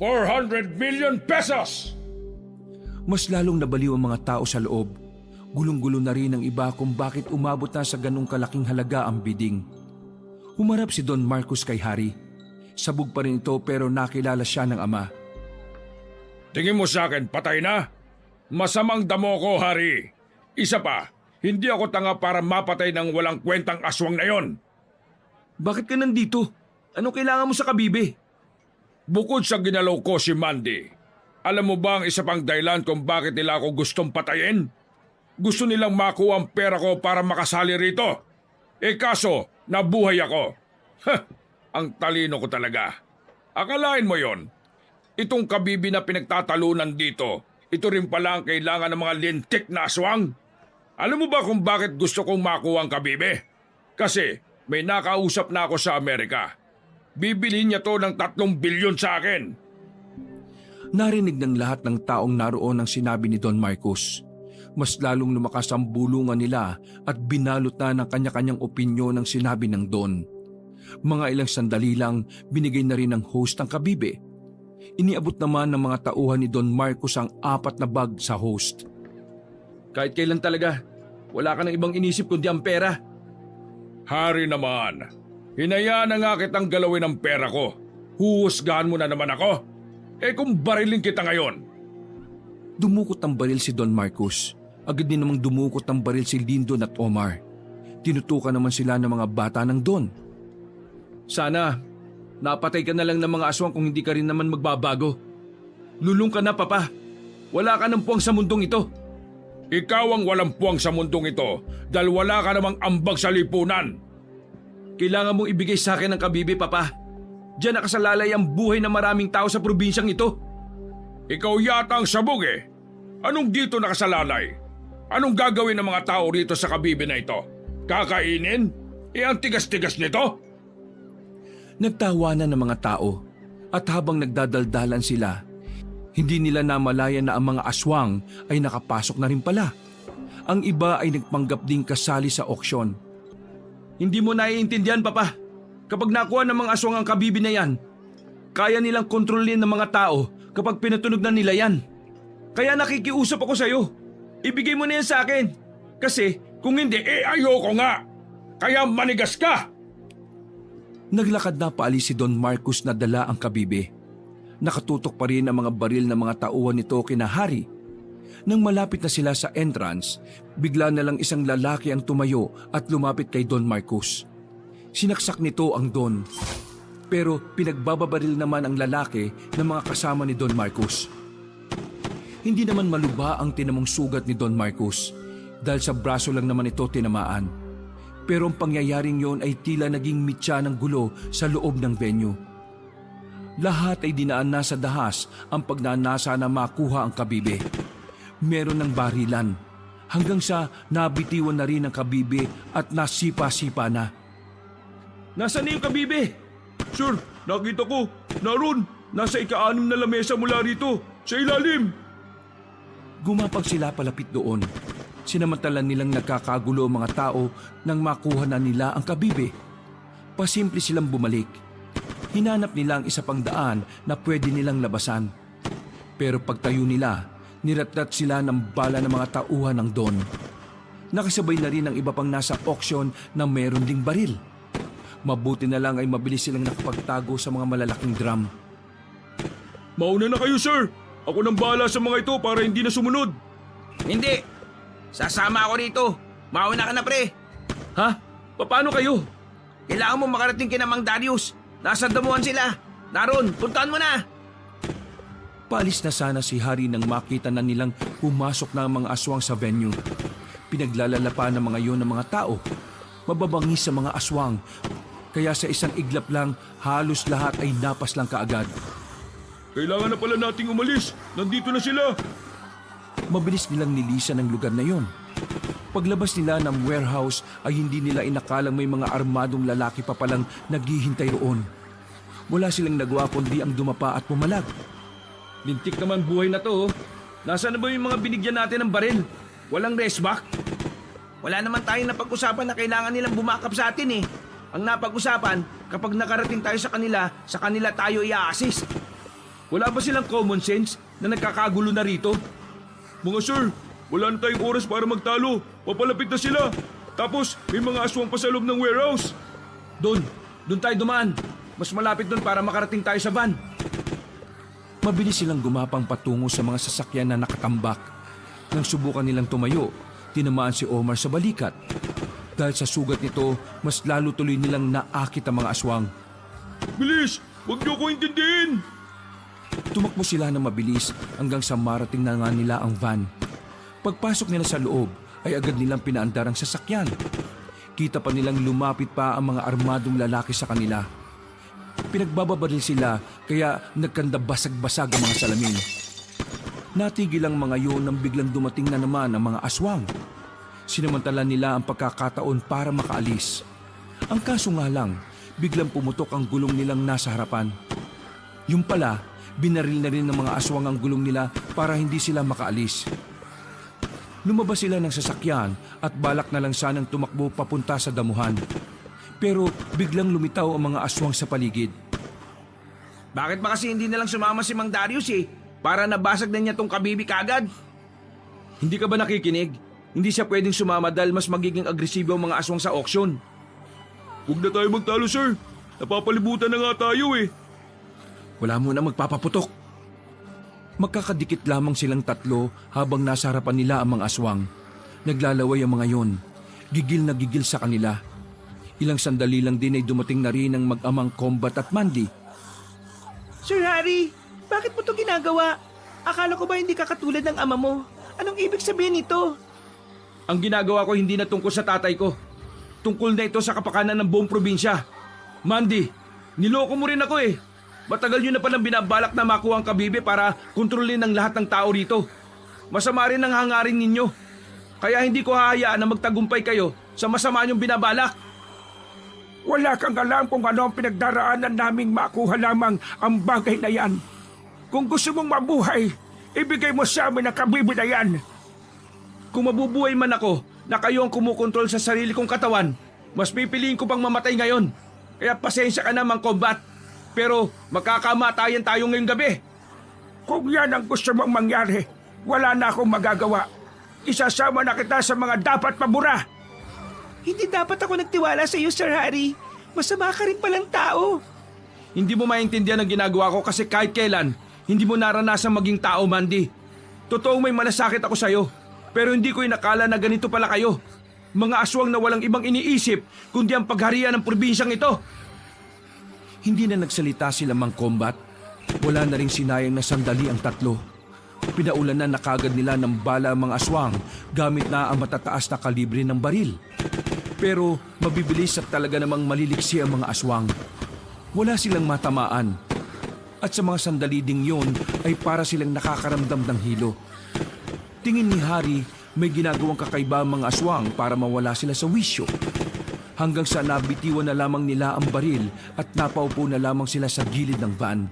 400 million pesos! Mas lalong nabaliw ang mga tao sa loob. Gulong-gulo na rin ang iba kung bakit umabot na sa ganong kalaking halaga ang bidding. Humarap si Don Marcos kay Harry. Sabog pa rin ito pero nakilala siya ng ama. Tingin mo sa akin, patay na? Masamang damo ko, Harry. Isa pa, hindi ako tanga para mapatay ng walang kwentang aswang na yon. Bakit ka nandito? Anong kailangan mo sa kabibe? Bukod sa ginalaw ko si Mandy, alam mo ba ang isa pang dahilan kung bakit nila ako gustong patayin? Gusto nilang makuha ang pera ko para makasali rito. Kaso, nabuhay ako. Ang talino ko talaga. Akalain mo yon. Itong kabibi na pinagtatalunan dito, ito rin pala ang kailangan ng mga lintik na aswang. Alam mo ba kung bakit gusto kong makuha ang kabibi? Kasi may nakausap na ako sa Amerika. Bibilhin niya to ng 3 bilyon sa akin. Narinig ng lahat ng taong naroon ang sinabi ni Don Marcos. Mas lalong lumakas ang bulungan nila at binalot na ng kanya-kanyang opinyon ang sinabi ng Don. Mga ilang sandali lang binigay na rin ng host ang kabibe. Iniabot naman ng mga tauhan ni Don Marcos ang 4 na bag sa host. Kahit kailan talaga, wala ka ng ibang inisip kundi ang pera. Hari naman, hinayaan na nga kitang galawin ang pera ko. Huhusgahan mo na naman ako. Kung barilin kita ngayon. Dumukot ang baril si Don Marcos. Agad din namang dumukot ang baril si Lindon at Omar. Tinutukan naman sila ng mga bata ng Don. Sana, napatay ka na lang ng mga aswang kung hindi ka rin naman magbabago. Lulong ka na, Papa. Wala ka ng puwang sa mundong ito. Ikaw ang walang puwang sa mundong ito dahil wala ka namang ambag sa lipunan. Kailangan mong ibigay sa akin ang kabibe, Papa. Diyan nakasalalay ang buhay ng maraming tao sa probinsyang ito. Ikaw yata ang sabog eh. Anong dito nakasalalay? Anong gagawin ng mga tao rito sa kabibe na ito? Kakainin? Ang tigas-tigas nito? Nagtawanan ng mga tao at habang nagdadaldalan sila, hindi nila namalayan na ang mga aswang ay nakapasok na rin pala. Ang iba ay nagpanggap ding kasali sa auksyon. Hindi mo naiintindihan, Papa. Kapag nakuha ng mga aswang ang kabibe na yan, kaya nilang kontrolin ng mga tao kapag pinatunog na nila yan. Kaya nakikiusap ako sa'yo. Ibigay mo na yan sa akin. Kasi kung hindi, ayoko nga. Kaya manigas ka. Naglakad na paalis si Don Marcos na dala ang kabibe. Nakatutok pa rin ang mga baril ng mga tauhan nito kina Harry. Nang malapit na sila sa entrance, bigla na lang isang lalaki ang tumayo at lumapit kay Don Marcos. Sinaksak nito ang Don. Pero pinagbababaril naman ang lalaki ng mga kasama ni Don Marcos. Hindi naman maluba ang tinamong sugat ni Don Marcos dahil sa braso lang naman ito tinamaan. Pero ang pangyayaring yon ay tila naging mitya ng gulo sa loob ng venue. Lahat ay dinaan na sa dahas ang pagnanasa na makuha ang kabibe. Meron ng barilan hanggang sa nabitiwan na rin ang kabibe at nasipa-sipa na. Nasaan na yung kabibe? Sir, nakita ko. Naroon. Nasa ika-6 na lamesa mula rito. Sa ilalim. Gumapag sila palapit doon. Sinamantala nilang nagkakagulo ang mga tao nang makuha na nila ang kabibe. Pasimple silang bumalik. Hinanap nila ang isa pang daan na pwede nilang labasan. Pero pagtayo nila, niratrat sila ng bala ng mga tauhan ng Don. Nakasabay na rin ang iba pang nasa auction na meron ding baril. Mabuti na lang ay mabilis silang nakapagtago sa mga malalaking drum. Mauna na kayo, sir. Ako nang bahala sa mga ito para hindi na sumunod. Hindi! Sasama ako rito. Mauna ka na, pre. Ha? Paano kayo? Kailangan mo makarating kina Mang Darius. Nasa damuhan sila. Naroon, puntahan mo na. Paalis na sana si Hari nang makita na nilang pumasok na ang mga aswang sa venue. Pinaglalala ng mga yon ng mga tao. Mababangis sa mga aswang. Kaya sa isang iglap lang, halos lahat ay napas lang kaagad. Kailangan na pala nating umalis. Nandito na sila. Mabilis nilang nilisan ang lugar na yon. Paglabas nila ng warehouse ay hindi nila inakalang may mga armadong lalaki pa palang naghihintay roon. Wala silang nagawa kundi ang dumapa at pumalag. Lintik naman buhay na to. Nasaan na ba yung mga binigyan natin ng baril? Walang resback? Wala naman tayong napag-usapan na kailangan nilang bumakap sa atin eh. Ang napag-usapan, kapag nakarating tayo sa kanila tayo i-assist. Wala ba silang common sense na nagkakagulo na rito? Mga sir, wala na tayong oras para magtalo. Papalapit na sila. Tapos may mga aswang pa sa loob ng warehouse. Doon tayo dumaan. Mas malapit doon para makarating tayo sa van. Mabilis silang gumapang patungo sa mga sasakyan na nakatambak. Nang subukan nilang tumayo, tinamaan si Omar sa balikat. Dahil sa sugat nito, mas lalo tuloy nilang naakit ang mga aswang. Bilis! Huwag niyo ko intindihin! Tumakbo sila ng mabilis hanggang sa marating na nga nila ang van. Pagpasok nila sa loob ay agad nilang pinaandar ang sasakyan. Kita pa nilang lumapit pa ang mga armadong lalaki sa kanila. Pinagbababaril sila kaya nagkanda basag-basag ang mga salamin. Natigil ang mga yun nang biglang dumating na naman ang mga aswang. Sinamantala nila ang pagkakataon para makaalis. Ang kaso nga lang, biglang pumutok ang gulong nilang nasa harapan. Yung pala, binaril na rin ng mga aswang ang gulong nila para hindi sila makaalis. Lumabas sila ng sasakyan at balak na lang sanang tumakbo papunta sa damuhan. Pero biglang lumitaw ang mga aswang sa paligid. Bakit ba kasi hindi nalang sumama si Mang Darius eh? Para nabasag na niya tong kabibi kagad. Hindi ka ba nakikinig? Hindi siya pwedeng sumama dahil mas magiging agresibo ang mga aswang sa auction. Huwag na tayo magtalo, sir. Napapalibutan na nga tayo eh. Wala mo na magpapaputok. Magkakadikit lamang silang tatlo habang nasa harapan nila ang mga aswang. Naglalaway ang mga yon. Gigil na gigil sa kanila. Ilang sandali lang din ay dumating na rin ang mag-amang Combat at Mandy. Sir Harry, bakit mo to ginagawa? Akala ko ba hindi ka katulad ng ama mo? Anong ibig sabihin nito? Ang ginagawa ko hindi na tungkol sa tatay ko. Tungkol na ito sa kapakanan ng buong probinsya. Mandy, niloko mo rin ako eh. Matagal nyo na palang binabalak na makuha ang kabibe para kontrolin ang lahat ng tao rito. Masama rin ang hangarin ninyo. Kaya hindi ko hahayaan na magtagumpay kayo sa masama nyong binabalak. Wala kang alam kung ano ang pinagdaraanan naming makuha lamang ang bagay na yan. Kung gusto mong mabuhay, ibigay mo sa amin ang kabibi na yan. Kung mabubuhay man ako na kayo ang kumukontrol sa sarili kong katawan, mas pipiliin ko pang mamatay ngayon. Kaya pasensya ka na, Mang Combat. Pero magkakamatayan tayo ngayong gabi. Kung yan ang gusto mong mangyari, wala na akong magagawa. Isasama na kita sa mga dapat pabura. Hindi dapat ako nagtiwala sa iyo, Sir Harry. Masama ka rin palang tao. Hindi mo maintindihan ang ginagawa ko kasi kahit kailan, hindi mo naranasang maging tao, Mandy. Totoong may malasakit ako sa'yo, pero hindi ko inakala na ganito pala kayo. Mga aswang na walang ibang iniisip kundi ang pagharian ng probinsyang ito. Hindi na nagsalita sila Mang Combat. Wala na ring sinayang na sandali ang tatlo. Pinaulan na nakagad nila ng bala ang mga aswang gamit na ang matataas na kalibre ng baril. Pero mabibilis at talaga namang maliliksi ang mga aswang. Wala silang matamaan. At sa mga sandali ding yun ay para silang nakakaramdam ng hilo. Tingin ni Hari may ginagawang kakaiba ang mga aswang para mawala sila sa wisyo. Hanggang sa nabitiwan na lamang nila ang baril at napaupo na lamang sila sa gilid ng van.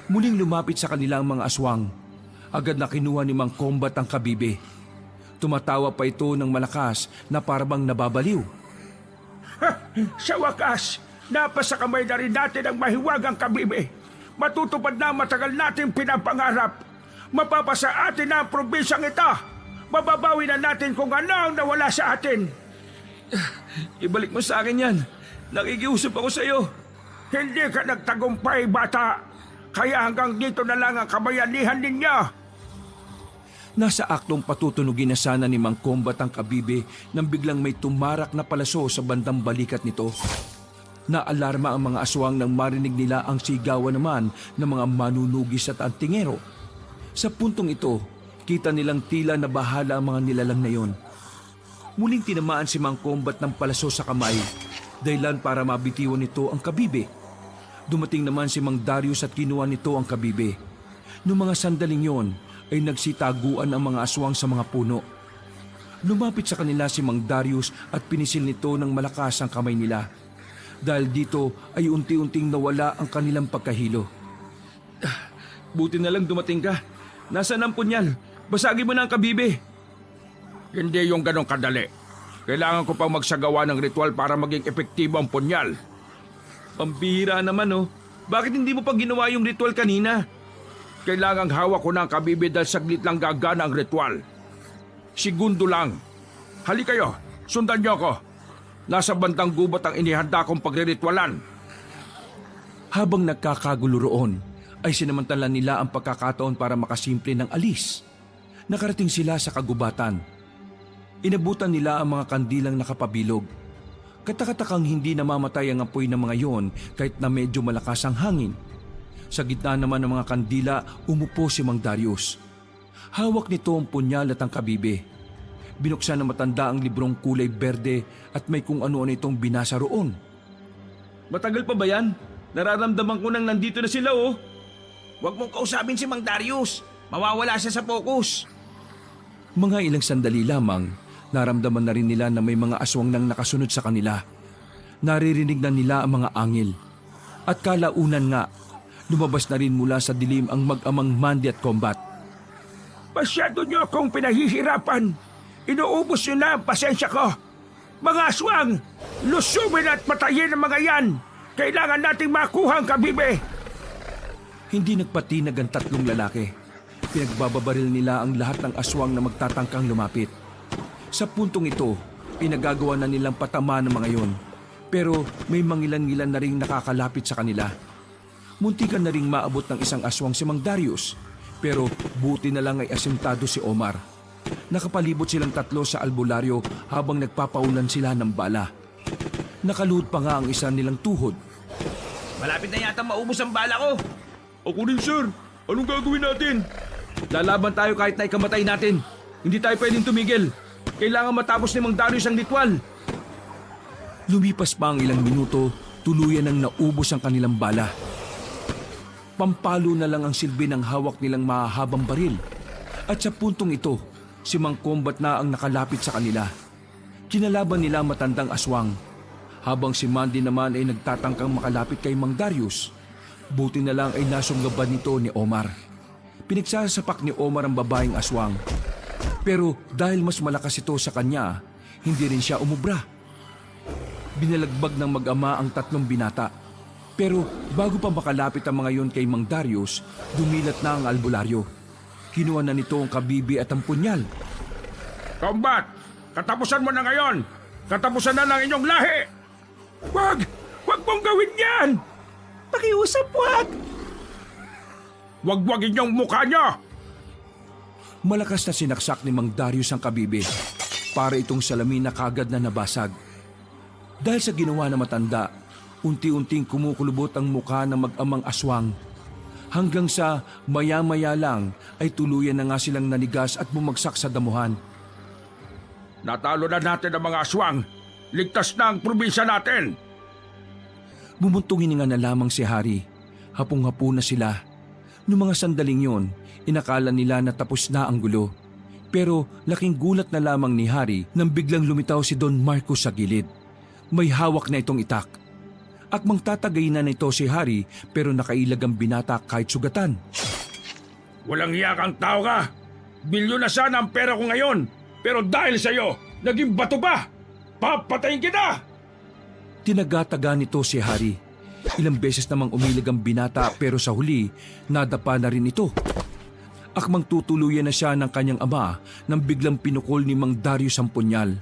Muling lumapit sa kanila ang mga aswang. Agad na kinuha ni Mang Combat ang kabibe. Tumatawa pa ito ng malakas na parabang nababaliw. Sa wakas, napasa kamay na rin natin ang mahiwagang kabibi. Matutupad na matagal natin pinapangarap. Mapapasa atin na ang probinsyang ito. mababawi na natin kung ano ang nawala sa atin. Ibalik mo sa akin yan. Nakikiusap ako sa iyo. Hindi ka nagtagumpay, bata. Kaya hanggang dito na lang ang kabayanihan ninyo. Nasa aktong patutunugin na sana ni Mang Kombat ang kabibe nang biglang may tumarak na palaso sa bandang balikat nito. Naalarma ang mga aswang nang marinig nila ang sigawan naman ng mga manunugis at antingero. Sa puntong ito, kita nilang tila na bahala ang mga nilalang na yon. Muling tinamaan si Mang Kombat ng palaso sa kamay, dahilan para mabitiwan nito ang kabibe. Dumating naman si Mang Darius at kinuha nito ang kabibe. Noong mga sandaling yon, ay nagsitaguan ang mga aswang sa mga puno. Lumapit sa kanila si Mang Darius at pinisil nito ng malakas ang kamay nila. Dahil dito ay unti-unting nawala ang kanilang pagkahilo. Buti na lang dumating ka. Nasaan ang punyal? Basagin mo na ang kabibe. Hindi yung ganong kadali. Kailangan ko pang magsagawa ng ritual para maging epektibo ang punyal. Pambihira naman oh. Bakit hindi mo pa ginawa yung ritual kanina? Kailangang hawak ko ng kabibe dahil saglit lang gagana ang ritual. Segundo lang. Hali kayo, sundan niyo ako. Nasa bandang gubat ang inihanda kong pagriritualan. Habang nagkakagulo roon, ay sinamantala nila ang pagkakataon para makasimple ng alis. Nakarating sila sa kagubatan. Inabutan nila ang mga kandilang nakapabilog. Katakatakang hindi namamatay ang apoy ng mga yon kahit na medyo malakas ang hangin. Sa gitna naman ng mga kandila, umupo si Mang Darius. Hawak nito ang punyal at ang kabibe. Binuksan ng matanda ang librong kulay berde at may kung ano-ano itong binasa roon. Matagal pa ba yan? Nararamdaman ko nang nandito na sila oh. Huwag mong kausapin si Mang Darius. Mawawala siya sa focus. Mga ilang sandali lamang, naramdaman na rin nila na may mga aswang nang nakasunod sa kanila. Naririnig na nila ang mga angil. At kalaunan nga, lumabas na rin mula sa dilim ang mag-amang Mandy at Kombat. Masyado niyo akong pinahihirapan. Inuubos niyo na ang pasensya ko. Mga aswang, lusumin at patayin ang mga yan. Kailangan nating makuha ang kabibe. Hindi nagpatinag ang tatlong lalaki. Pinagbababaril nila ang lahat ng aswang na magtatangkang lumapit. Sa puntong ito, pinagagawa na nilang patama ng mga yon. Pero may mangilan-ngilan na ring nakakalapit sa kanila. Muntikan na ring maabot ng isang aswang si Mang Darius, pero buti na lang ay asintado si Omar. Nakapalibot silang tatlo sa albularyo habang nagpapaulan sila ng bala. Nakaluhod pa nga ang isa nilang tuhod. Malapit na yata maubos ang bala ko. Ako rin sir. Anong gagawin natin? Lalaban tayo kahit na ikamatay natin. Hindi tayo pwedeng tumigil. Kailangan matapos ni Mang Darius ang ritual. Lumipas pa ang ilang minuto, tuluyan nang naubos ang kanilang bala. Pampalo na lang ang silbi ng hawak nilang mahahabang baril. At sa puntong ito, si Mang Kombat na ang nakalapit sa kanila. Kinalaban nila matandang aswang. Habang si Mandy naman ay nagtatangkang makalapit kay Mang Darius. Buti na lang ay nasunggaban nito ni Omar. Pinagsasapak ni Omar ang babaeng aswang. Pero dahil mas malakas ito sa kanya, hindi rin siya umubra. Binalagbag ng mag-ama ang tatlong binata. Pero bago pa makalapit ang mga yon kay Mang Darius, dumilat na ang albularyo. Kinuha na nito ang kabibi at ang punyal. Kombat, katapusan mo na ngayon. Katapusan na ng inyong lahi. Wag! Wag mong gawin yan! Pakiusap, wag! Wag-wag inyong mukha niyo. Malakas na sinaksak ni Mang Darius ang kabibi para itong salamin na kagad na nabasag. Dahil sa ginawa na matanda, unti-unting kumukulubot ang mukha ng mag-amang aswang. Hanggang sa maya-maya lang ay tuluyan na nga silang nanigas at bumagsak sa damuhan. Natalo na natin ang mga aswang. Ligtas na ang probinsya natin. Bumuntong hininga na lamang si Hari. Hapong-hapo na sila. Noong mga sandaling yon, inakala nila na tapos na ang gulo. Pero laking gulat na lamang ni Hari nang biglang lumitaw si Don Marcos sa gilid. May hawak na itong itak. Akmang tatagay na nito si Hari pero nakailag ang binata kahit sugatan. Walang hiya kang tao ka. Bilyon na sana ang pera ko ngayon. Pero dahil sa'yo, naging bato pa. Papatayin kita! Tinagataga nito si Hari. Ilang beses namang umilag ang binata pero sa huli, nadapa na rin ito. Akmang tutuluyan na siya ng kanyang ama nang biglang pinukol ni Mang Darius ang punyal.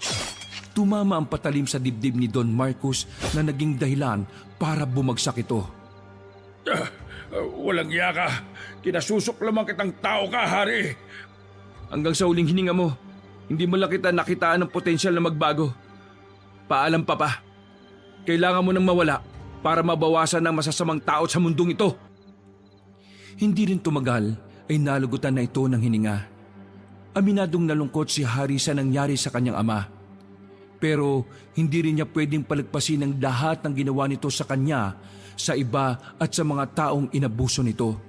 Tumama ang patalim sa dibdib ni Don Marcos na naging dahilan para bumagsak ito. Walang iya ka. Kinasusok lamang kitang tao ka, Hari. Hanggang sa uling hininga mo, hindi mo lang kita nakitaan ng potensyal na magbago. Paalam, Papa. Kailangan mo nang mawala para mabawasan ang masasamang tao sa mundong ito. Hindi rin tumagal ay nalugutan na ito ng hininga. Aminadong nalungkot si Hari sa nangyari sa kanyang ama. Pero hindi rin niya pwedeng palagpasin ang lahat ng ginawa nito sa kanya, sa iba at sa mga taong inabuso nito.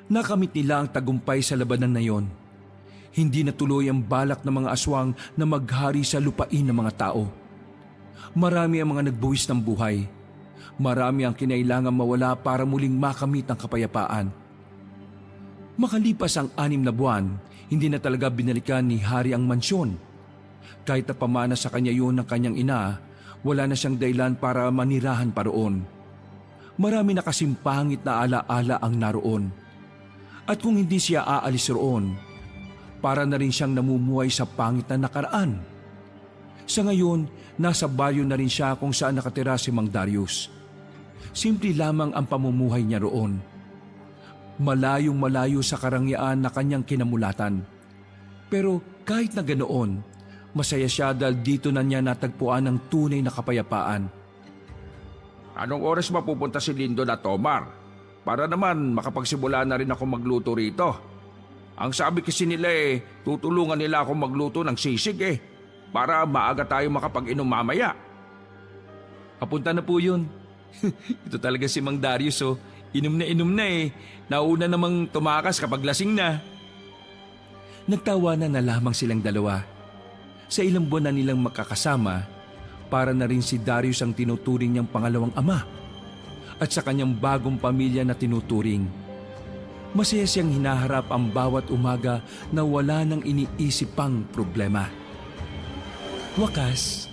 Nakamit nila ang tagumpay sa labanan na iyon. Hindi natuloy ang balak ng mga aswang na maghari sa lupain ng mga tao. Marami ang mga nagbuwis ng buhay. Marami ang kinailangan mawala para muling makamit ang kapayapaan. Makalipas ang 6 na buwan, hindi na talaga binalikan ni Hari ang mansyon. Kahit na pamana sa kanya yun ng kanyang ina, wala na siyang dahilan para manirahan pa roon. Marami na kasing pangit na alaala ang naroon. At kung hindi siya aalis roon, para na rin siyang namumuhay sa pangit na nakaraan. Sa ngayon, nasa baryo na rin siya kung saan nakatira si Mang Darius. Simple lamang ang pamumuhay niya roon. Malayong malayo sa karangyaan na kanyang kinamulatan. Pero kahit na ganoon, masaya siya dahil dito na niya natagpuan ang tunay na kapayapaan. Anong oras mapupunta si Lindon at Omar? Para naman makapagsimula na rin ako magluto rito. Ang sabi kasi nila tutulungan nila ako magluto ng sisig para maaga tayo makapag-inom mamaya. Papunta na po yun. Ito talaga si Mang Darius Inom na Nauna namang tumakas kapag lasing na. Nagtawanan na lamang silang dalawa. Sa ilang buwan na nilang makakasama, para na rin si Darius ang tinuturing niyang pangalawang ama at sa kanyang bagong pamilya na tinuturing. Masaya siyang hinaharap ang bawat umaga na wala nang iniisip pang problema. Wakas,